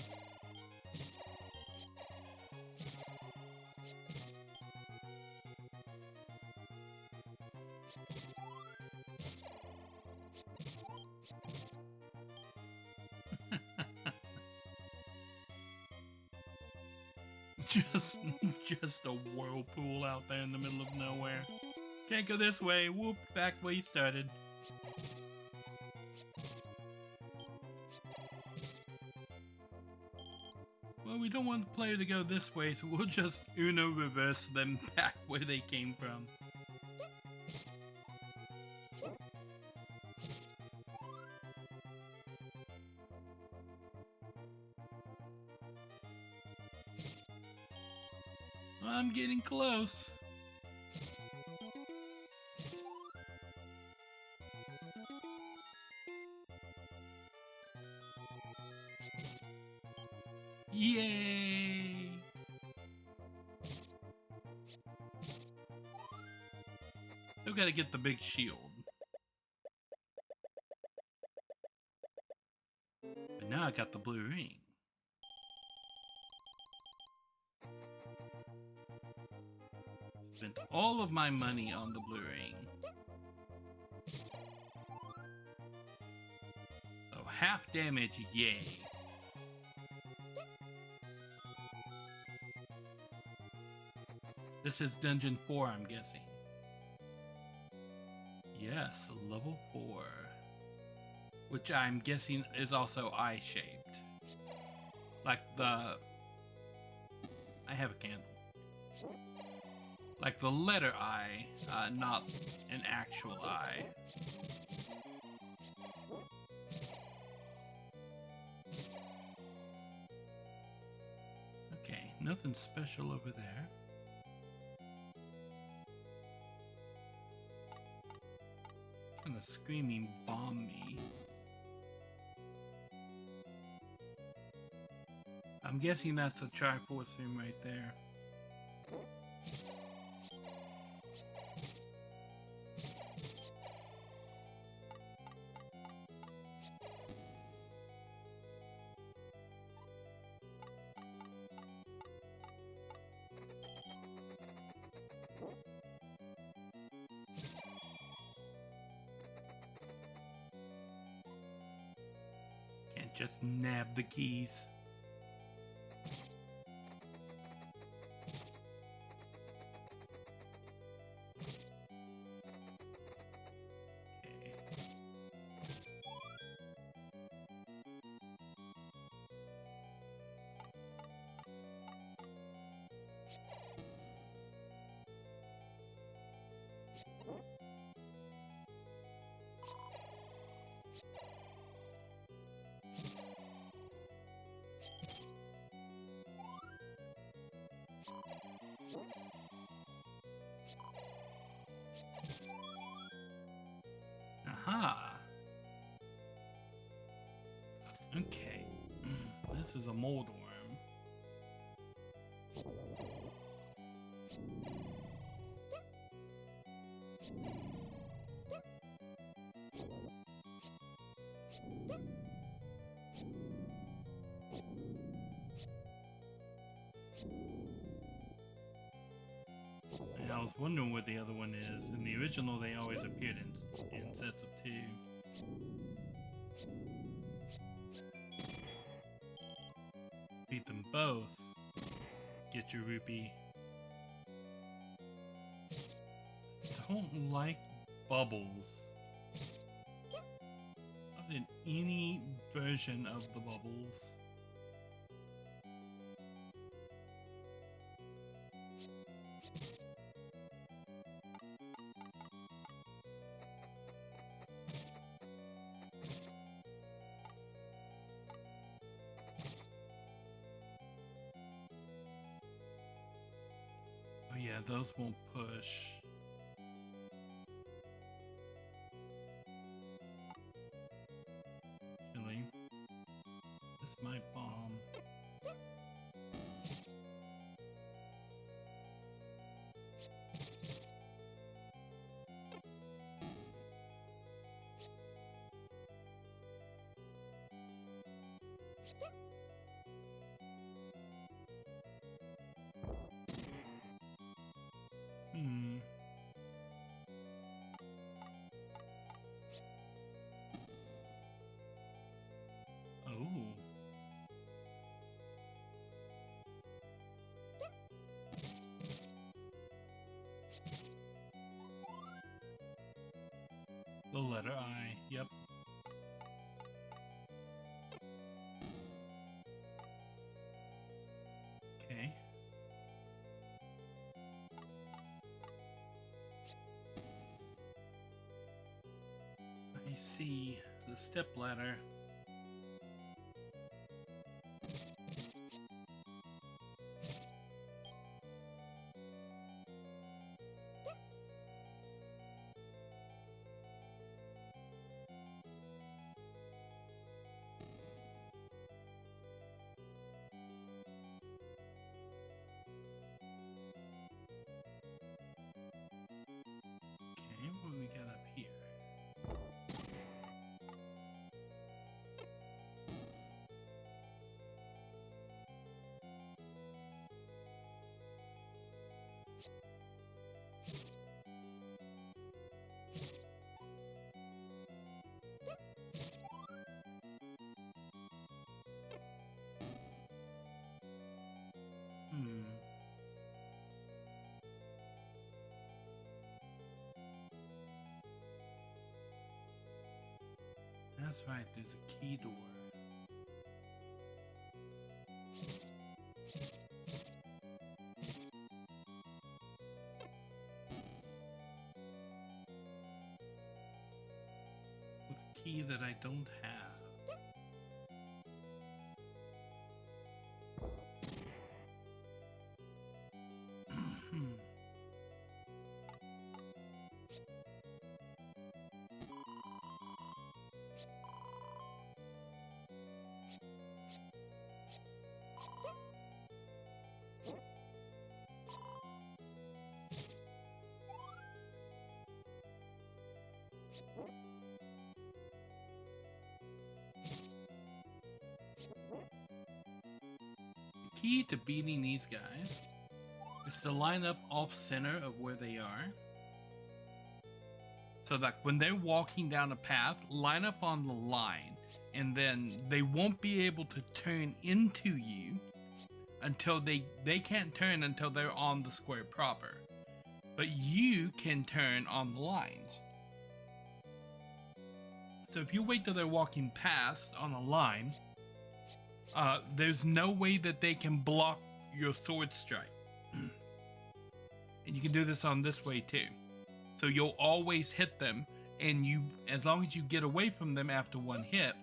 Just a whirlpool out there in the middle of nowhere. Can't go this way. Whoop, back where you started. Well, we don't want the player to go this way, so we'll just Uno reverse them back where they came from. I'm getting close. Yay! Still gotta get the big shield. But now I got the blue ring. Spent all of my money on the blue ring. So half damage, yay. This is Dungeon 4, I'm guessing. Yes, level 4. Which I'm guessing is also eye-shaped. Like the... I have a candle. Like the letter I, not an actual eye. Okay, nothing special over there. And the screaming bomb me. I'm guessing that's the Triforce room right there. Can't just nab the keys. Aha! Okay. This is a mold worm. And I was wondering what the other one is. In the original, they always appeared in sets of 2. Beat them both. Get your rupee. don't like bubbles. Not in any version of the bubbles. Oh yeah, those won't push. Actually, this might bomb. Hmm. Oh. The letter I, yep. Okay. I see the step ladder. Okay, what do we got up here? Hmm. That's right, there's a key door. With a key that I don't have. Hmm. The key to beating these guys is to line up off center of where they are. So that when they're walking down a path, line up on the line, and then they won't be able to turn into you until they can't turn until they're on the square proper. But you can turn on the lines. So if you wait till they're walking past on a line, there's no way that they can block your sword strike. And you can do this on this way too. So you'll always hit them, and as long as you get away from them after one hit,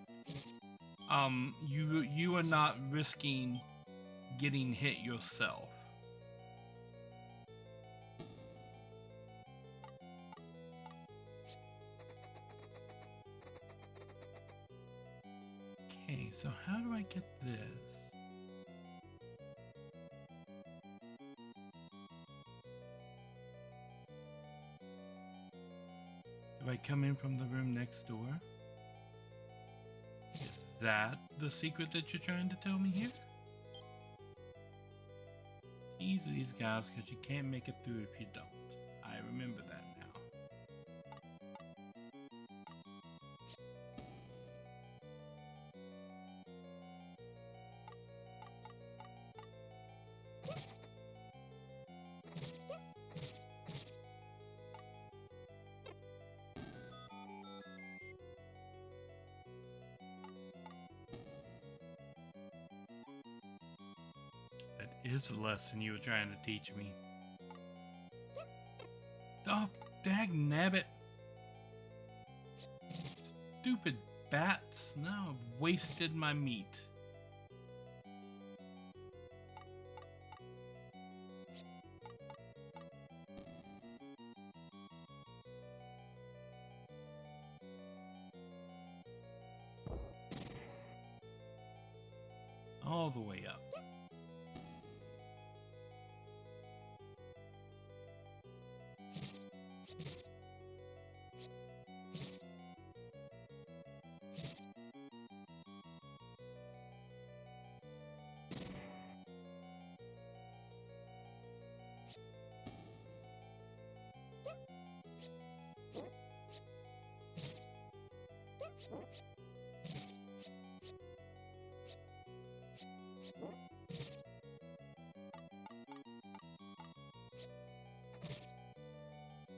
you are not risking getting hit yourself. Okay, so how do I get this? Do I come in from the room next door? Is that the secret that you're trying to tell me here? Ease these guys because you can't make it through if you don't. I remember that now. is the lesson you were trying to teach me? Oh, dag nabbit. Stupid bats. Now I've wasted my meat. All the way up.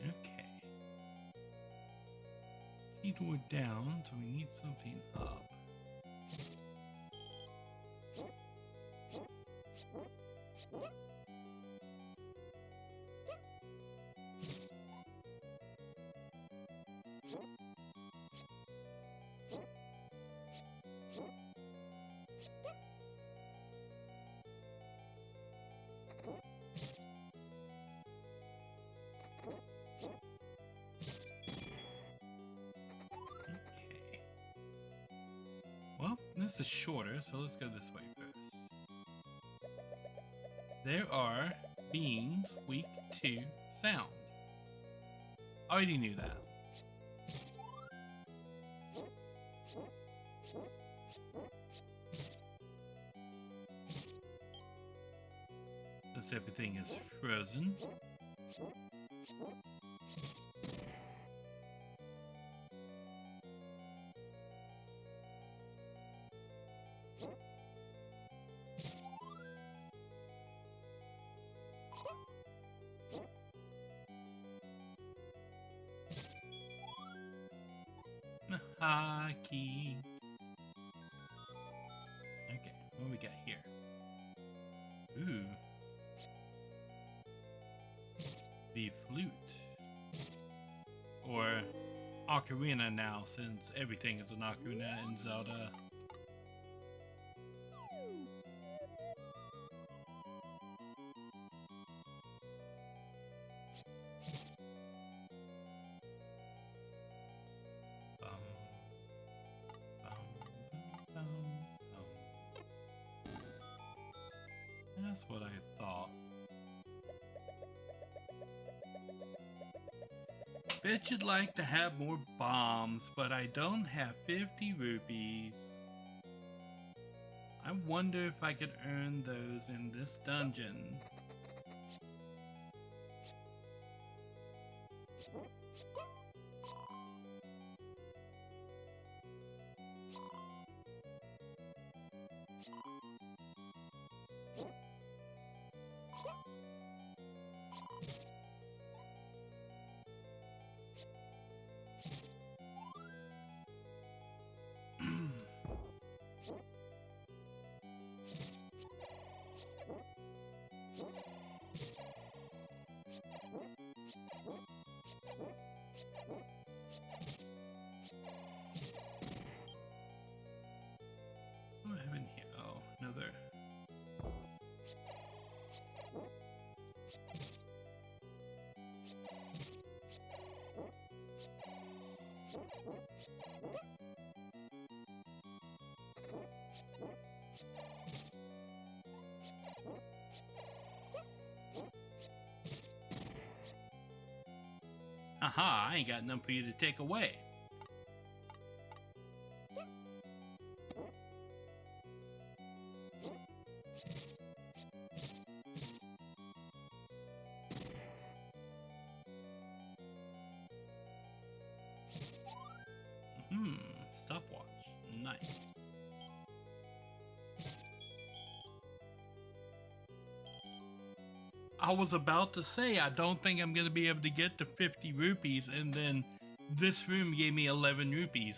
Okay. Key door down, so we need something up. Okay. Well, this is shorter, so let's go this way first. There are beings weak to sound. Already knew that. Since everything is frozen. Hockey. Okay, what do we got here? Ooh. The flute. Or ocarina now, since everything is an ocarina in Zelda. That's what I thought. Bet you'd like to have more bombs, but I don't have 50 rupees. I wonder if I could earn those in this dungeon. What do I have in here? Oh, another. Aha, I ain't got nothing for you to take away. Stopwatch. Nice. I was about to say, I don't think I'm going to be able to get to 50 rupees, and then this room gave me 11 rupees.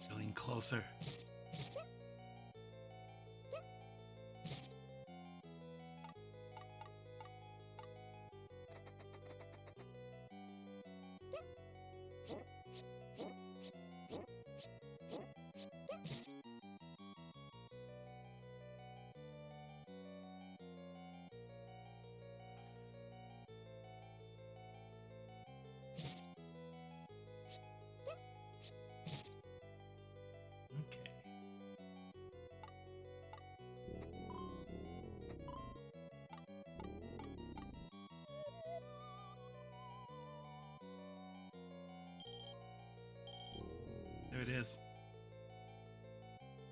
Feeling closer. There it is.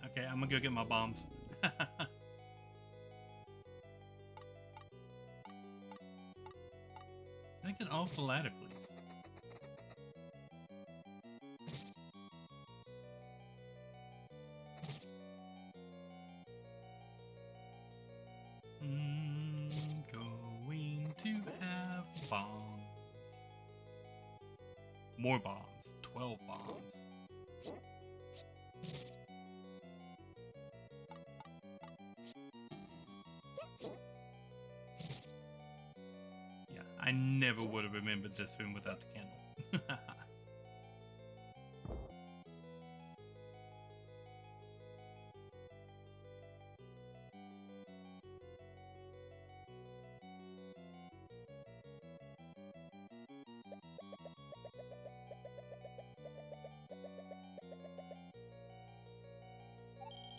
Okay, I'm gonna go get my bombs. Make it off the ladder, please. Going to have bombs. More bombs. 12 bombs. Yeah, I never would have remembered this room without the candle.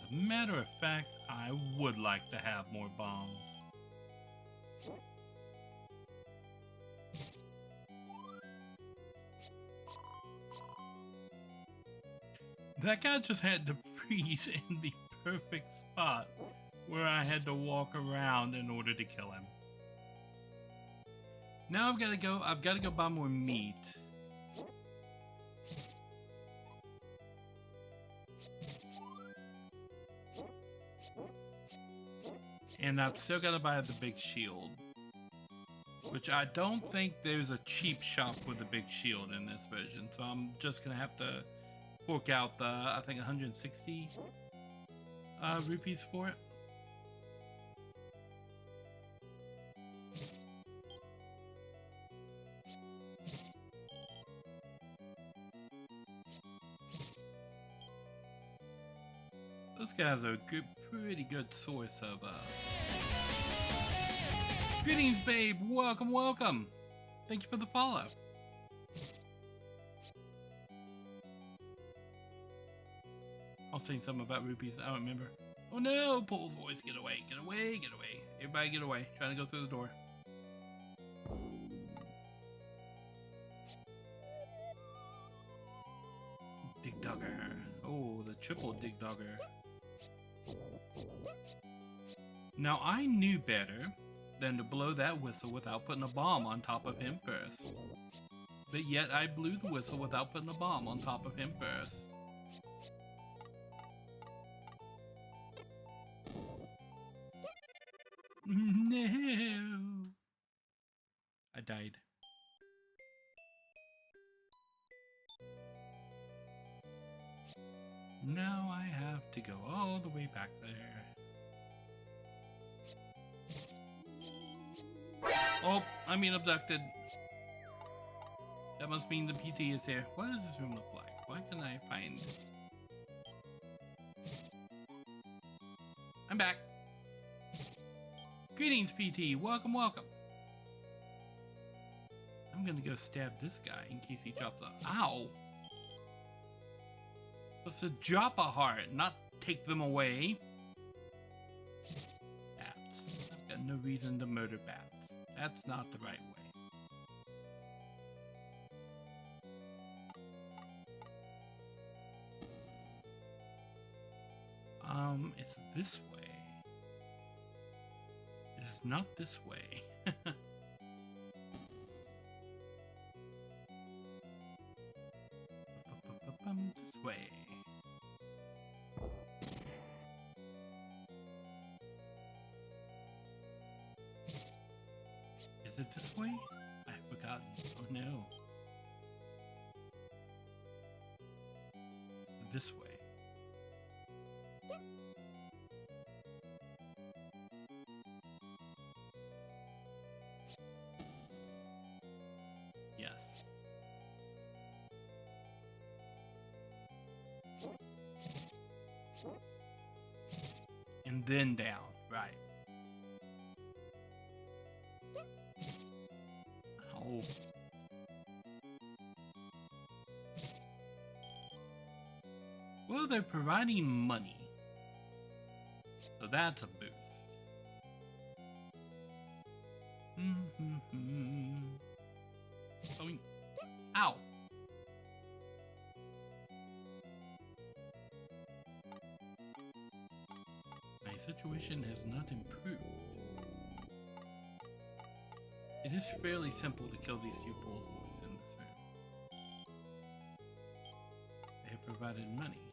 As a matter of fact, I would like to have more bombs. That guy just had to freeze in the perfect spot where I had to walk around in order to kill him. Now I've got to go buy more meat. And I've still got to buy the big shield. Which I don't think there's a cheap shop with a big shield in this version. So I'm just going to have to fork out the, I think, 160 rupees for it. Those guys are a pretty good source of, Greetings, babe! Welcome, welcome! Thank you for the follow. I was saying something about rupees, I don't remember. Oh no! Poles boys, get away, get away, get away. Everybody get away. Trying to go through the door. Dig Dugger. Oh, the triple Dig Dugger. Now I knew better than to blow that whistle without putting a bomb on top of him first. But yet I blew the whistle without putting a bomb on top of him first. No! I died. Now I have to go all the way back there. Oh, I'm being abducted. That must mean the PT is here. What does this room look like? What can I find? I'm back. Greetings, PT. Welcome, welcome. I'm gonna go stab this guy in case he drops a... Ow! Supposed to drop a heart, not take them away. Bats. I've got no reason to murder bats. That's not the right way. It's this way. It is not this way. This way. Is it this way? I've forgotten. Oh no. It's this way. Yes. And then down, right. Oh. Well, they're providing money. So that's a boost. Ow. situation has not improved. It is fairly simple to kill these two poor boys in this room. They have provided money.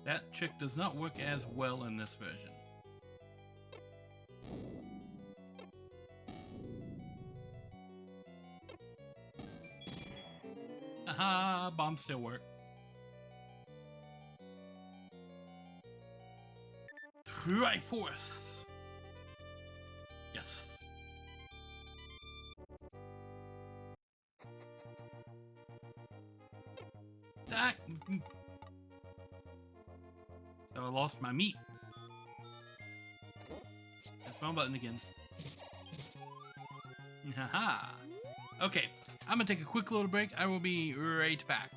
That trick does not work as well in this version. Haha, bombs still work. Triforce! Yes. That. So I lost my meat. That's my button again. Haha. Okay, I'm gonna take a quick little break. I will be right back.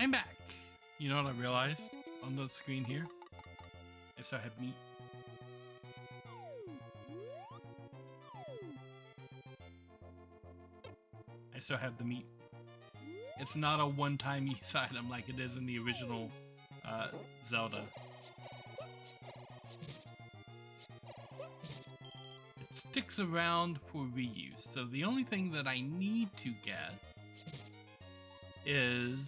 I'm back. You know what I realized on the screen here? I still have meat. I still have the meat. It's not a one-time use item like it is in the original Zelda. It sticks around for reuse, so the only thing that I need to get is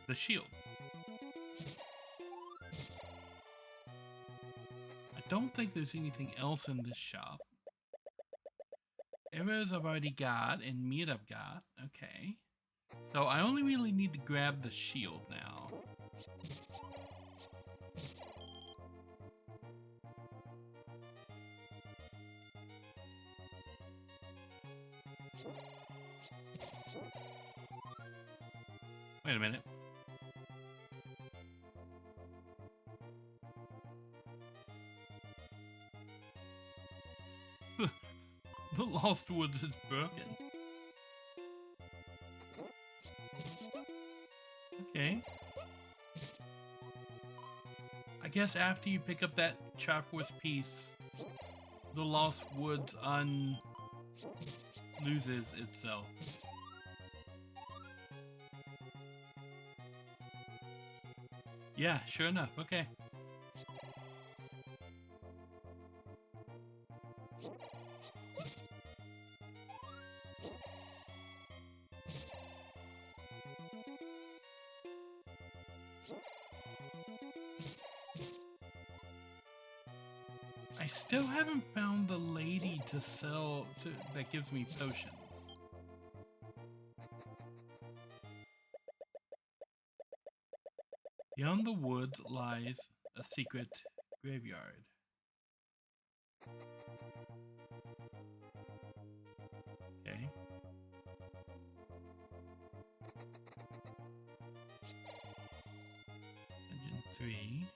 the shield. I don't think there's anything else in this shop. Arrows I've already got, and meat I've got. Okay. So I only really need to grab the shield now. Wait a minute. The Lost Woods is broken. Okay. I guess after you pick up that Chopworth piece, the Lost Woods loses itself. Yeah, sure enough. Okay. I still haven't found the lady to sell that gives me potions. Beyond the woods lies a secret graveyard. Okay. Dungeon 3.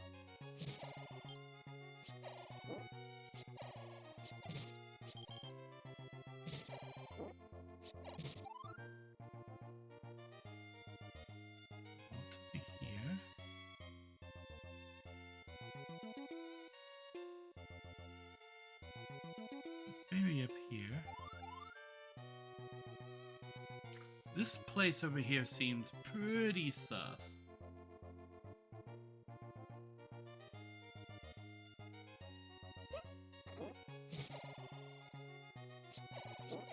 What's here? Maybe up here. This place over here seems pretty sus.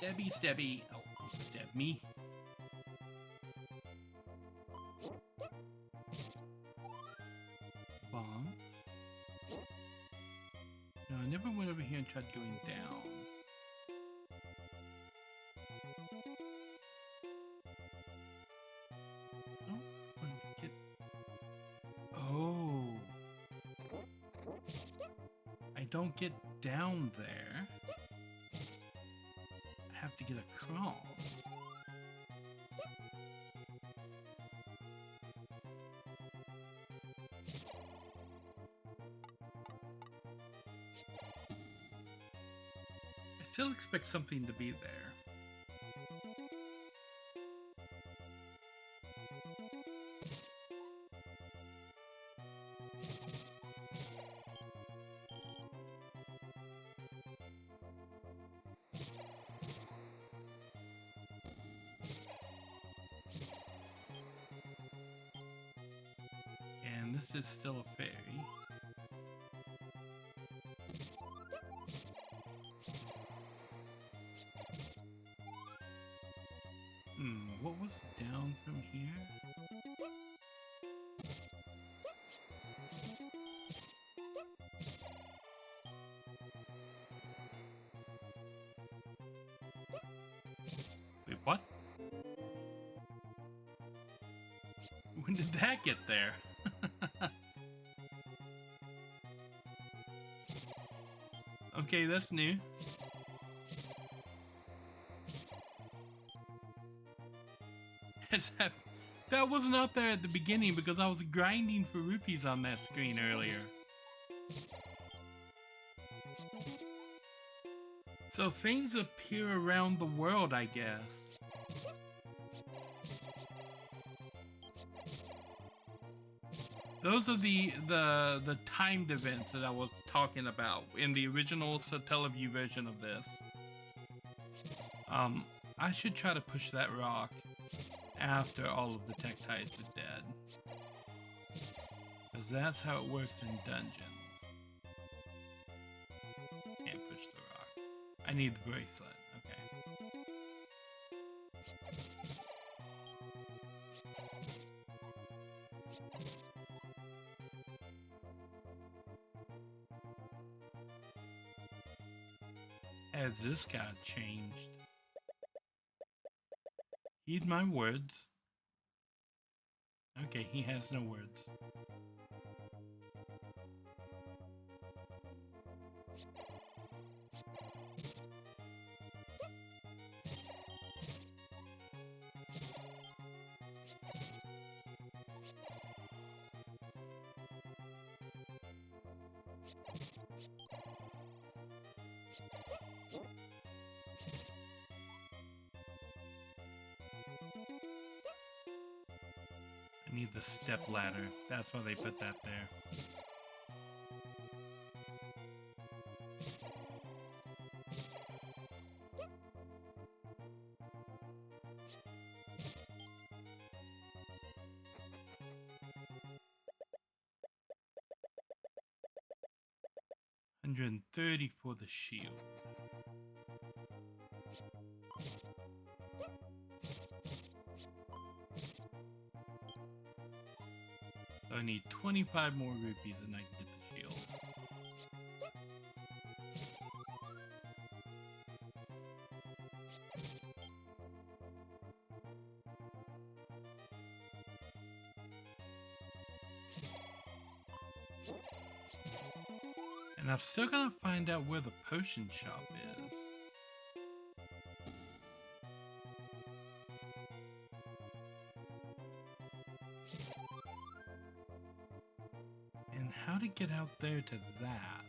Stabby, stabby. Oh, don't stab me. Bombs. No, I never went over here and tried going down. Oh. I don't get down there. I have to get across. I still expect something to be there. And this is still a fairy. What was down from here? Wait, what? When did that get there? Okay, that's new. That wasn't out there at the beginning because I was grinding for rupees on that screen earlier. So things appear around the world, I guess. Those are the timed events that I was talking about in the original Teleview version of this. I should try to push that rock after all of the Tektites are dead. Because that's how it works in dungeons. Can't push the rock. I need the bracelet. Okay. Has this guy changed? Heed my words. Okay, he has no words. I need the step ladder. That's why they put that there. $130 for the shield. So I need 25 more rupees and I can get the shield. And I'm still gonna find out where the potion shop is. And how to get out there to that.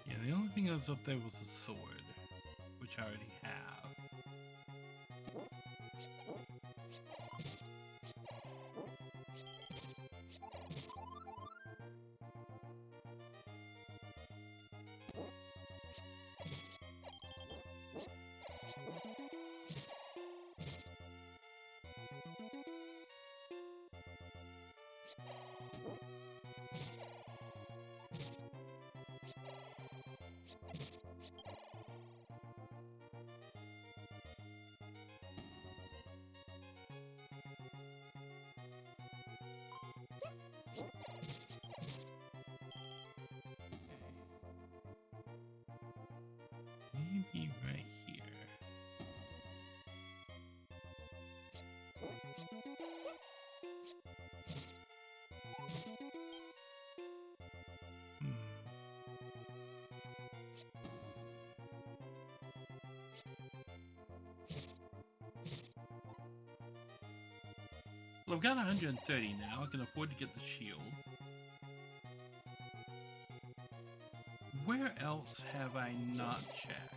Yeah, the only thing that was up there was the sword, which I already have. Maybe right here. Well, I've got 130 now. I can afford to get the shield. Where else have I not checked?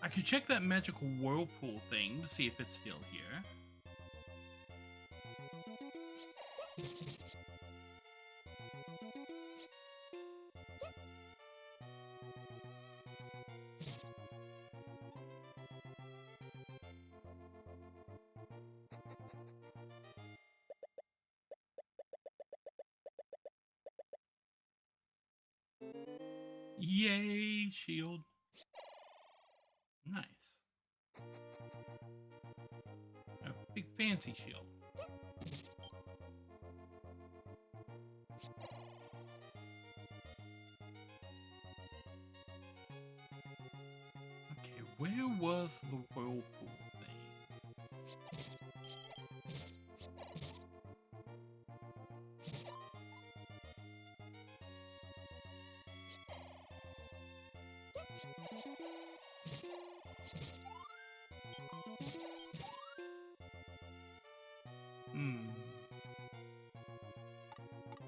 I could check that magical whirlpool thing to see if it's still here. Yay, shield. Nice. A big fancy shield. Okay, where was the whirlpool thing?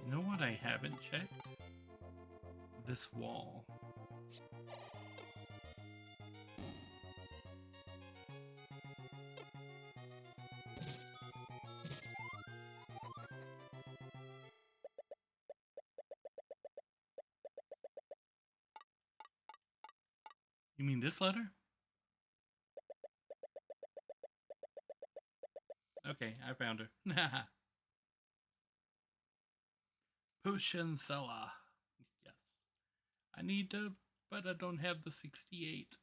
You know what I haven't checked? This wall. You mean this letter? Okay, I found her. Potion seller. Yes. I need to, but I don't have the 68.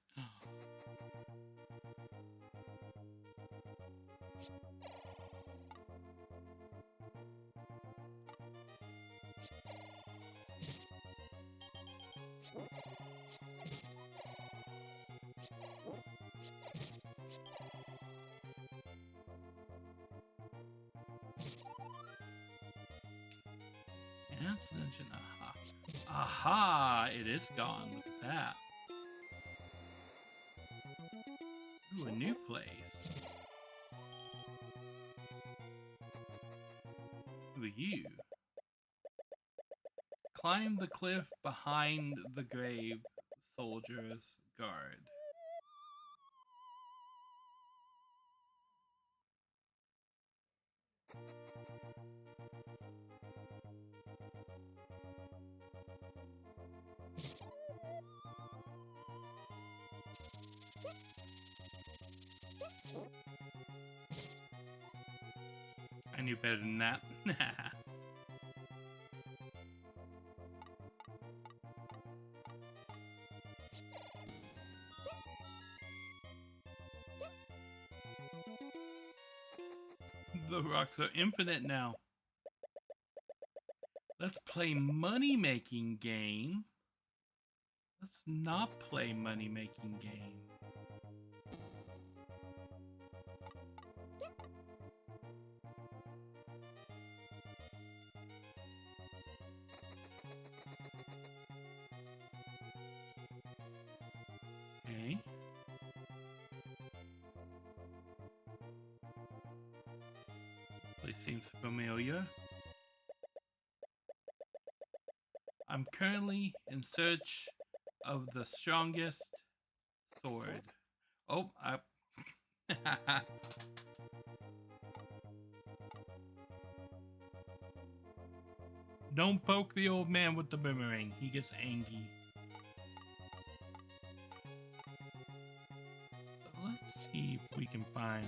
Enhanced engine, aha. Aha! It is gone. Look at that. Ooh, a new place. Who are you? Climb the cliff behind the grave, soldier's guard. I knew better than that. The rocks are infinite now. Let's play money-making game. Let's not play money-making game. Okay. Place seems familiar. I'm currently in search of the strongest sword. Oh, I... Don't poke the old man with the boomerang. He gets angry. So let's see if we can find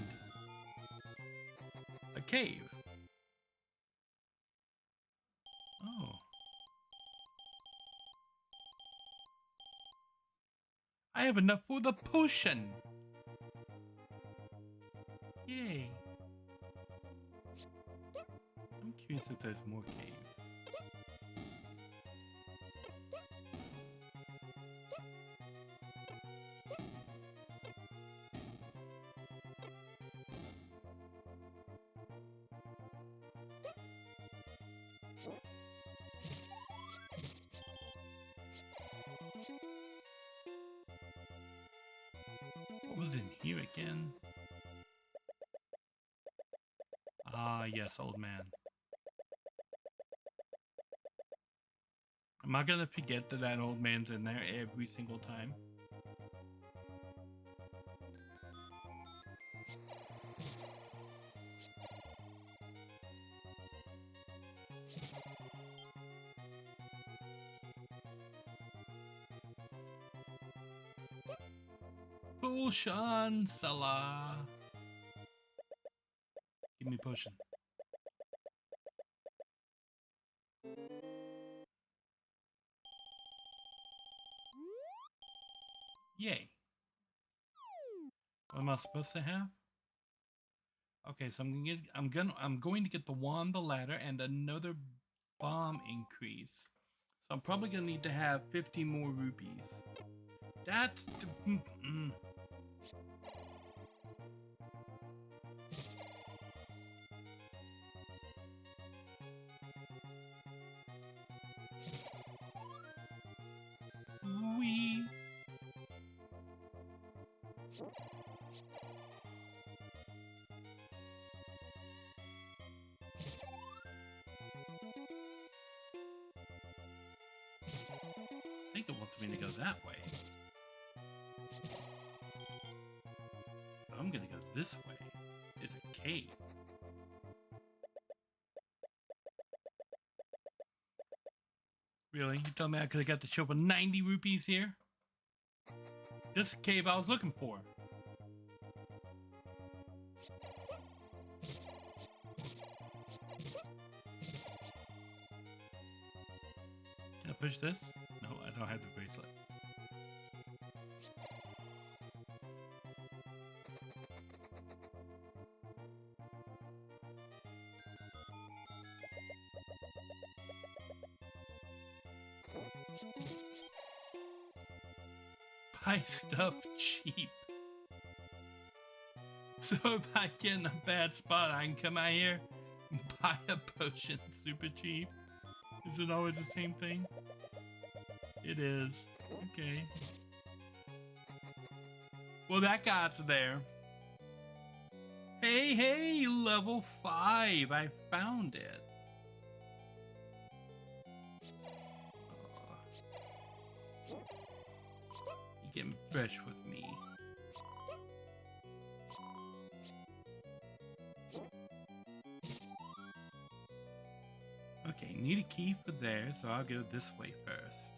a cave. Oh. I have enough for the potion. Yay. I'm curious if there's more cave. What was in here again? Ah, yes, old man. Am I gonna forget that that old man's in there every single time? Potion seller. Give me potion. Yay. What am I supposed to have? Okay, so I'm going to get the wand, the ladder, and another bomb increase. So I'm probably gonna need to have 50 more rupees. That's Wee. I think it wants me to go that way. So I'm gonna go this way. It's a cave. Really? You tell me I could have got the show for 90 rupees here? This is the cave I was looking for. Can I push this? No, I don't have the bracelet. Buy stuff cheap. So if I get in a bad spot, I can come out here and buy a potion super cheap. Is it always the same thing? It is. Okay. Well, that guy's there. Hey, hey, level 5. I found it. You getting fresh with me. Okay, need a key for there, so I'll go this way first.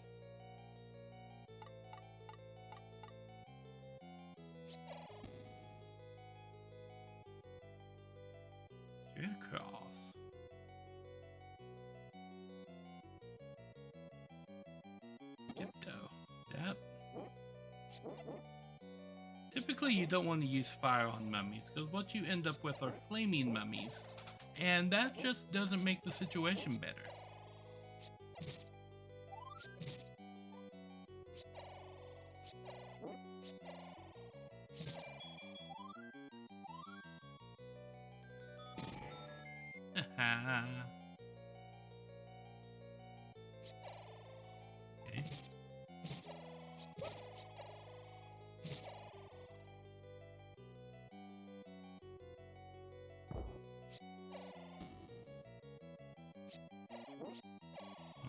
Straight across. Tiptoe. Yep. Typically, you don't want to use fire on mummies, because what you end up with are flaming mummies. And that just doesn't make the situation better. Okay.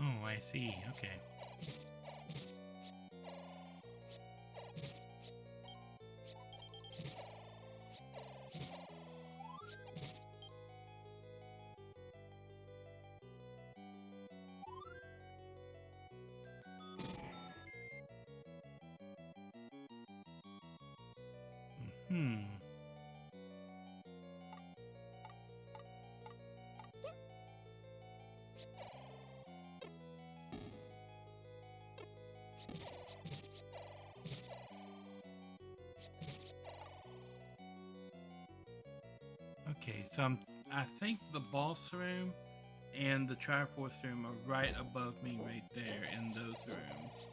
Oh, I see. Okay. Hmm. Okay, so I think the boss room and the Triforce room are right above me right there in those rooms.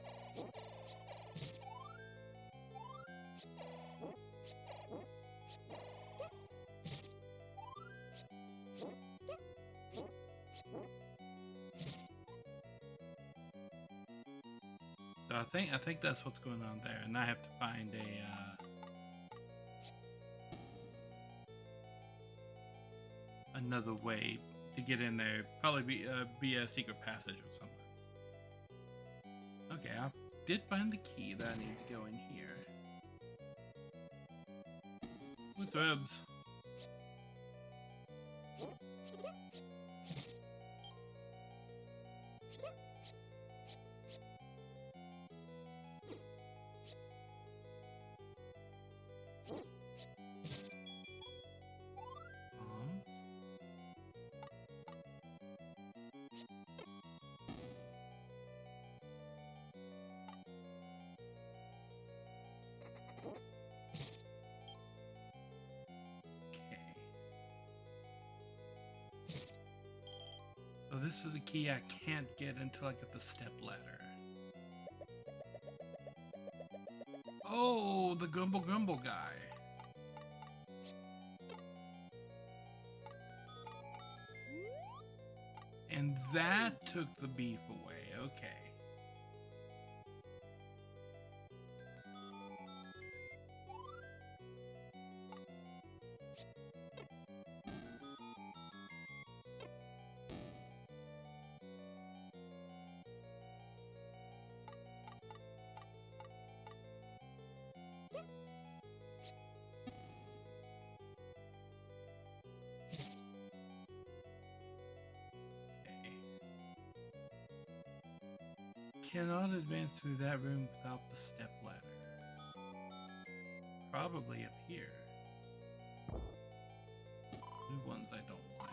So I think that's what's going on there, and I have to find another way to get in there. Probably be a secret passage or something. Okay, I did find the key that I need to go in here. With rubs. So this is a key I can't get until I get the step ladder. Oh, the Grumble Grumble guy. And that took the beef away. Okay. Cannot advance through that room without the step ladder. Probably up here. New ones I don't like.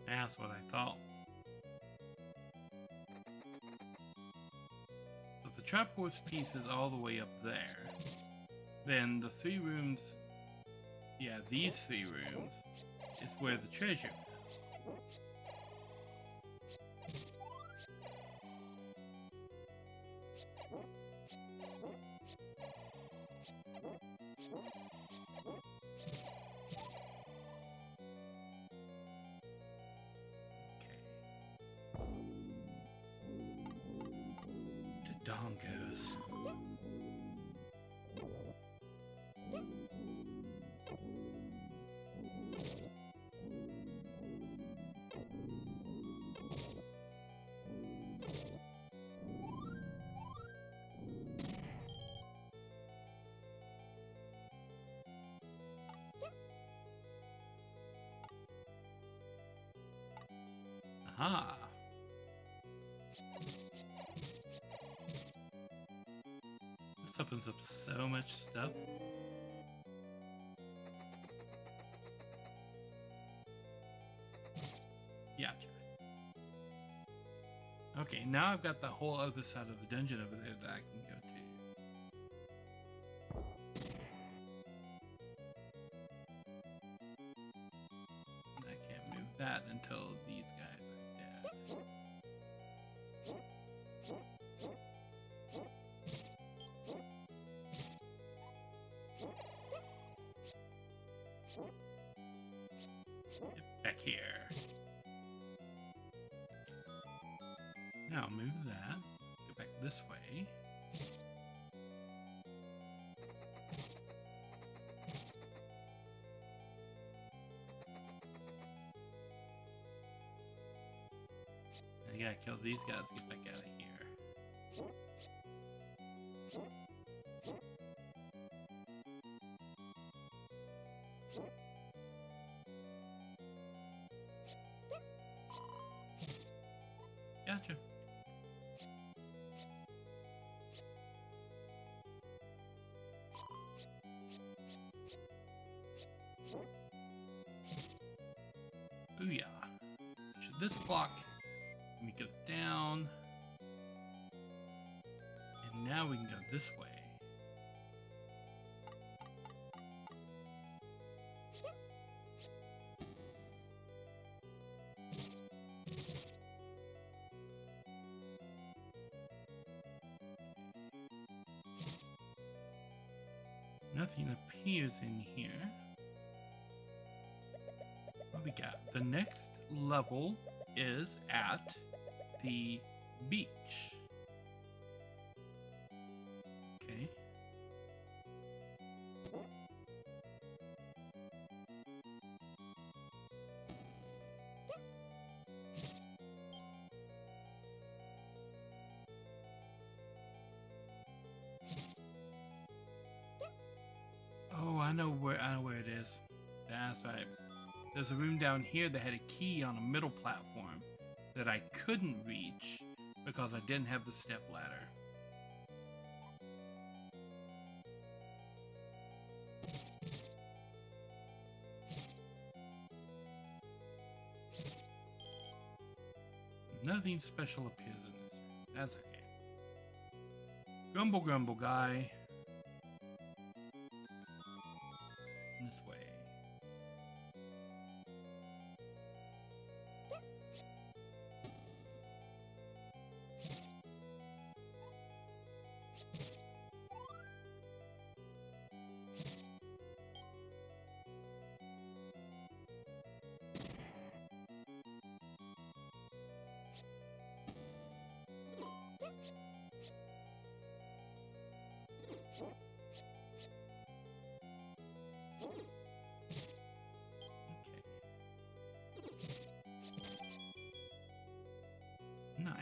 That's what I thought. So the trap horse piece is all the way up there. Then the 3 rooms, yeah, these 3 rooms is where the treasure is. Dongos. Aha. This opens up so much stuff. Gotcha. Okay, now I've got the whole other side of the dungeon over there that I can go to. And I can't move that until these guys are dead. Get back here. Now move that. Go back this way. I gotta kill these guys to get back out of here. Gotcha. Booyah. Should this block, let me go down. And now we can go this way. Nothing appears in here. What we got? The next level is at the beach. Okay. Oh, I know where it is. That's right. There's a room down here that had a key on a middle platform that I couldn't reach because I didn't have the step ladder. Nothing special appears in this room. That's okay. Grumble, grumble, guy. This way. Nice.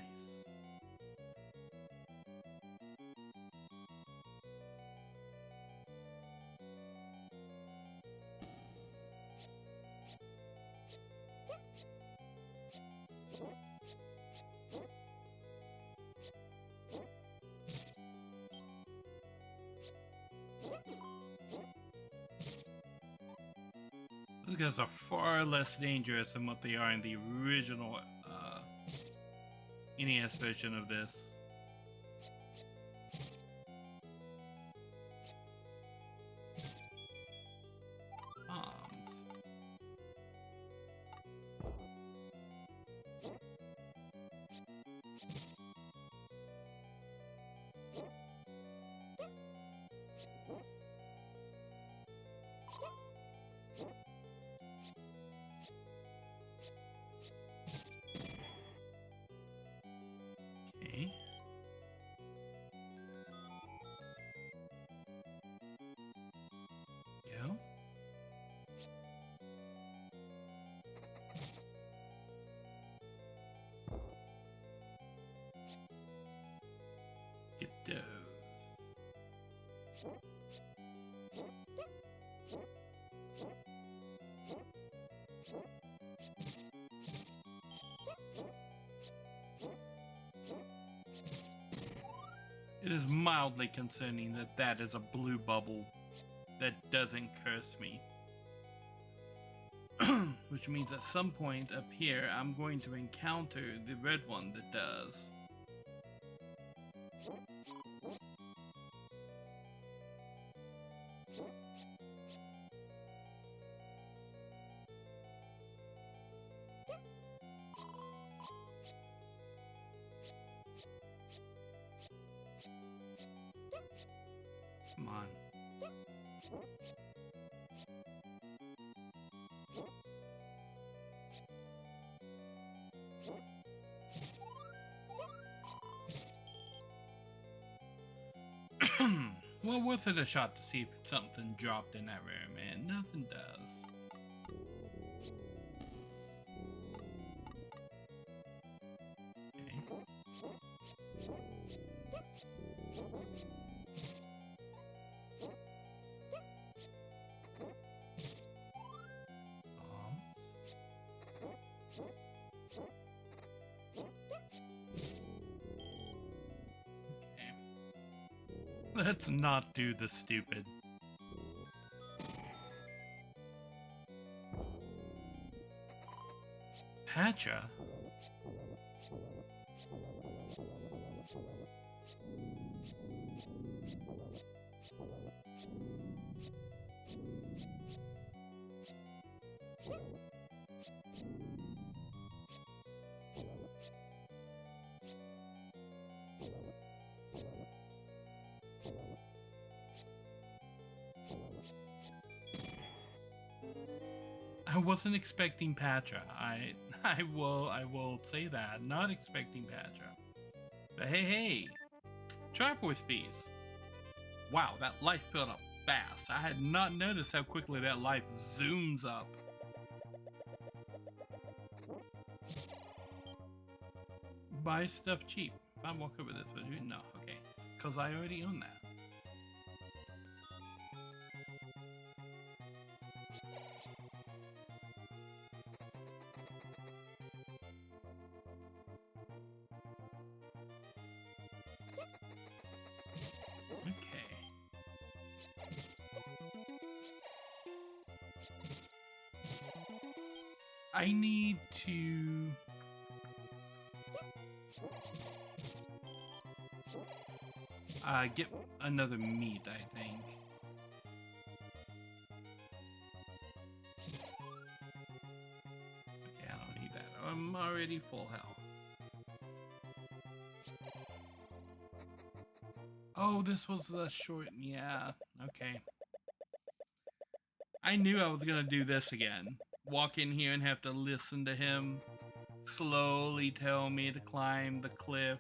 Those guys are far less dangerous than what they are in the original NES version of this. Bombs. Okay. Go. Get those. It is mildly concerning that that is a blue bubble that doesn't curse me. Which means at some point up here, I'm going to encounter the red one that does. Come on. Well, worth it a shot to see if something dropped in that room, man. Nothing does. Okay. Let's not do the stupid. Patcha? I wasn't expecting Patra. I will say that. Not expecting Patra. But hey, Triforce piece. Wow, that life filled up fast. I had not noticed how quickly that life zooms up. Buy stuff cheap. If I walk over this, would you? No, okay. Because I already own that. Okay. I need to... get another meat, I think. Okay, I don't need that. I'm already full health. Oh, this was the short... Yeah, okay. I knew I was gonna do this again. Walk in here and have to listen to him slowly tell me to climb the cliff.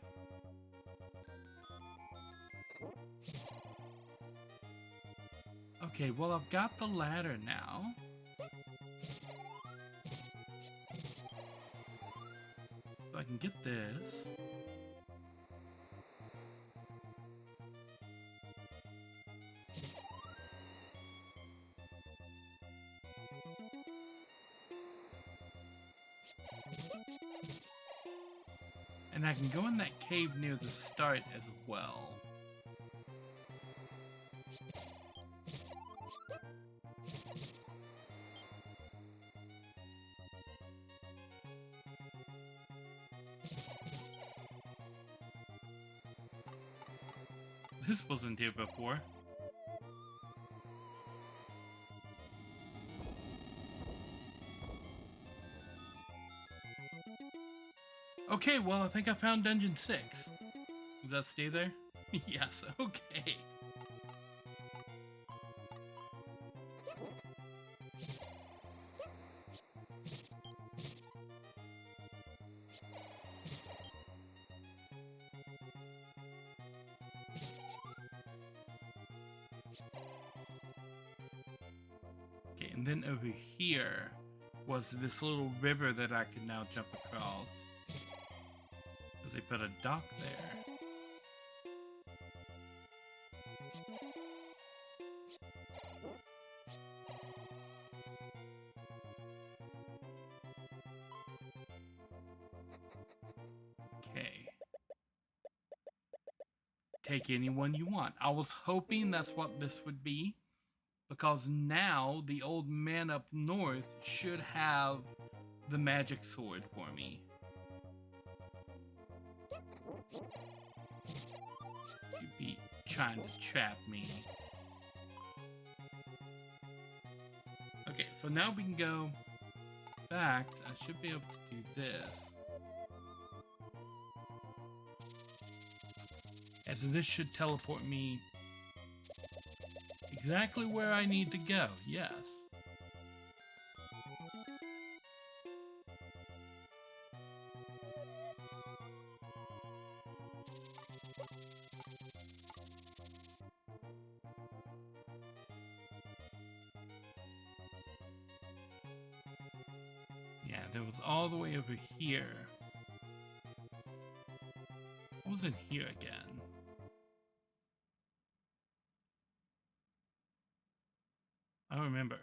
Okay, well, I've got the ladder now. So I can get this. And I can go in that cave near the start as well. This wasn't here before. Okay, well, I think I found Dungeon 6. Does that stay there? Yes, okay. Okay, and then over here was this little river that I could now jump across. Because they put a dock there. Okay. Take anyone you want. I was hoping that's what this would be. Because now the old man up north should have the magic sword for me. You'd be trying to trap me. Okay, so now we can go back. I should be able to do this. And so this should teleport me exactly where I need to go, yes. Yeah, there was all the way over here. What was in here again? I don't remember.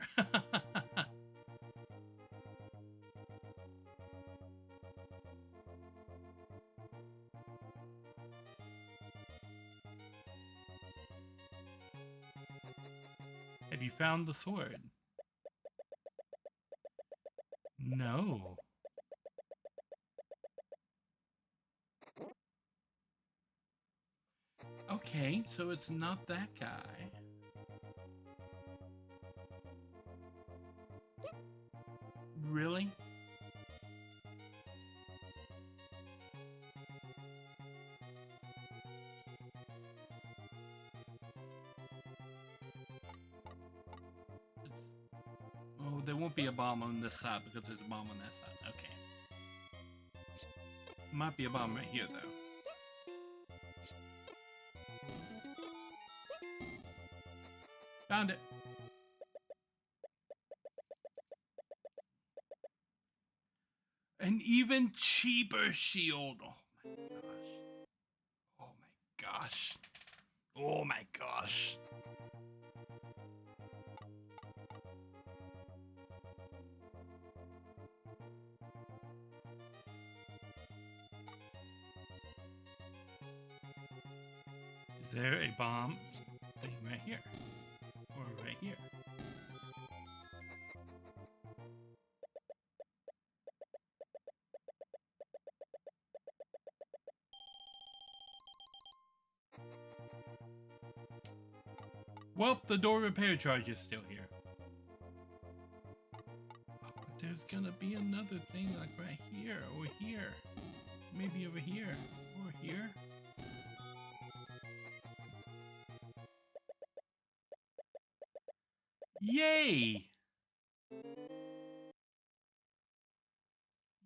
Have you found the sword? No. Okay, so it's not that guy. Really? Oh, there won't be a bomb on this side because there's a bomb on that side. Okay. Might be a bomb right here, though. Found it. An even cheaper shield. Oh my gosh. Oh my gosh. Oh my gosh. Is there a bomb thing right here? Or right here? Well, the door repair charge is still here. Oh, but there's gonna be another thing like right here, or here. Maybe over here, or here. Yay!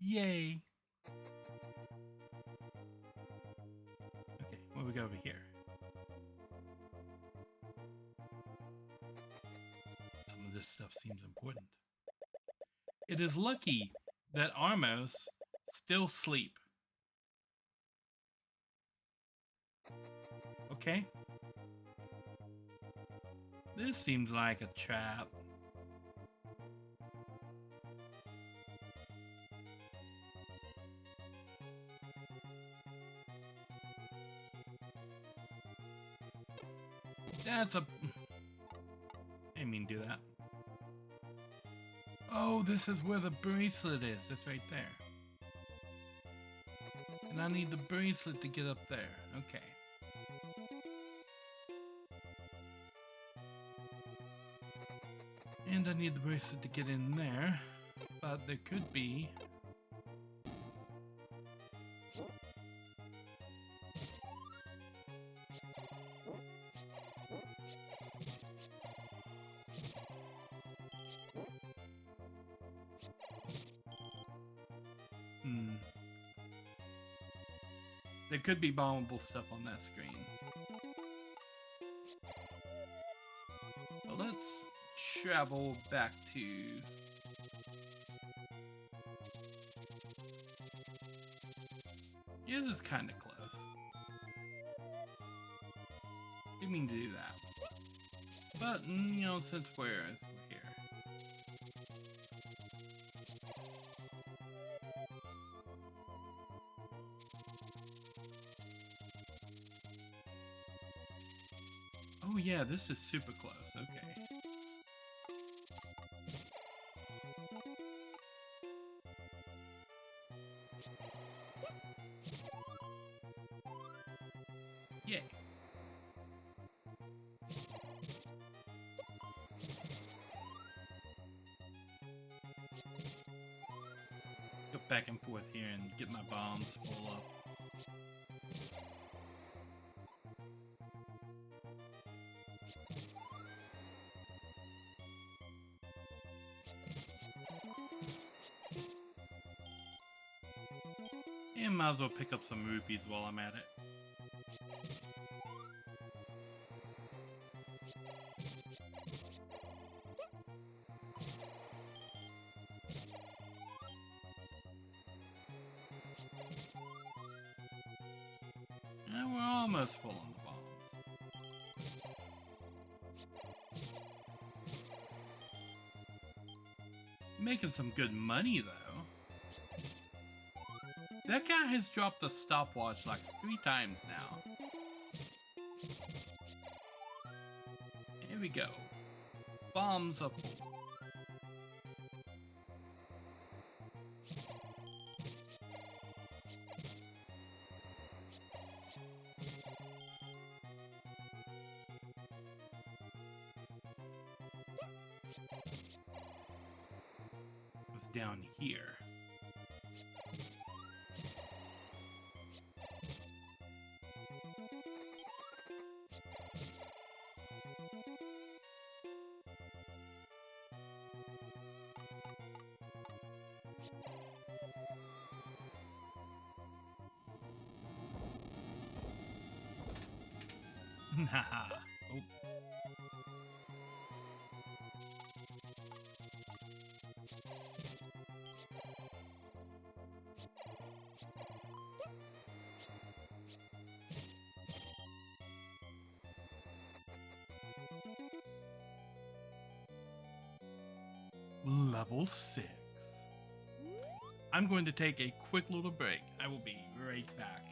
Yay! Okay, what do we got over here? this stuff seems important. It is lucky that Armos still sleep. Okay. This seems like a trap. That's a... I didn't mean to do that. Oh, this is where the bracelet is. It's right there. And I need the bracelet to get up there. Okay. And I need the bracelet to get in there. But there could be... There could be bombable stuff on that screen. So let's travel back to... Yeah, this is kind of close. Didn't mean to do that. But, you know, since we're here. Oh yeah, this is super close, okay. Yay. Go back and forth here and get my bombs full up. And might as well pick up some rupees while I'm at it. And we're almost full on the bombs. Making some good money though. That guy has dropped the stopwatch like 3 times now. Here we go. Bombs up. What's down here? Haha. Oh. Level 6. I'm going to take a quick little break. I will be right back.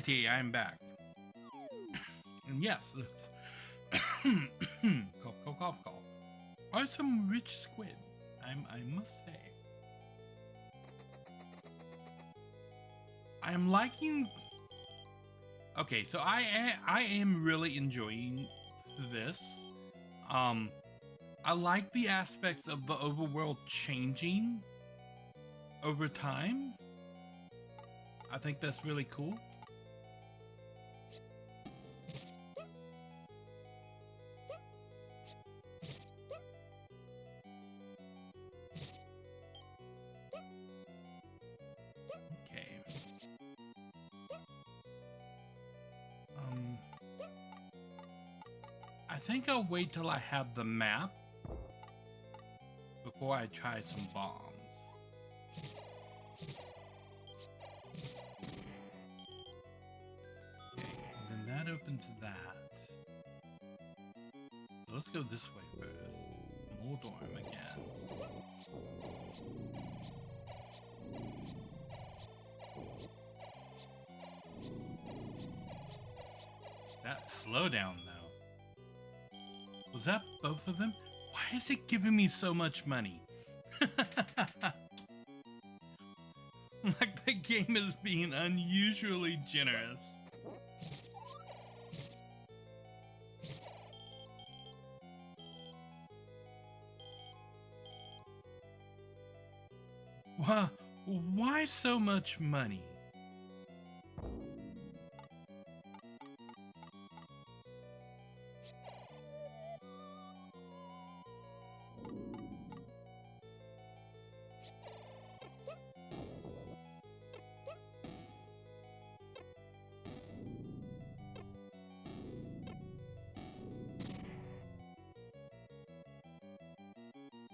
Alrighty, I'm back. And yes, this cough, cough, cough, cough, are some rich squid, I must say. I'm liking. Okay, so I am really enjoying this. I like the aspects of the overworld changing over time. I think that's really cool. Okay. I think I'll wait till I have the map before I try some bombs. Okay, and then that opens that. So let's go this way first. Mordorm again. That slowdown though. Was that both of them? Why is it giving me so much money? Like the game is being unusually generous. Why so much money?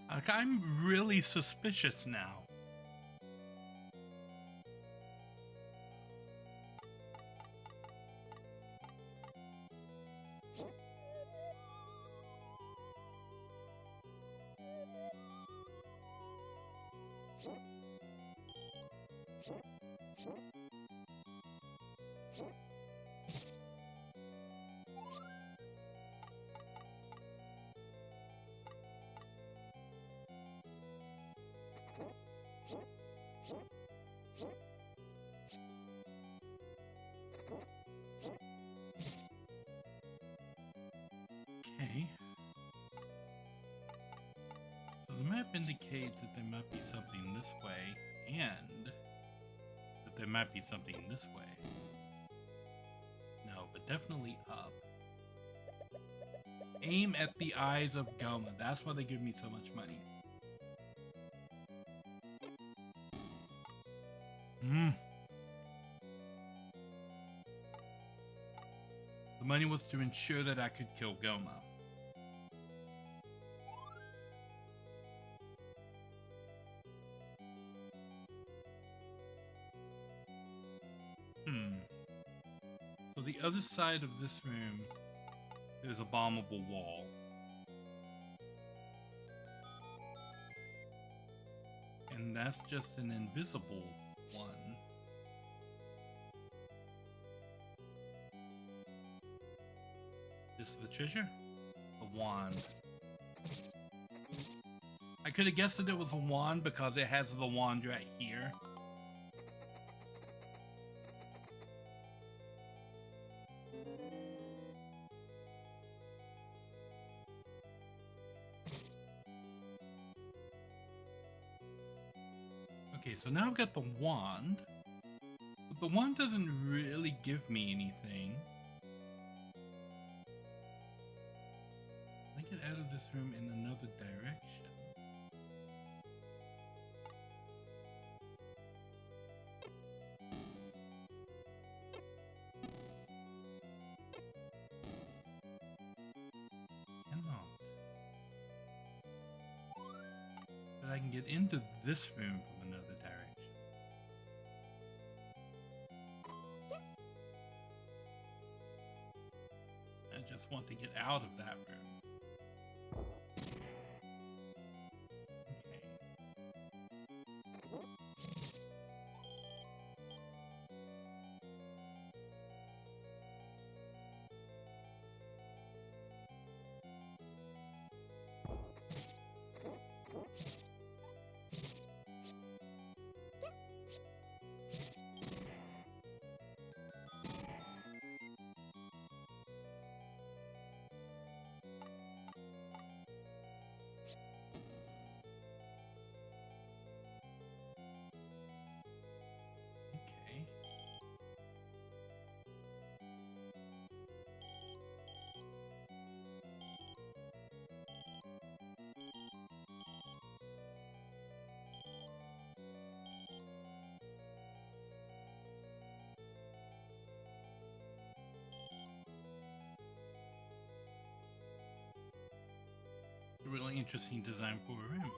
Like, I'm really suspicious now. Okay. So the map indicates that there might be something this way, and that there might be something this way. No, but definitely up. Aim at the eyes of Goma. That's why they give me so much money. The money was to ensure that I could kill Goma. So the other side of this room is a bombable wall. And that's just an invisible one. This is the treasure? The wand. I could have guessed that it was a wand because it has the wand right here. Okay, so now I've got the wand, but the wand doesn't really give me anything. I get out of this room in another direction. Cannot. But I can get into this room from another direction. I just want to get out of that room. Okay. really interesting design for a room.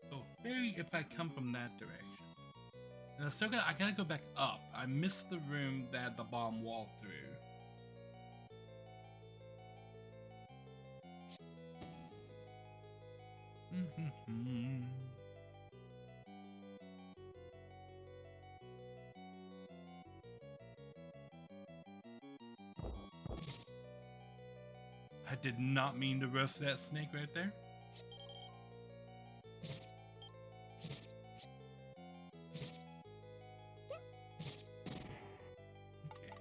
So fairy, if I come from that direction. And I gotta go back up. I missed the room that the bomb walked through. I did not mean to roast that snake right there. Okay.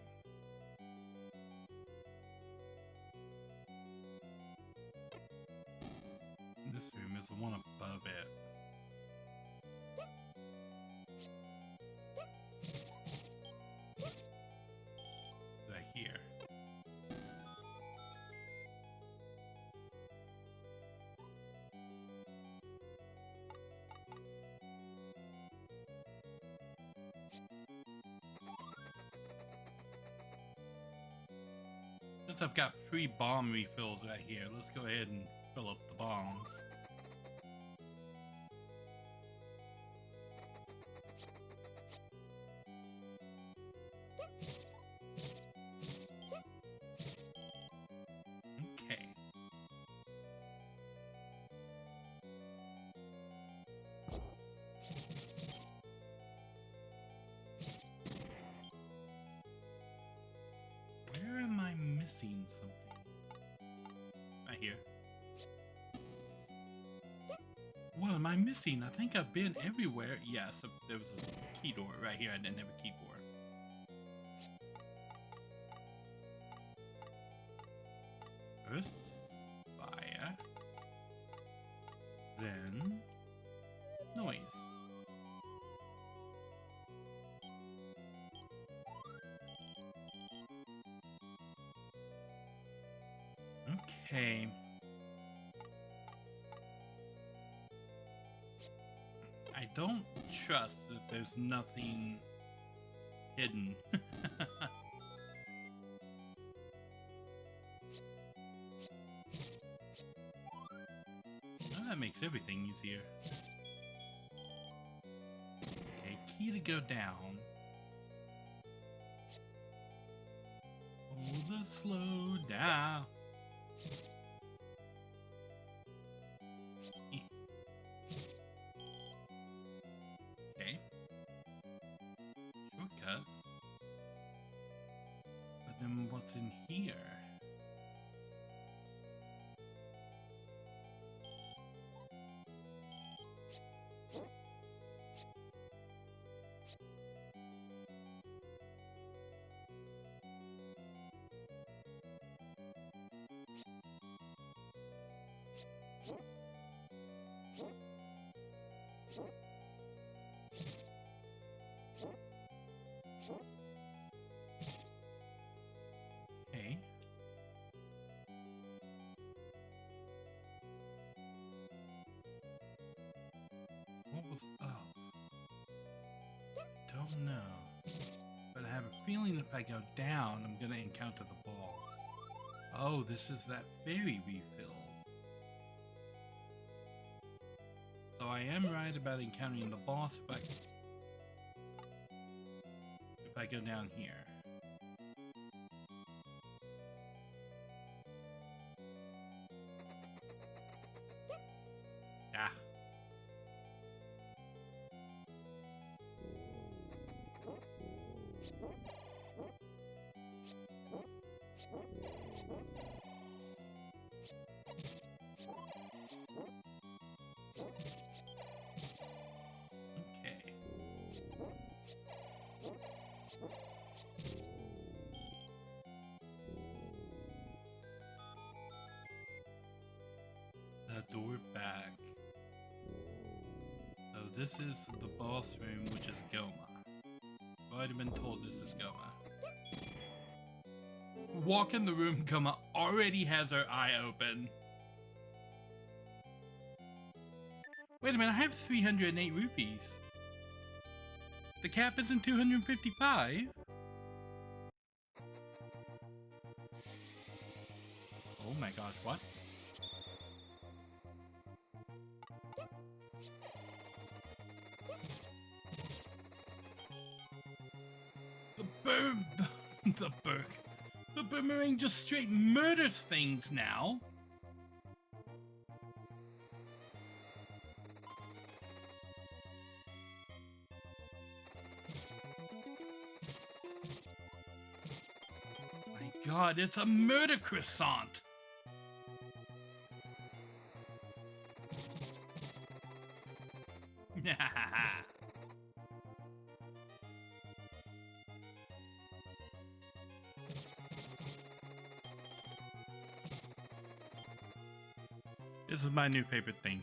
This room is the one above it. Right here. Since I've got 3 bomb refills right here, let's go ahead and fill up the bombs. Okay. Where am I missing something? Right here. What am I missing? I think I've been everywhere. Yeah, so there was a key door right here I didn't have a key for. First, fire. Then, noise. Okay. I don't trust that there's nothing hidden. Well, that makes everything easier. Okay, key to go down. Hold the slow down. Okay. Shortcut. But then what's in here? Okay. What was up? Don't know. But I have a feeling if I go down, I'm gonna encounter the boss. Oh, this is that fairy refill. So I am right about encountering the boss if I go down here. Ah. Okay. The door back. So this is the boss room, which is Goma. I've already been told this is Goma. Walk in the room, Goma already has her eye open. Wait a minute, I have 308 rupees. The cap isn't 255. Oh my gosh, what? The boomerang just straight murders things now. My God, it's a murder croissant. This is my new favorite thing.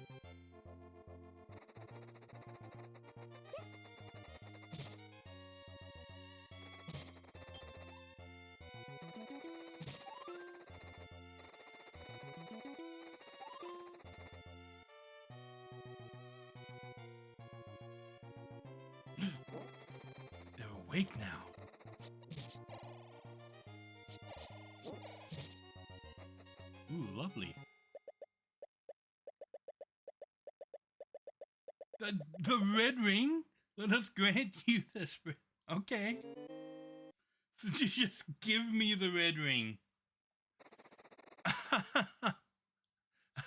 They're awake now. Ooh, lovely. The red ring? Let us grant you this. Okay. So you just give me the red ring. I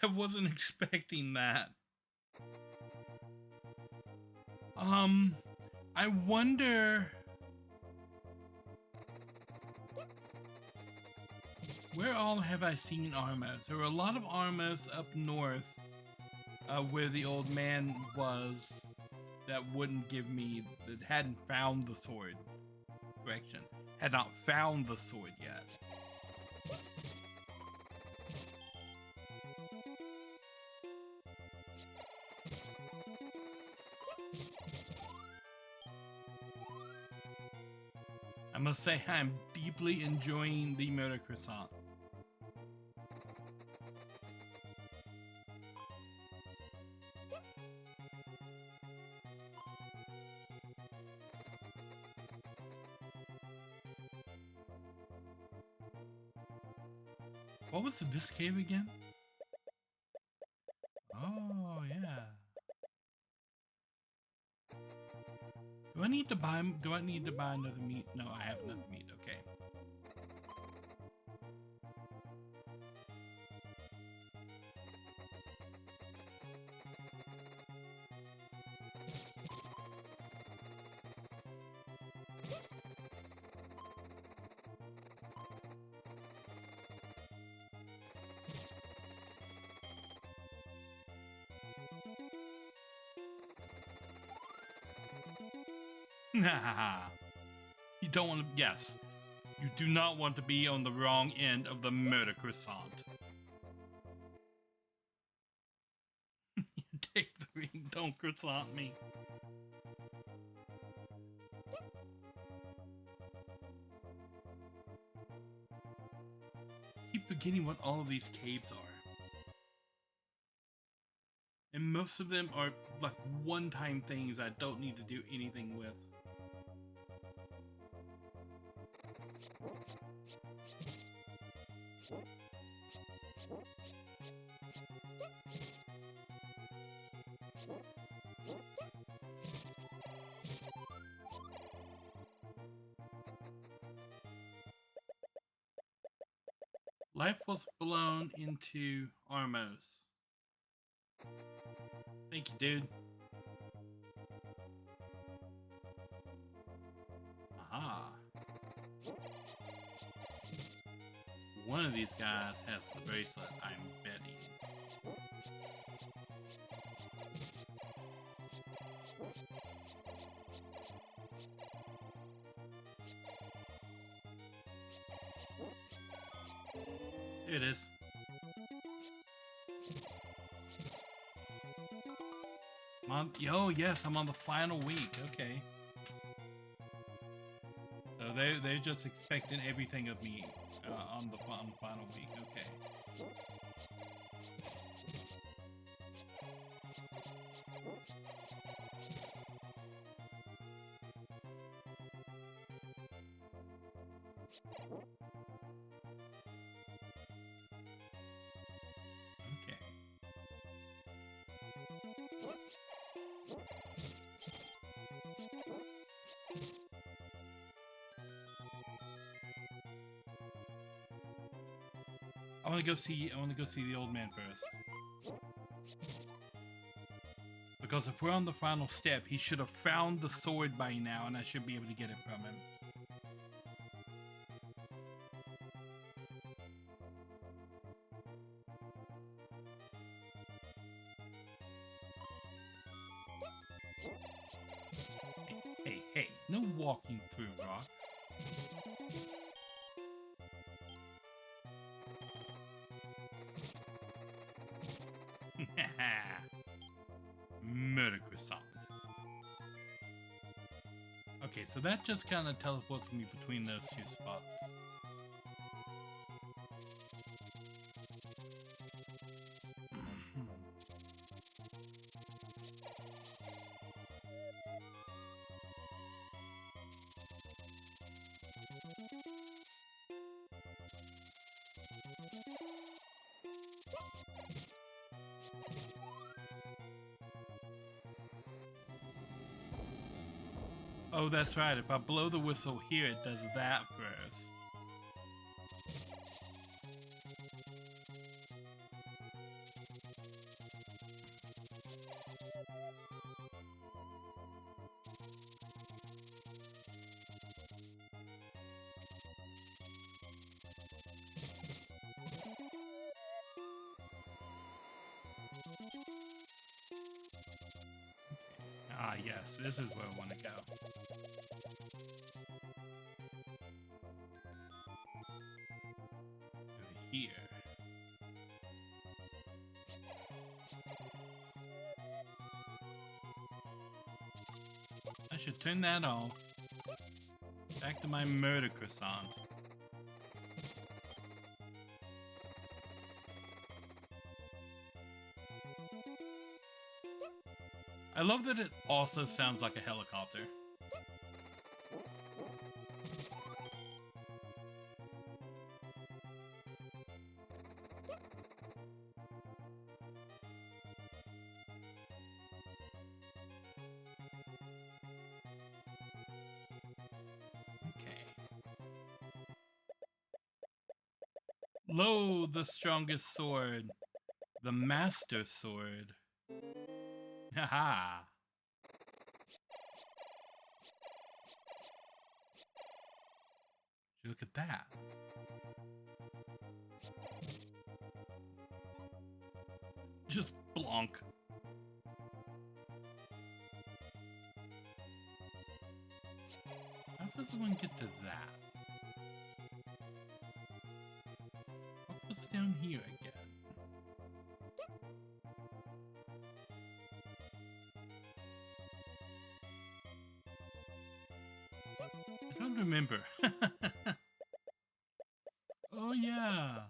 wasn't expecting that. I wonder where all have I seen Armos? There were a lot of Armos up north. Where the old man was that wouldn't give me, that hadn't found the sword. Correction. Had not found the sword yet. I must say I'm deeply enjoying the murder croissant. What was this cave again? Oh, yeah. Do I need to buy another meat? No, I have enough meat. Okay. You don't want to, yes. You do not want to be on the wrong end of the murder croissant. Take the ring, don't croissant me. Keep forgetting what all of these caves are. And most of them are like one-time things I don't need to do anything with. Life was blown into Armos. Thank you, dude. Aha. One of these guys has the bracelet, I'm betting. Here it is. Oh yes, I'm on the final week. Okay. So they're just expecting everything of me on the final week. Okay. I want to go see the old man first. Because if we're on the final step, he should have found the sword by now, and I should be able to get it from him. Hey, no walking through rocks. Murder croissant. Okay, so that just kind of teleports me between those two spots. Oh, that's right. If I blow the whistle here, it does that first. Ah, yes, this is where I want to go. Over here. I should turn that off. Back to my murder croissant. I love that it also sounds like a helicopter. Okay. Lo, the strongest sword. The master sword. Haha. Look at that. Just blonk. How does one get to that? What was down here again? I don't remember. Oh yeah.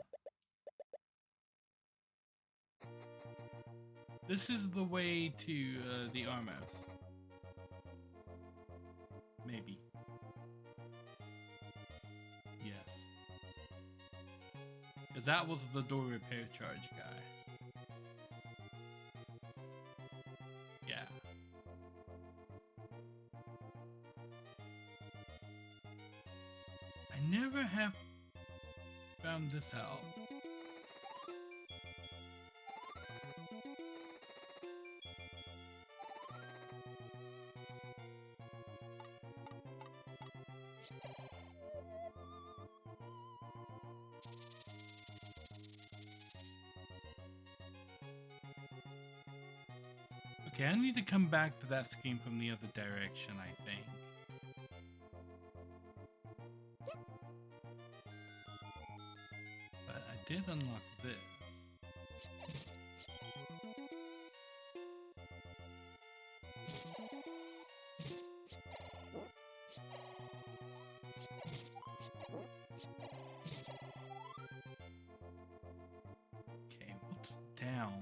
This is the way to the Armos. Maybe. Yes. Because that was the door repair charge guy. Yeah. I never have found this out. Okay, I need to come back to that screen from the other direction, I think. But I did unlock this. Okay, what's down?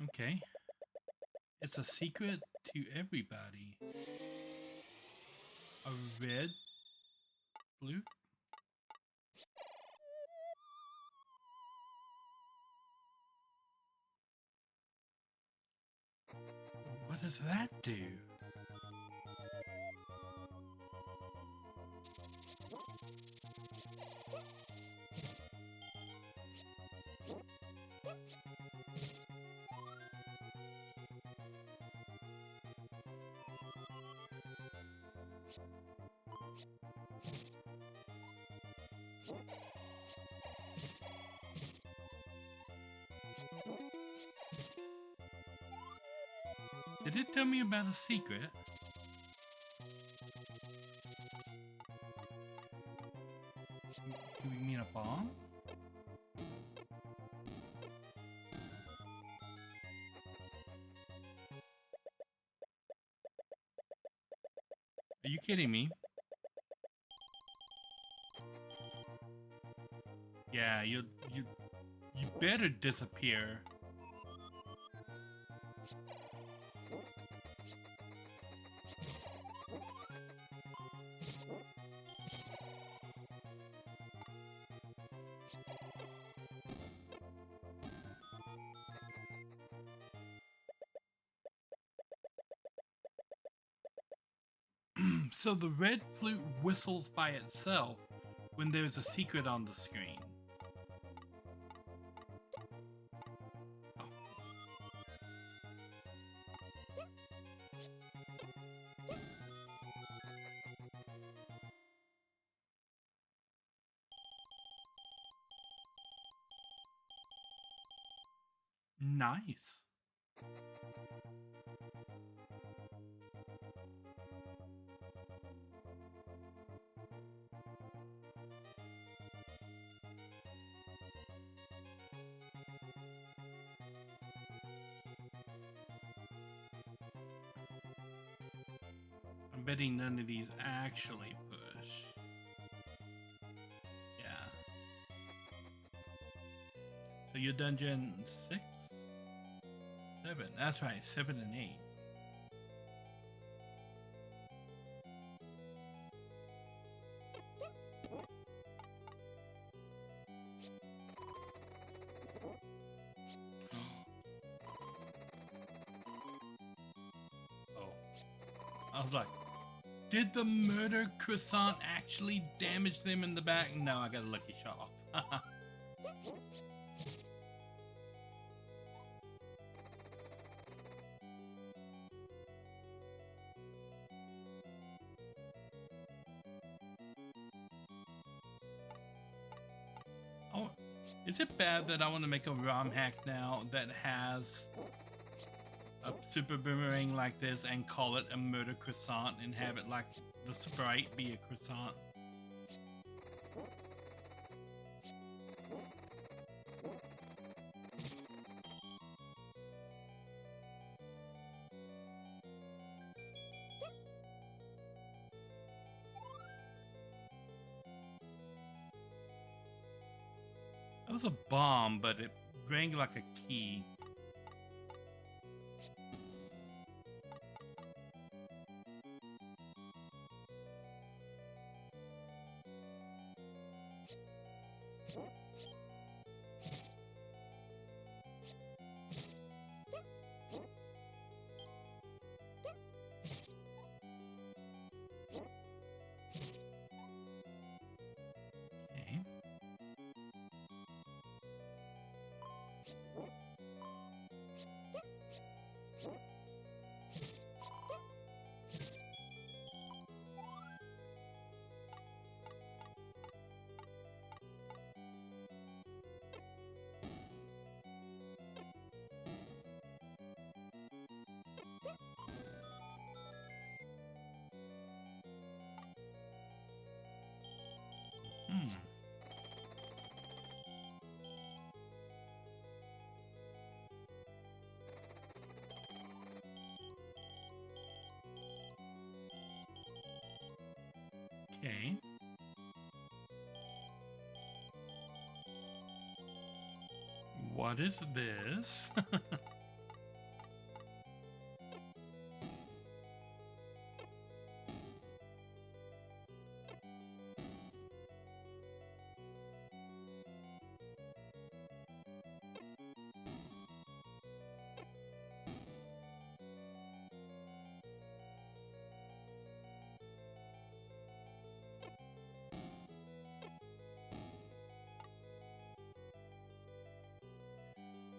Okay. It's a secret to everybody. A red flute? does that do? Did it tell me about a secret? Do we mean a bomb? Are you kidding me? Yeah, you better disappear. So the red flute whistles by itself when there's a secret on the screen. Oh. Nice. I'm betting none of these actually push. Yeah. So you're dungeon 6? 7. That's right, 7 and 8. Oh. I was like, did the murder croissant actually damage them in the back? No, I got a lucky shot off. Oh, is it bad that I want to make a ROM hack now that has a super boomerang like this and call it a murder croissant and have it like the sprite be a croissant? That was a bomb, but it rang like a key. Okay. Hmm. Okay. What is this?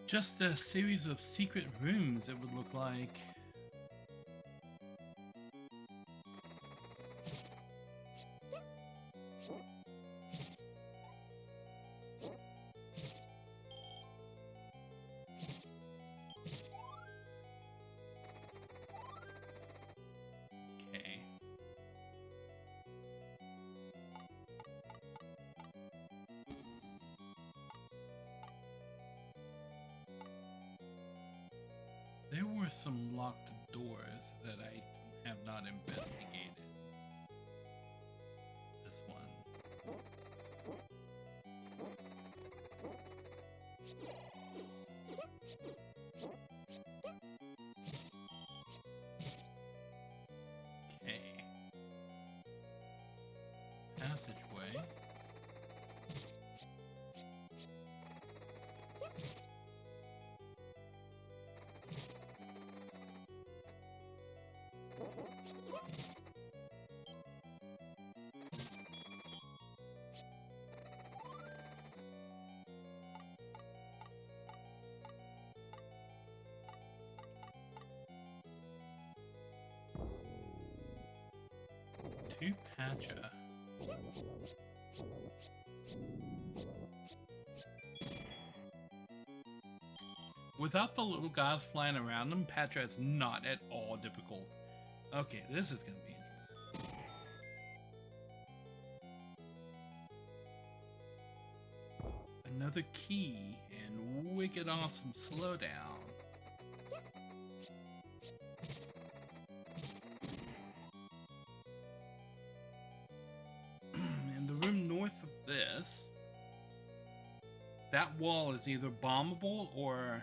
Just a series of secret rooms, it would look like. Okay. There were some locked doors that I have not investigated. This one. Okay. Passageway. To Patcha. Without the little guys flying around them, Patra is not at all difficult. Okay, this is gonna be interesting. Another key and wicked awesome slowdown. In the room north of this, that wall is either bombable or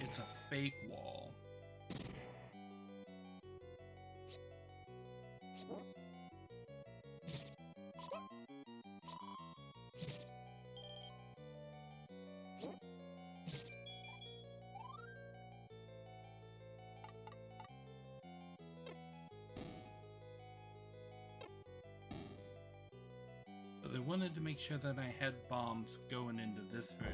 it's a fake wall. So they wanted to make sure that I had bombs going into this room.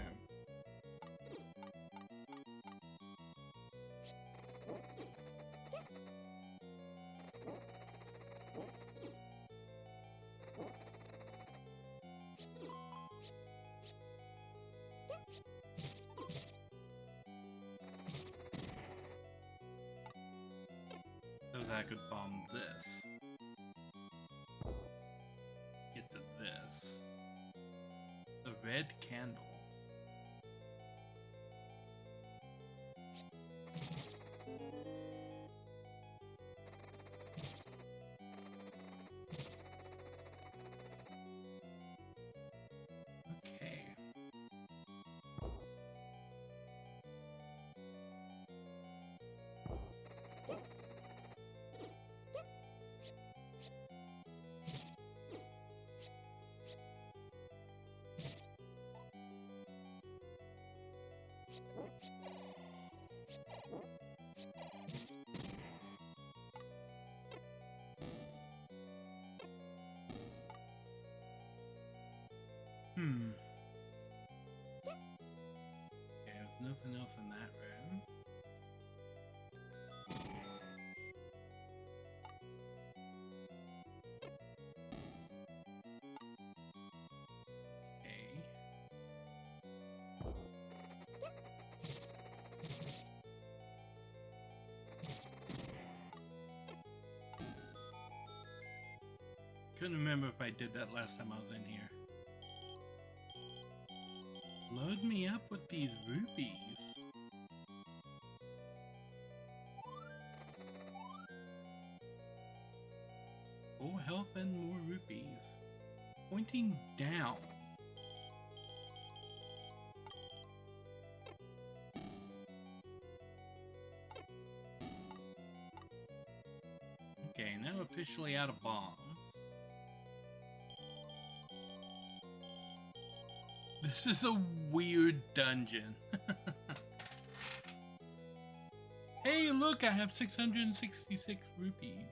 So that I could bomb this. Get to this. The red candle. Okay. Okay, there's nothing else in that room. Okay. Couldn't remember if I did that last time I was in here. Load me up with these rupees. Full health and more rupees. Pointing down. Okay, now officially out of bombs. This is a weird dungeon. Hey, look, I have 666 rupees.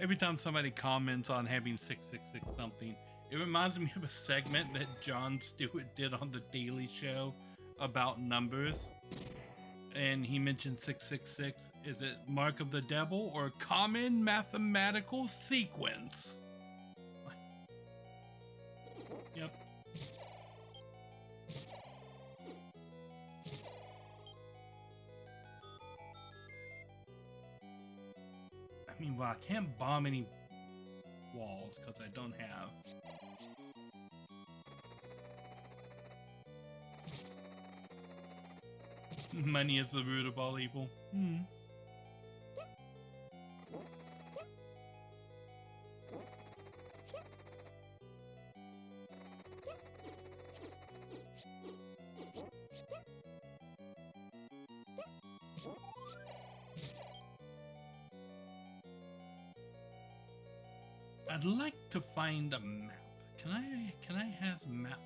every time somebody comments on having 666 something, it reminds me of a segment that Jon Stewart did on The Daily Show about numbers. And he mentioned 666. Is it mark of the devil or common mathematical sequence? Yep. I mean, well, I can't bomb any walls because I don't have. Money is the root of all evil. I'd like to find a map. Can I have a map?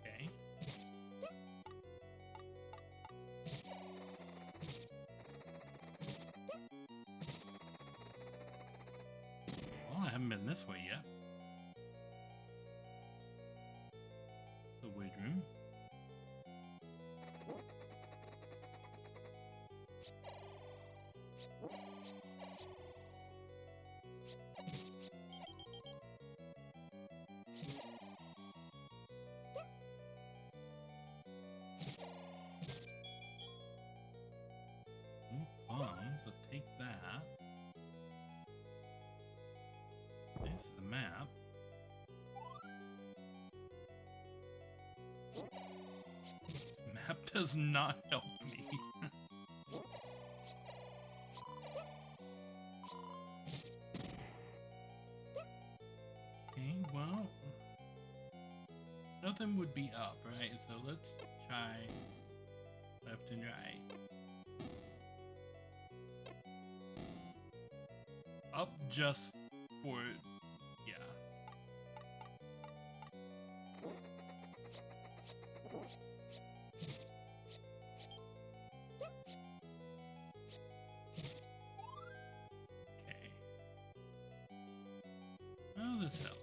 Okay. Well, I haven't been this way yet. The weird room. Bombs, I'll take that. There's the map. The map does not help me. Okay, well, nothing would be up, right? So let's try left and right. Up just for, yeah. Okay. Well, this helps.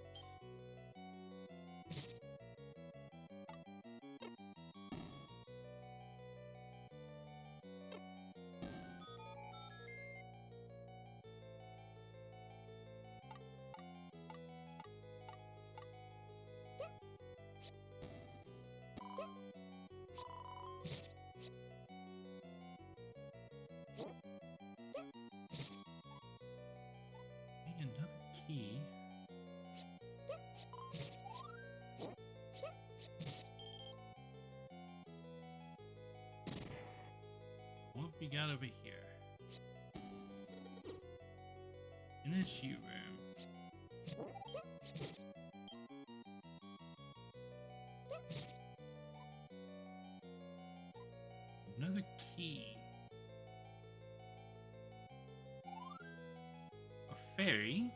Another key. What we got over here? In a shoot room. Another key. A fairy.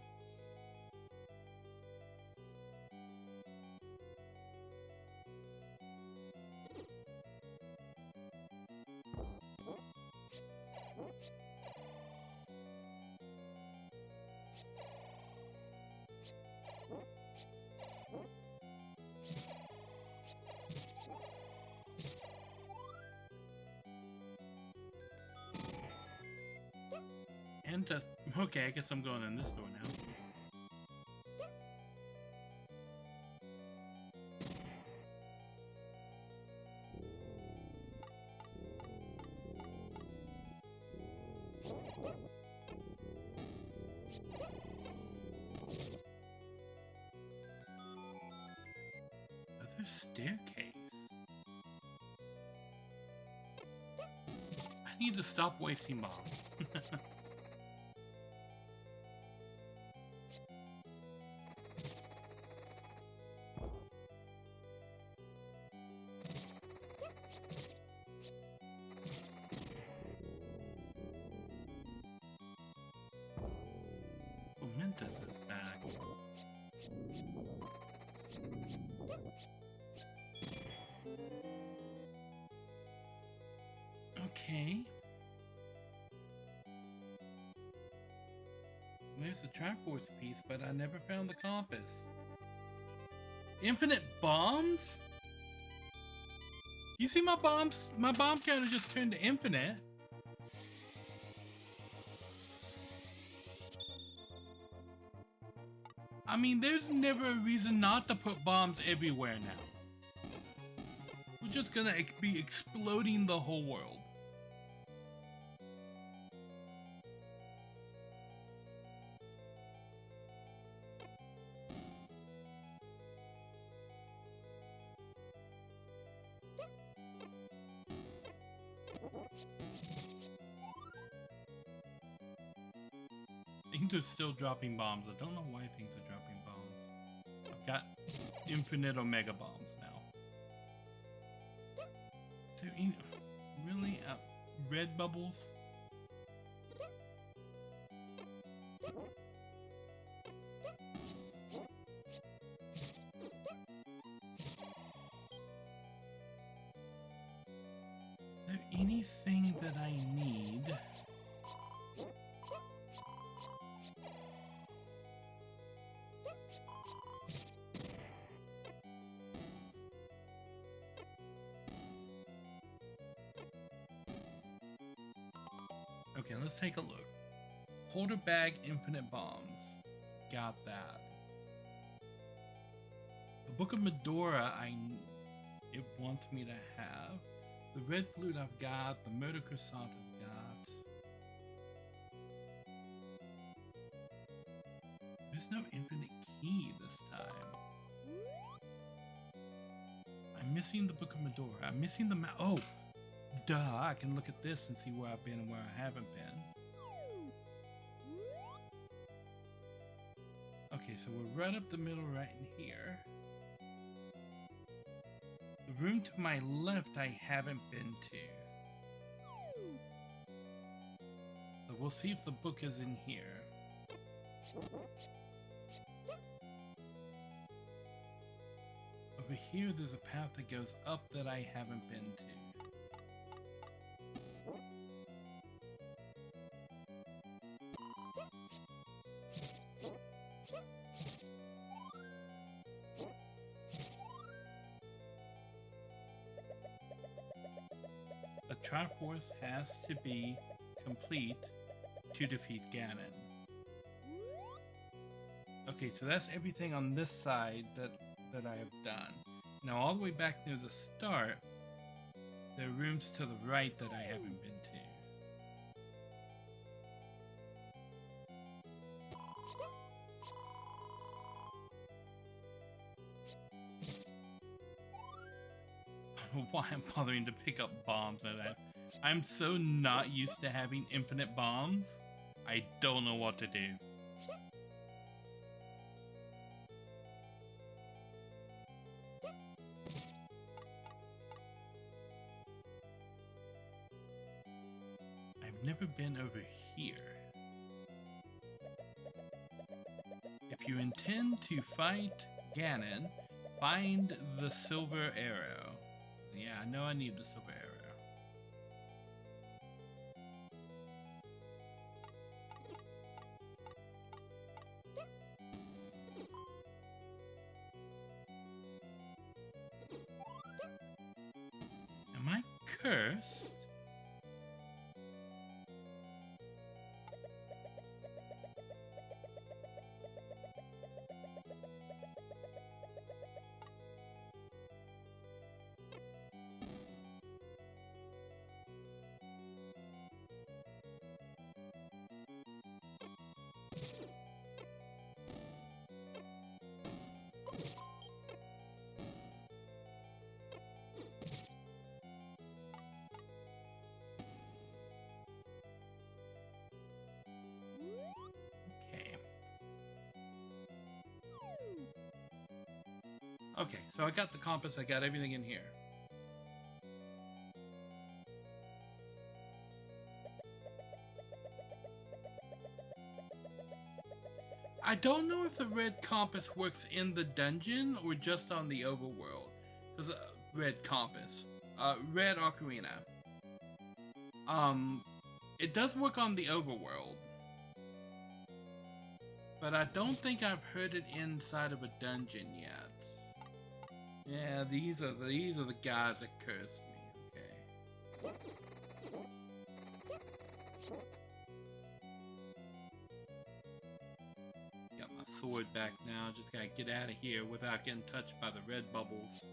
And okay, I guess I'm going in this door now. Another staircase. I need to stop wasting bombs. Okay. There's the Triforce piece, but I never found the compass. Infinite bombs? You see my bombs? My bomb counter just turned to infinite. I mean, there's never a reason not to put bombs everywhere now. We're just gonna be exploding the whole world. Things are still dropping bombs. I don't know why things are dropping bombs. I've got infinite omega bombs now. So, really? Red bubbles? Is there anything that I need? Okay, let's take a look. Holder bag, infinite bombs. Got that. The Book of Medora, it wants me to have. The red flute I've got. The murder croissant I've got. There's no infinite key this time. I'm missing the Book of Medora. I'm missing the map. Oh! Duh, I can look at this and see where I've been and where I haven't been. Okay, so we're right up the middle right in here. The room to my left I haven't been to. So we'll see if the book is in here. Over here there's a path that goes up that I haven't been to. A Triforce has to be complete to defeat Ganon. Okay, so that's everything on this side that I have done. Now all the way back near the start, there are rooms to the right that I haven't been to. I don't know why I'm bothering to pick up bombs at that. I'm so not used to having infinite bombs. I don't know what to do. I've never been over here. If you intend to fight Ganon, find the silver arrow. Yeah, I know I need the silver arrow. Am I cursed? Okay, so I got the compass, I got everything in here. I don't know if the red compass works in the dungeon or just on the overworld. There's a red compass. Red ocarina. It does work on the overworld, but I don't think I've heard it inside of a dungeon yet. Yeah, these are the guys that cursed me. Okay. Got my sword back now. Just gotta get out of here without getting touched by the red bubbles.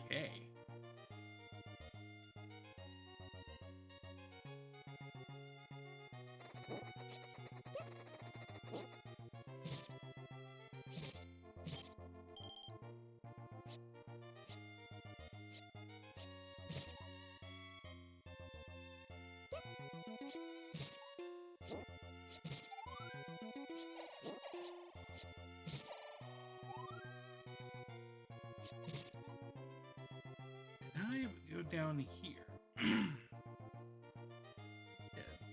Okay. Now I go down here. Yeah,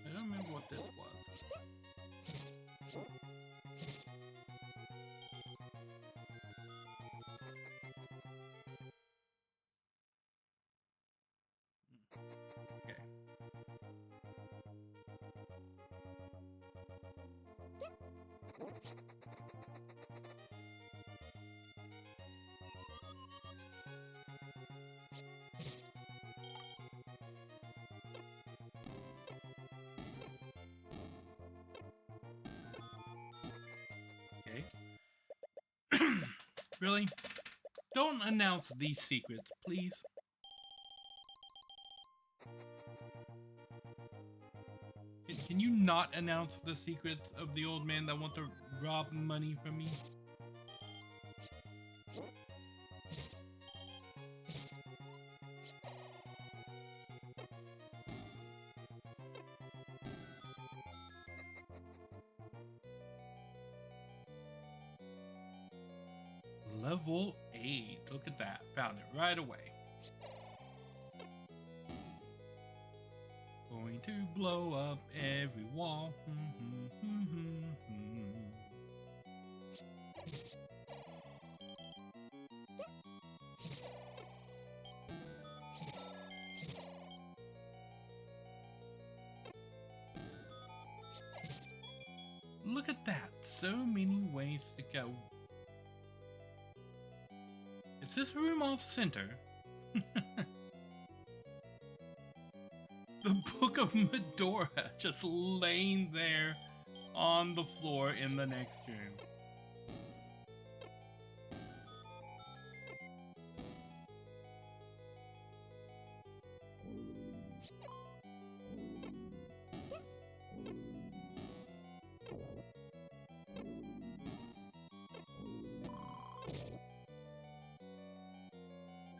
I don't remember what this was. Okay. Okay. Really? Don't announce these secrets, please. Can you not announce the secrets of the old man that want to rob money from me? Level 8. Look at that. Found it right away. Going to blow up every wall. Look at that. So many ways to go. Is this room off center? The Book of Medora just laying there on the floor in the next room.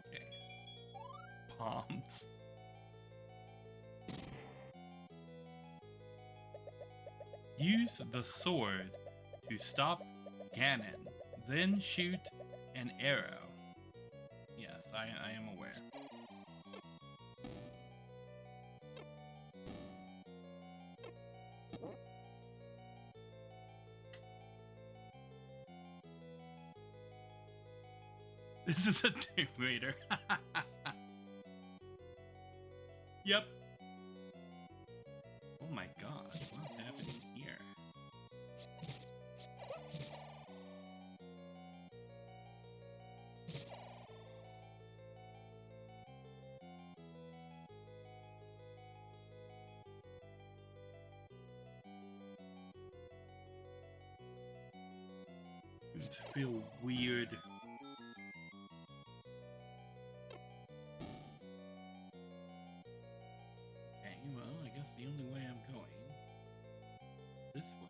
Okay. Palms. Use the sword to stop Ganon, then shoot an arrow. Yes, I am aware. This is a Tomb Raider. Yep. Oh my gosh, what's happening here? It's real weird. Okay, well, I guess the only way I'm going this way.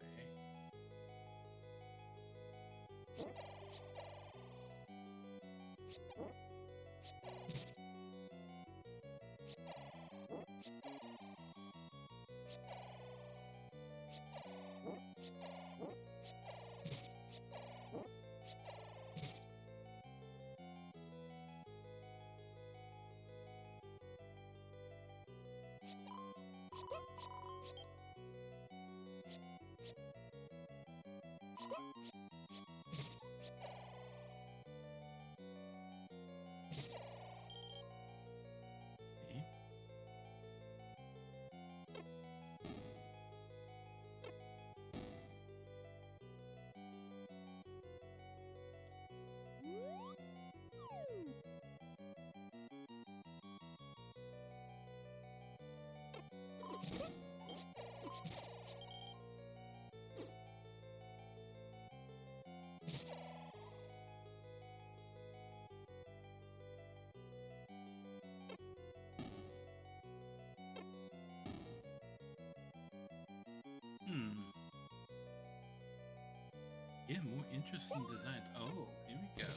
Yeah, more interesting designs. Oh, here we go.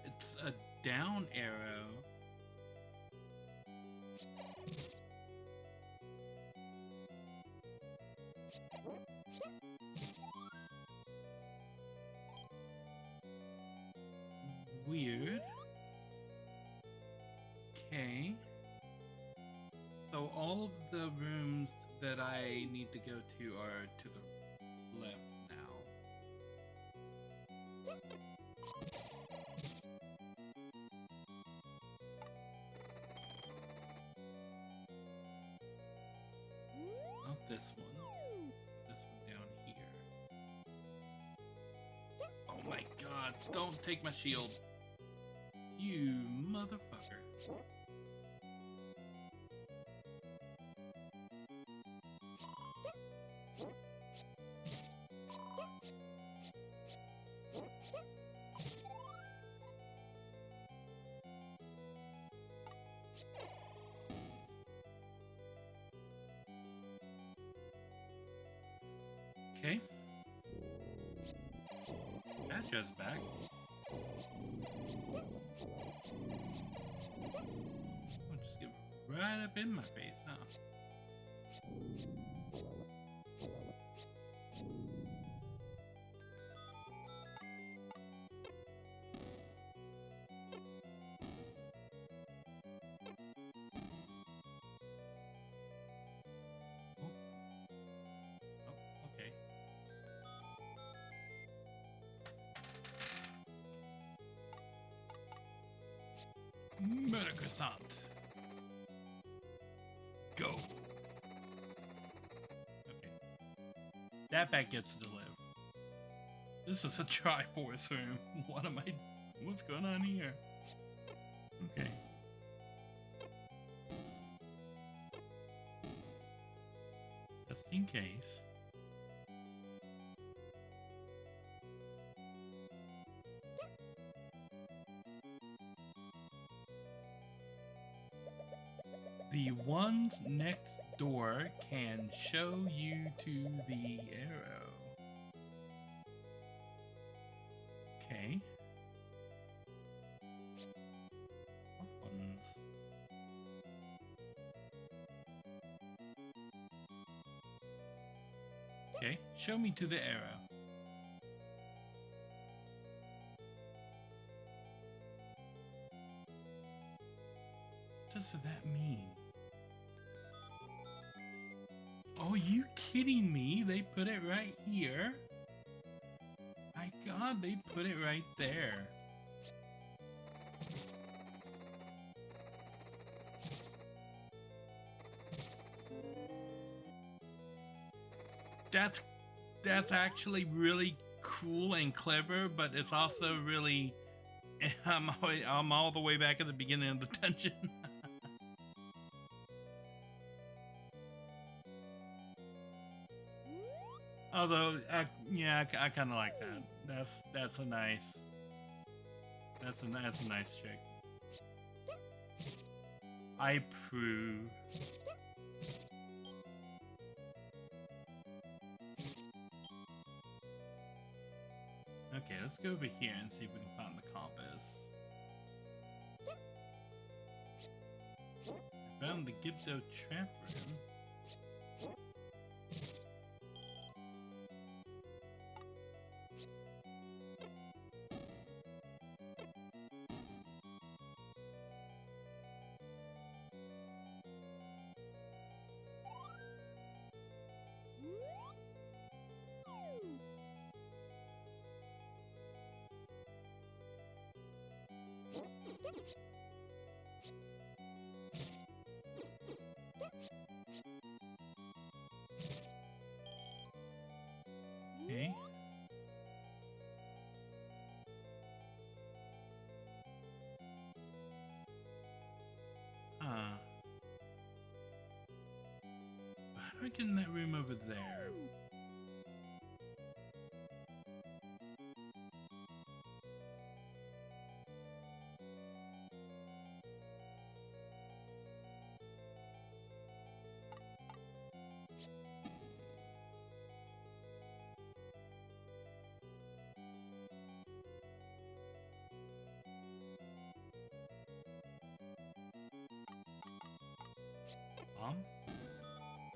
It's a down arrow. Weird. Okay. So all of the rooms that I need to go to are to the left now. Not this one. This one down here. Oh my god, don't take my shield. You motherfucker. Okay. That just back. I'll just get right up in my face, huh? Oh. Oh, okay. Murder croissant. Go. Okay. That back gets to live. This is a Triforce room. What am I... What's going on here? Okay. Just in case. The ones next door can show you to the arrow. Okay. What ones? Okay, show me to the arrow. What does that mean? Oh, you kidding me? They put it right here? My god, they put it right there. That's actually really cool and clever, but it's also really... I'm all the way back at the beginning of the dungeon. Although, yeah, I kind of like that. That's a nice trick. I approve. Okay, let's go over here and see if we can find the compass. I found the Gibdo trap room. Okay. How do I get in that room over there?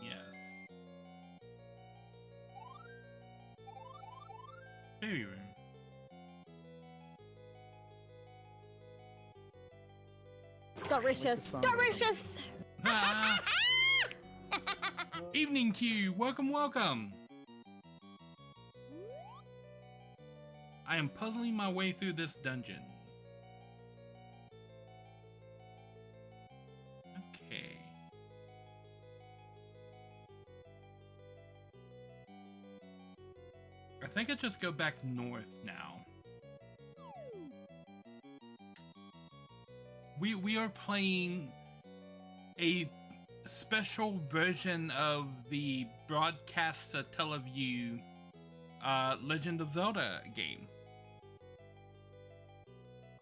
Yes. Baby room. Delicious. Delicious. Ah! Evening Q, welcome, welcome. I am puzzling my way through this dungeon. Okay. I think I just go back north now. We are playing a special version of the broadcast teleview Legend of Zelda game.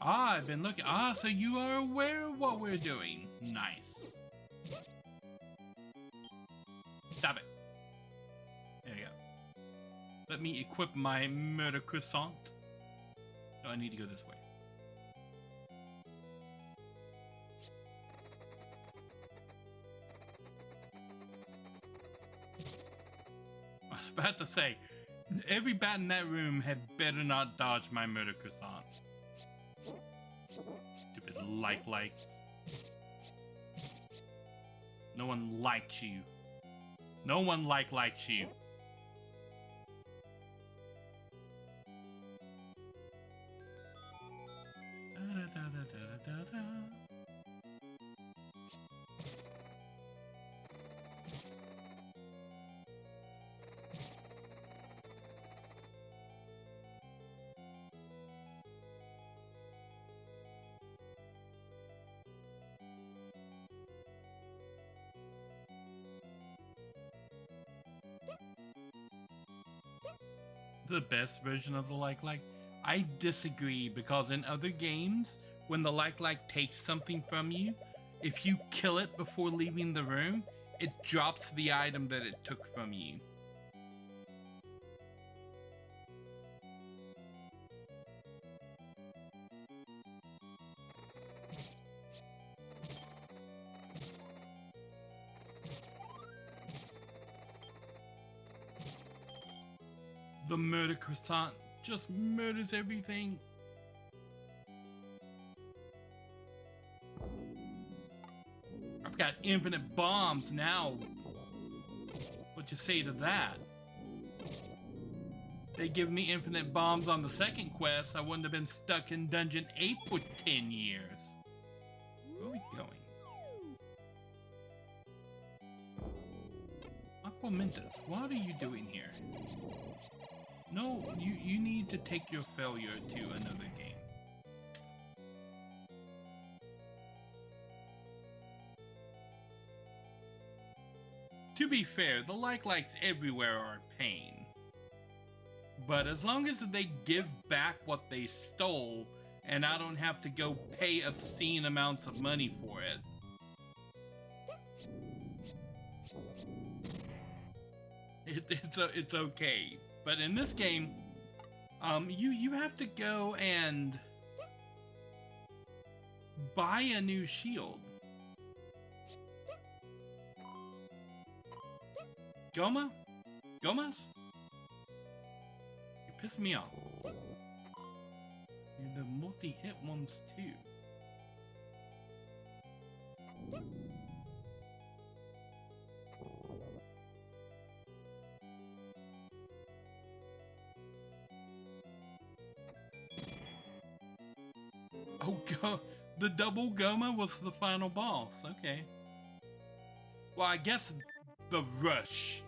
Ah, I've been looking. Ah, so you are aware of what we're doing. Nice. Stop it. There you go. Let me equip my murder croissant. Oh, I need to go this way. I was about to say, every bat in that room had better not dodge my murder croissant. Stupid likes. No one likes you. No one likes you. The best version of the like. I disagree, because in other games, when the like takes something from you, if you kill it before leaving the room, it drops the item that it took from you. The murder croissant just murders everything. I've got infinite bombs now. What you say to that? They give me infinite bombs on the second quest, I wouldn't have been stuck in Dungeon 8 for 10 years. Where are we going? Aquamentus, what are you doing here? No, you need to take your failure to another game. To be fair, the likes everywhere are a pain. But as long as they give back what they stole, and I don't have to go pay obscene amounts of money for it. It's okay. But in this game, you have to go and buy a new shield. Gomas? You piss me off. You're the multi-hit ones too. Oh, the double Goma was the final boss. Okay. Well, I guess the rush,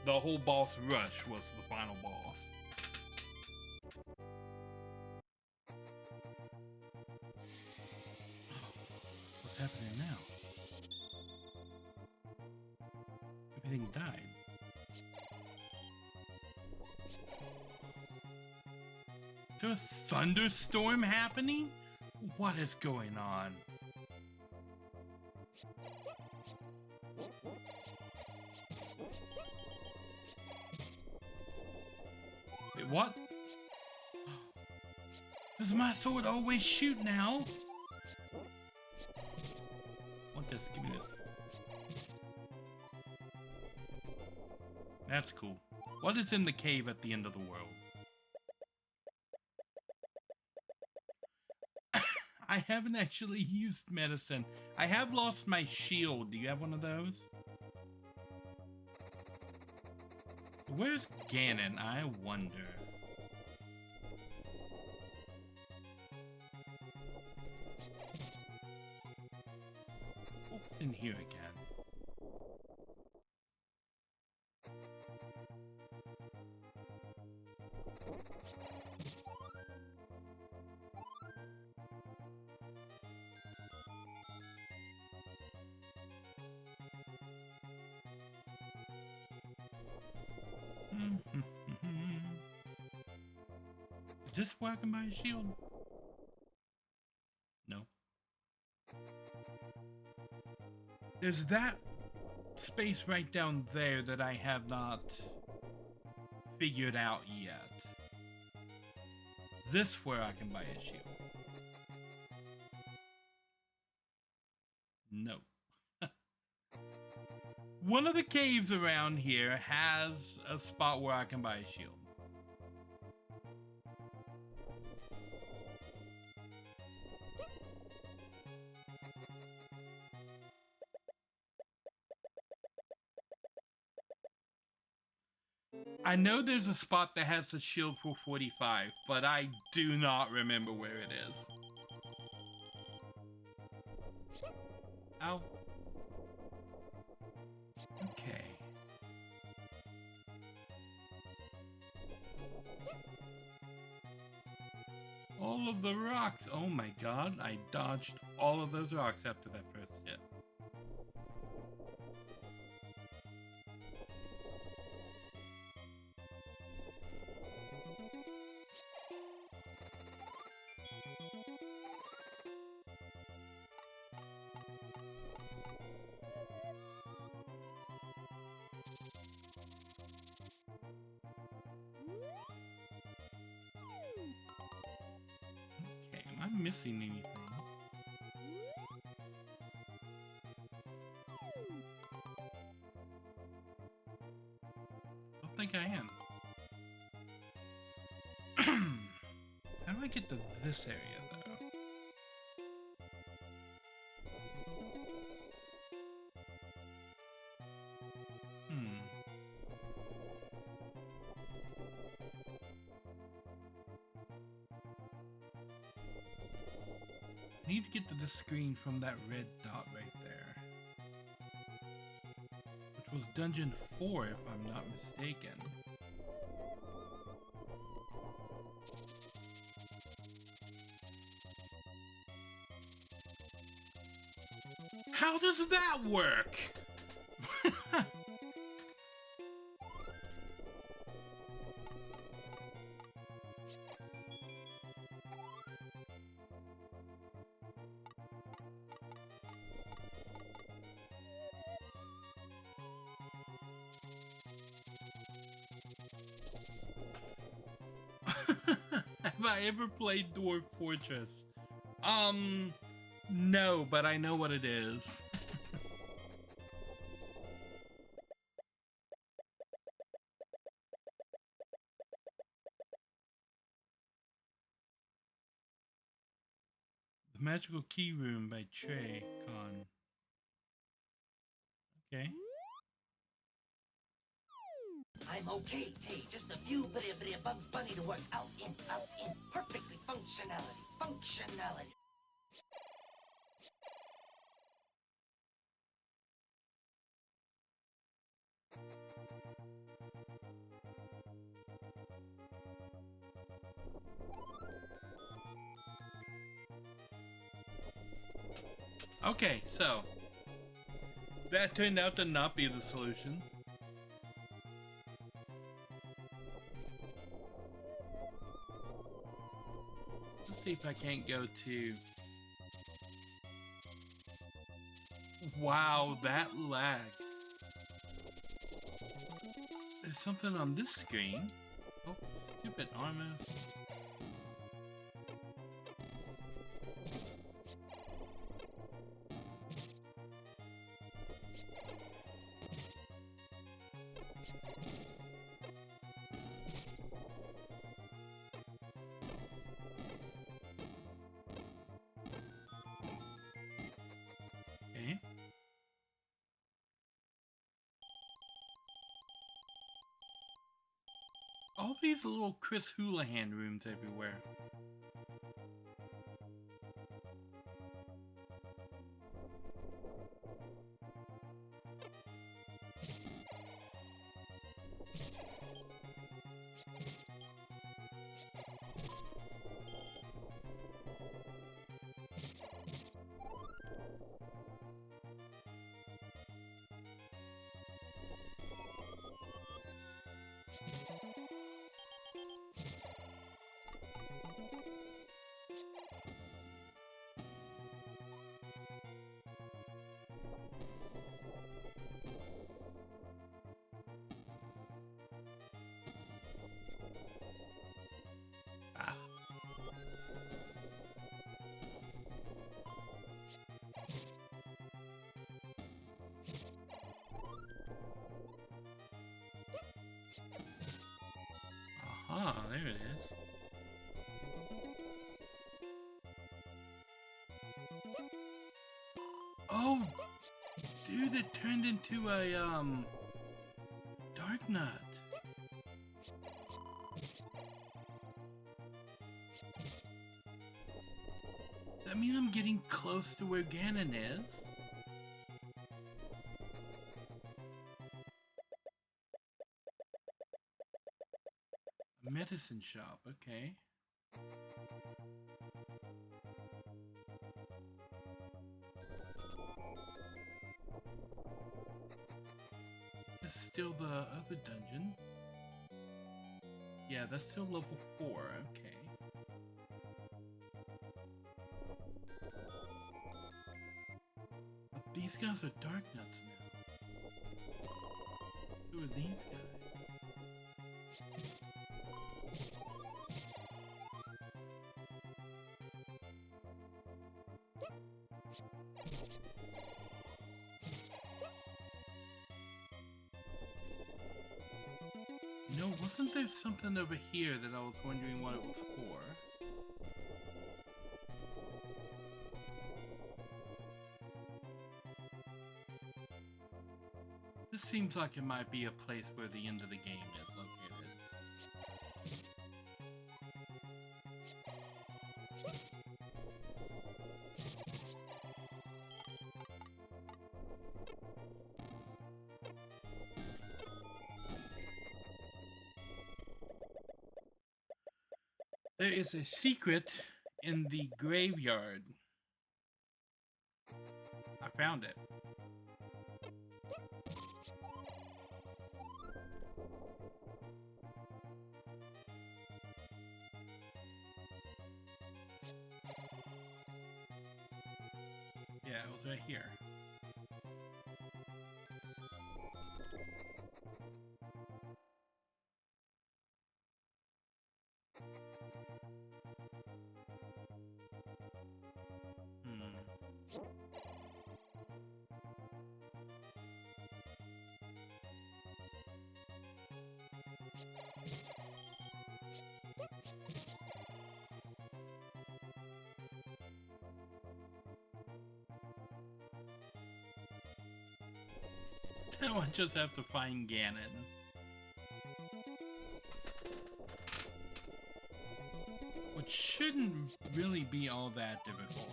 the whole boss rush was the final boss. What's happening now? Everything died. Is there a thunderstorm happening? What is going on? Wait, what? Does my sword always shoot now? Want this? Give me this. That's cool. What is in the cave at the end of the world? I haven't actually used medicine. I have lost my shield. Do you have one of those? Where's Ganon? I wonder. What's in here again? Is this where I can buy a shield? No. There's that space right down there that I have not figured out yet. This where I can buy a shield. No. One of the caves around here has a spot where I can buy a shield. I know there's a spot that has a shield for 45, but I do not remember where it is. Ow. Okay. All of the rocks. Oh my god, I dodged all of those rocks after that first hit. Okay, am I missing anything? Don't think I am. How do I get to this area, though? I need to get to this screen from that red dot right there. Which was Dungeon 4, if I'm not mistaken. How does that work? Have I ever played Dwarf Fortress? No, but I know what it is. The Magical Key Room by Trey Con. Okay. I'm okay. Hey, just a few bitty Bugs Bunny to work out in. Perfectly functionality. Okay, so that turned out to not be the solution. Let's see if I can't go to... Wow, that lag. There's something on this screen. Oh, stupid Armus. all these little Chris Houlihan rooms everywhere? Ah. Aha, there it is. Oh, dude, it turned into a, dark nut. Does that mean I'm getting close to where Ganon is? A medicine shop, okay. This is still the other dungeon. Yeah, that's still level 4, okay. But these guys are dark nuts now. So are these guys. You know, wasn't there something over here that I was wondering what it was for? This seems like it might be a place where the end of the game is located. There is a secret in the graveyard. I found it. Yeah, it was right here. Now I just have to find Ganon. Which shouldn't really be all that difficult.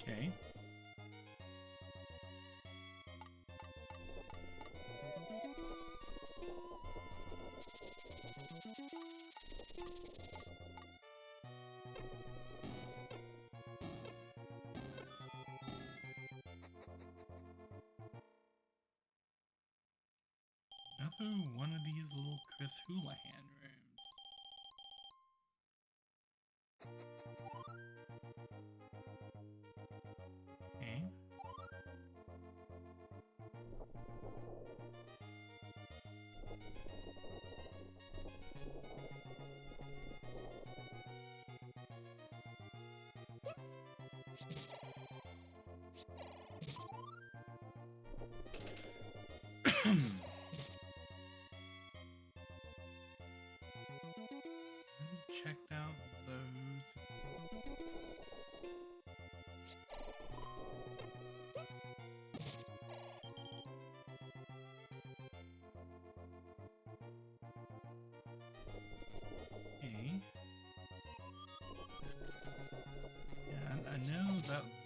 Okay. Another one of these little Chris Houlihan rooms. Okay.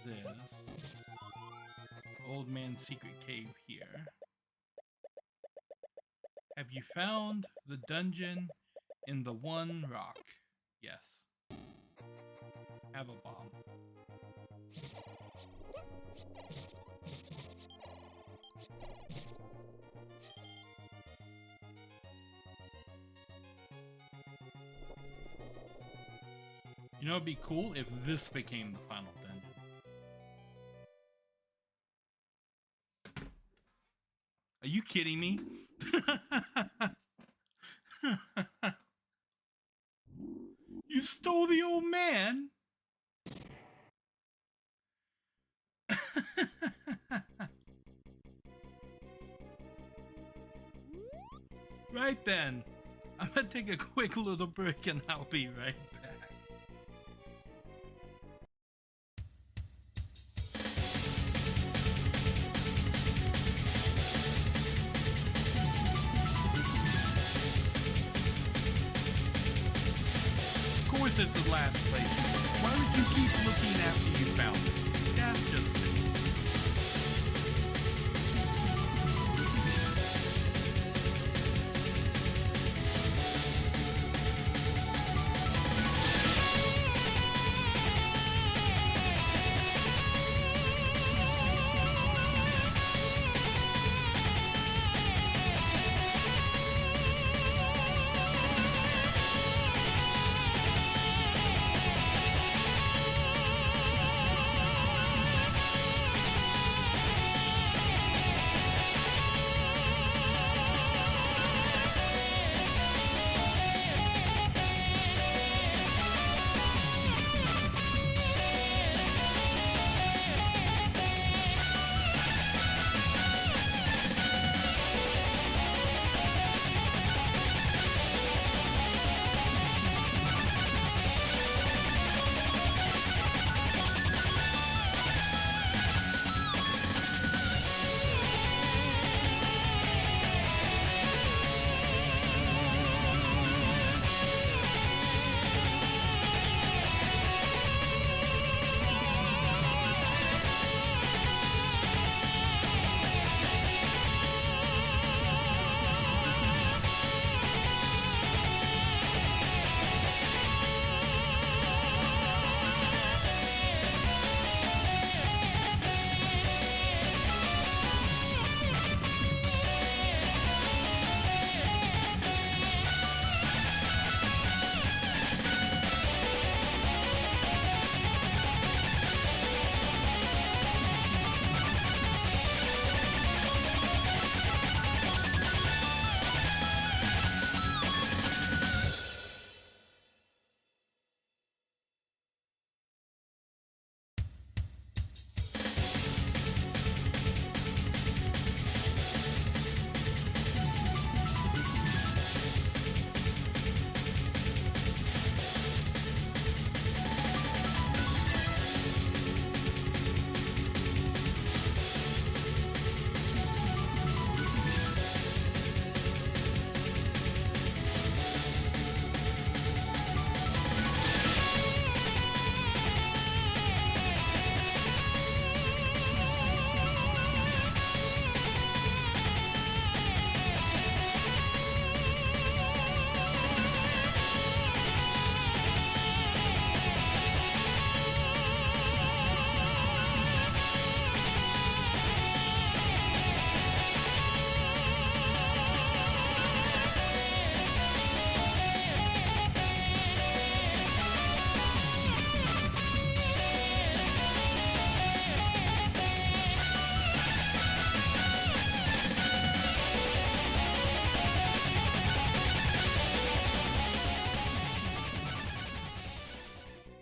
this. Old man's secret cave here. Have you found the dungeon in the one rock? Yes. Have a bomb. You know, it'd be cool if this became the final dungeon. Are you kidding me? You stole the old man? Right then. I'm gonna take a quick little break and I'll be right back. Of course it's the last place. Why would you keep looking after you found it? That's just it.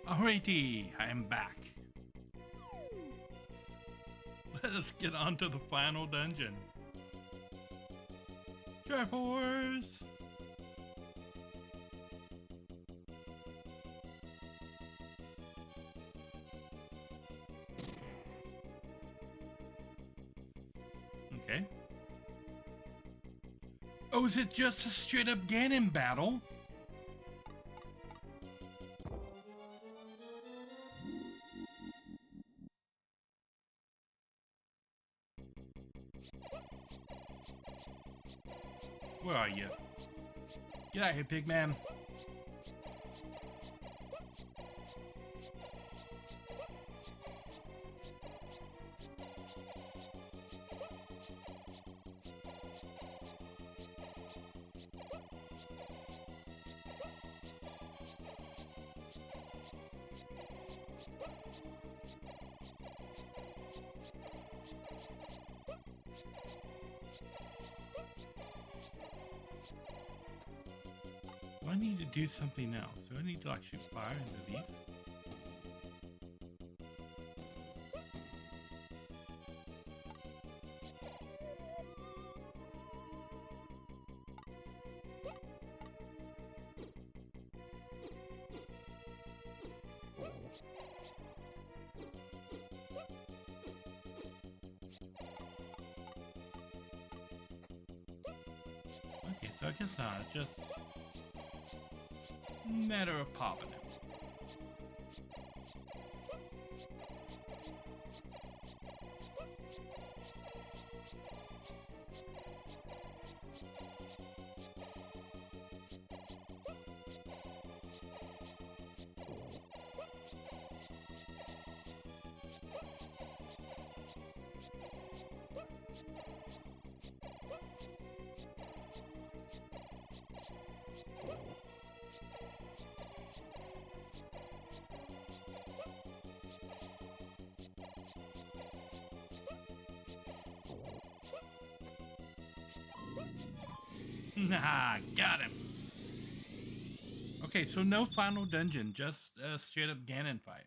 Alrighty, I am back. Let us get on to the final dungeon. Triforce! Okay. Oh, is it just a straight up Ganon battle? Where are you? Get out of here, pigman. I need to do something else. Do I need to like shoot fire into these? Okay, so I guess not. Just matter of popping it. Nah, got him. Okay, so no final dungeon, just a straight up Ganon fight.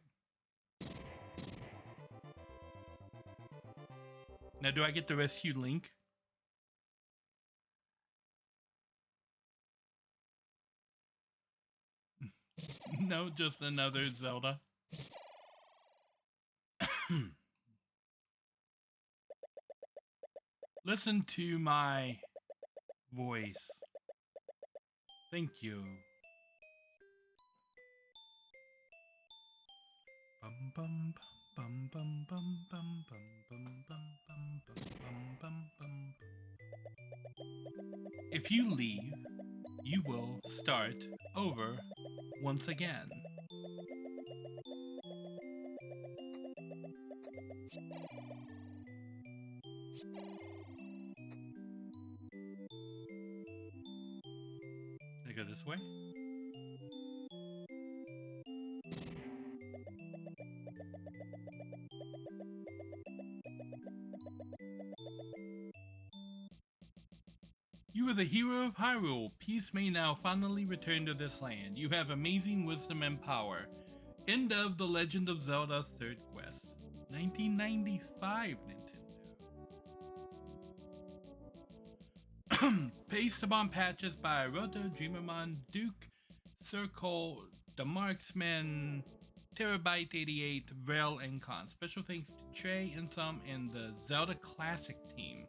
Now, do I get to rescue Link? No, just another Zelda. Listen to my voice. Thank you. Bum bum bum bum bum bum bum bum bum bum bum bum bum. If you leave, you will start over once again. Can I go this way? You are the hero of Hyrule. Peace may now finally return to this land. You have amazing wisdom and power. End of The Legend of Zelda 3rd Quest. 1995 Nintendo. Based upon patches by Roto, Dreamermon, Duke, Circle, The Marksman, Terabyte88, Rail, and Con. Special thanks to Trey, Insom, and the Zelda Classic team.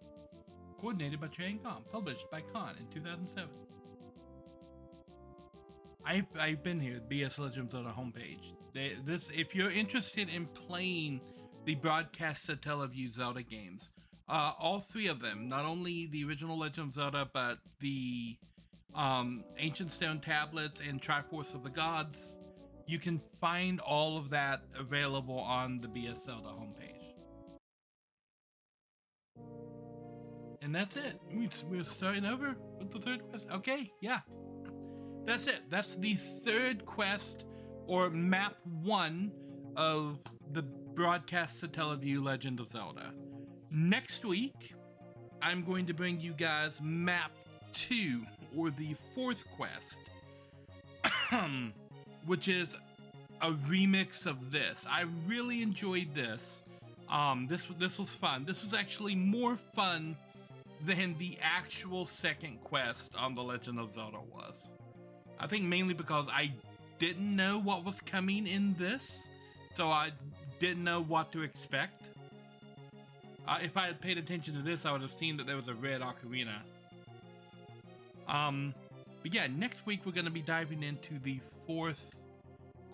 Coordinated by Trey and Con. Published by Con in 2007. I've been here, BS Legends on the homepage. If you're interested in playing the broadcast Satellaview Zelda games, all three of them, not only the original Legend of Zelda, but the Ancient Stone Tablets and Triforce of the Gods, you can find all of that available on the BS Zelda homepage. And that's it. We're starting over with the 3rd quest. Okay, yeah. That's it. That's the 3rd quest, or map 1 of the broadcast Satellaview Legend of Zelda. Next week, I'm going to bring you guys map 2, or the 4th quest, which is a remix of this. I really enjoyed this. This was fun. This was actually more fun than the actual 2nd quest on The Legend of Zelda was. I think mainly because I didn't know what was coming in this, so I didn't know what to expect. If I had paid attention to this, I would have seen that there was a red ocarina. But yeah, next week we're going to be diving into the 4th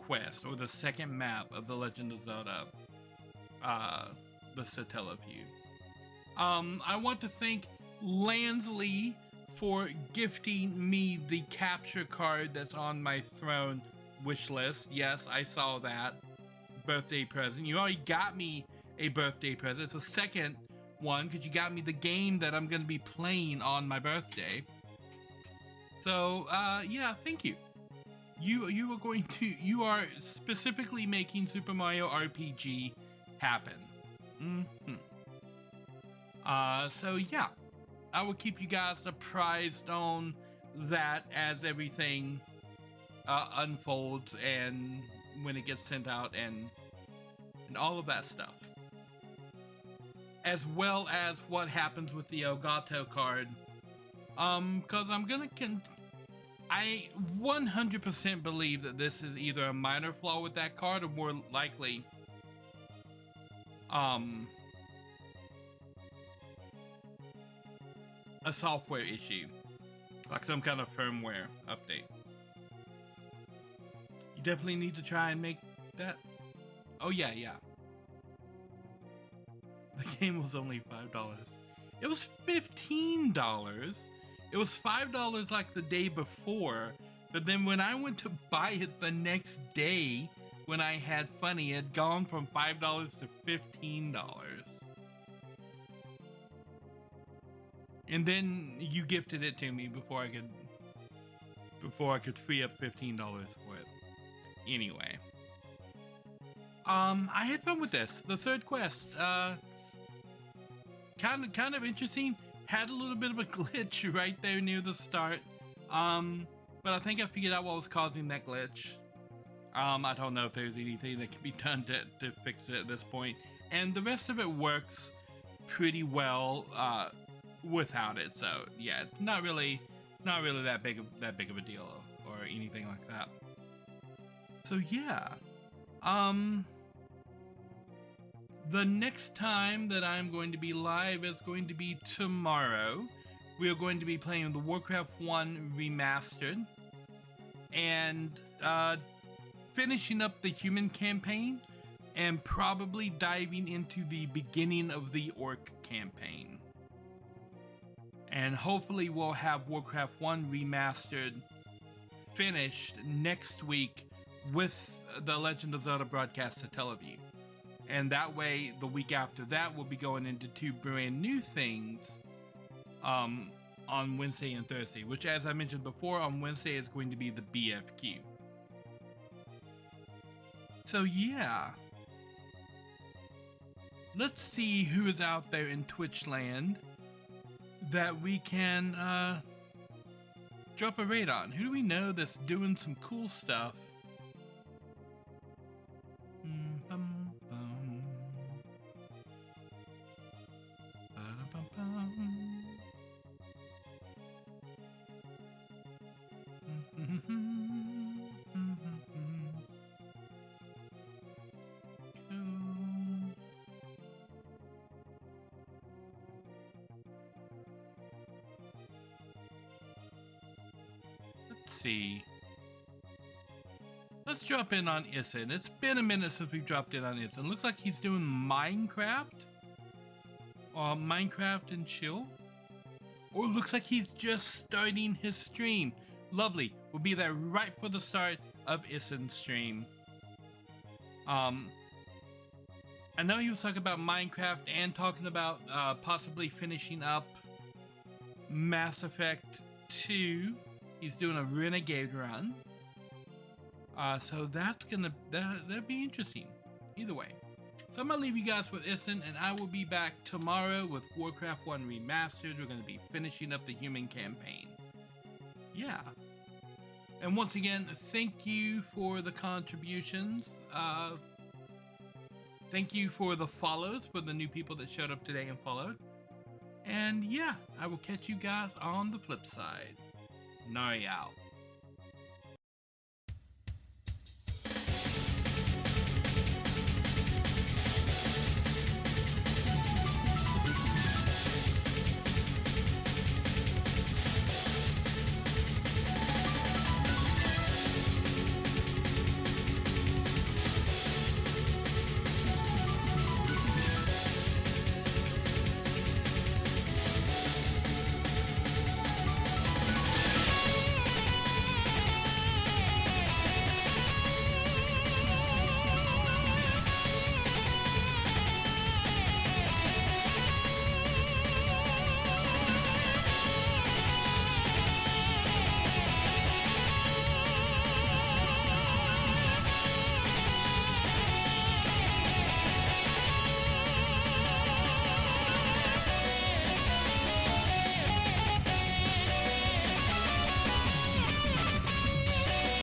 quest, or the 2nd map of The Legend of Zelda, the Satellaview. I want to thank Lansley for gifting me the capture card that's on my throne wish list. Yes, I saw that. Birthday present. You already got me a birthday present. It's a second one because you got me the game that I'm going to be playing on my birthday. So, yeah, thank you. You are specifically making Super Mario RPG happen. So yeah, I will keep you guys apprised on that as everything unfolds and when it gets sent out and all of that stuff. As well as what happens with the Elgato card. Cause I 100% believe that this is either a minor flaw with that card or more likely, a software issue, like some kind of firmware update. You definitely need to try and make that. Oh yeah. The game was only $5. It was $15. It was $5 like the day before, but then when I went to buy it the next day, when I had funny, it had gone from $5 to $15. And then you gifted it to me before I could free up $15 for it. Anyway, I had fun with this. The third quest, kind of interesting. Had a little bit of a glitch right there near the start, but I think I figured out what was causing that glitch. I don't know if there's anything that can be done to fix it at this point, and the rest of it works pretty well without it. So yeah, it's not really that big of a deal or anything like that. So yeah, the next time that I'm going to be live is going to be tomorrow. We are going to be playing the Warcraft 1 Remastered and finishing up the human campaign and probably diving into the beginning of the orc campaign. And hopefully we'll have Warcraft 1 Remastered finished next week with the Legend of Zelda broadcast to Teleview. And that way, the week after that, we'll be going into 2 brand new things on Wednesday and Thursday, which, as I mentioned before, on Wednesday is going to be the BFQ. So yeah, let's see who is out there in Twitch land that we can drop a raid on. Who do we know that's doing some cool stuff? Let's drop in on Issen. It's been a minute since we've dropped in on Issen. Looks like he's doing Minecraft. Minecraft and chill. Or looks like he's just starting his stream. Lovely. We'll be there right for the start of Issen's stream. I know he was talking about Minecraft and talking about possibly finishing up Mass Effect 2. He's doing a Renegade run. So that'll be interesting. Either way. So I'm gonna leave you guys with Issen, and I will be back tomorrow with Warcraft 1 Remastered. We're gonna be finishing up the human campaign. Yeah. And once again, thank you for the contributions. Thank you for the follows, for the new people that showed up today and followed. And yeah, I will catch you guys on the flip side. Nari out.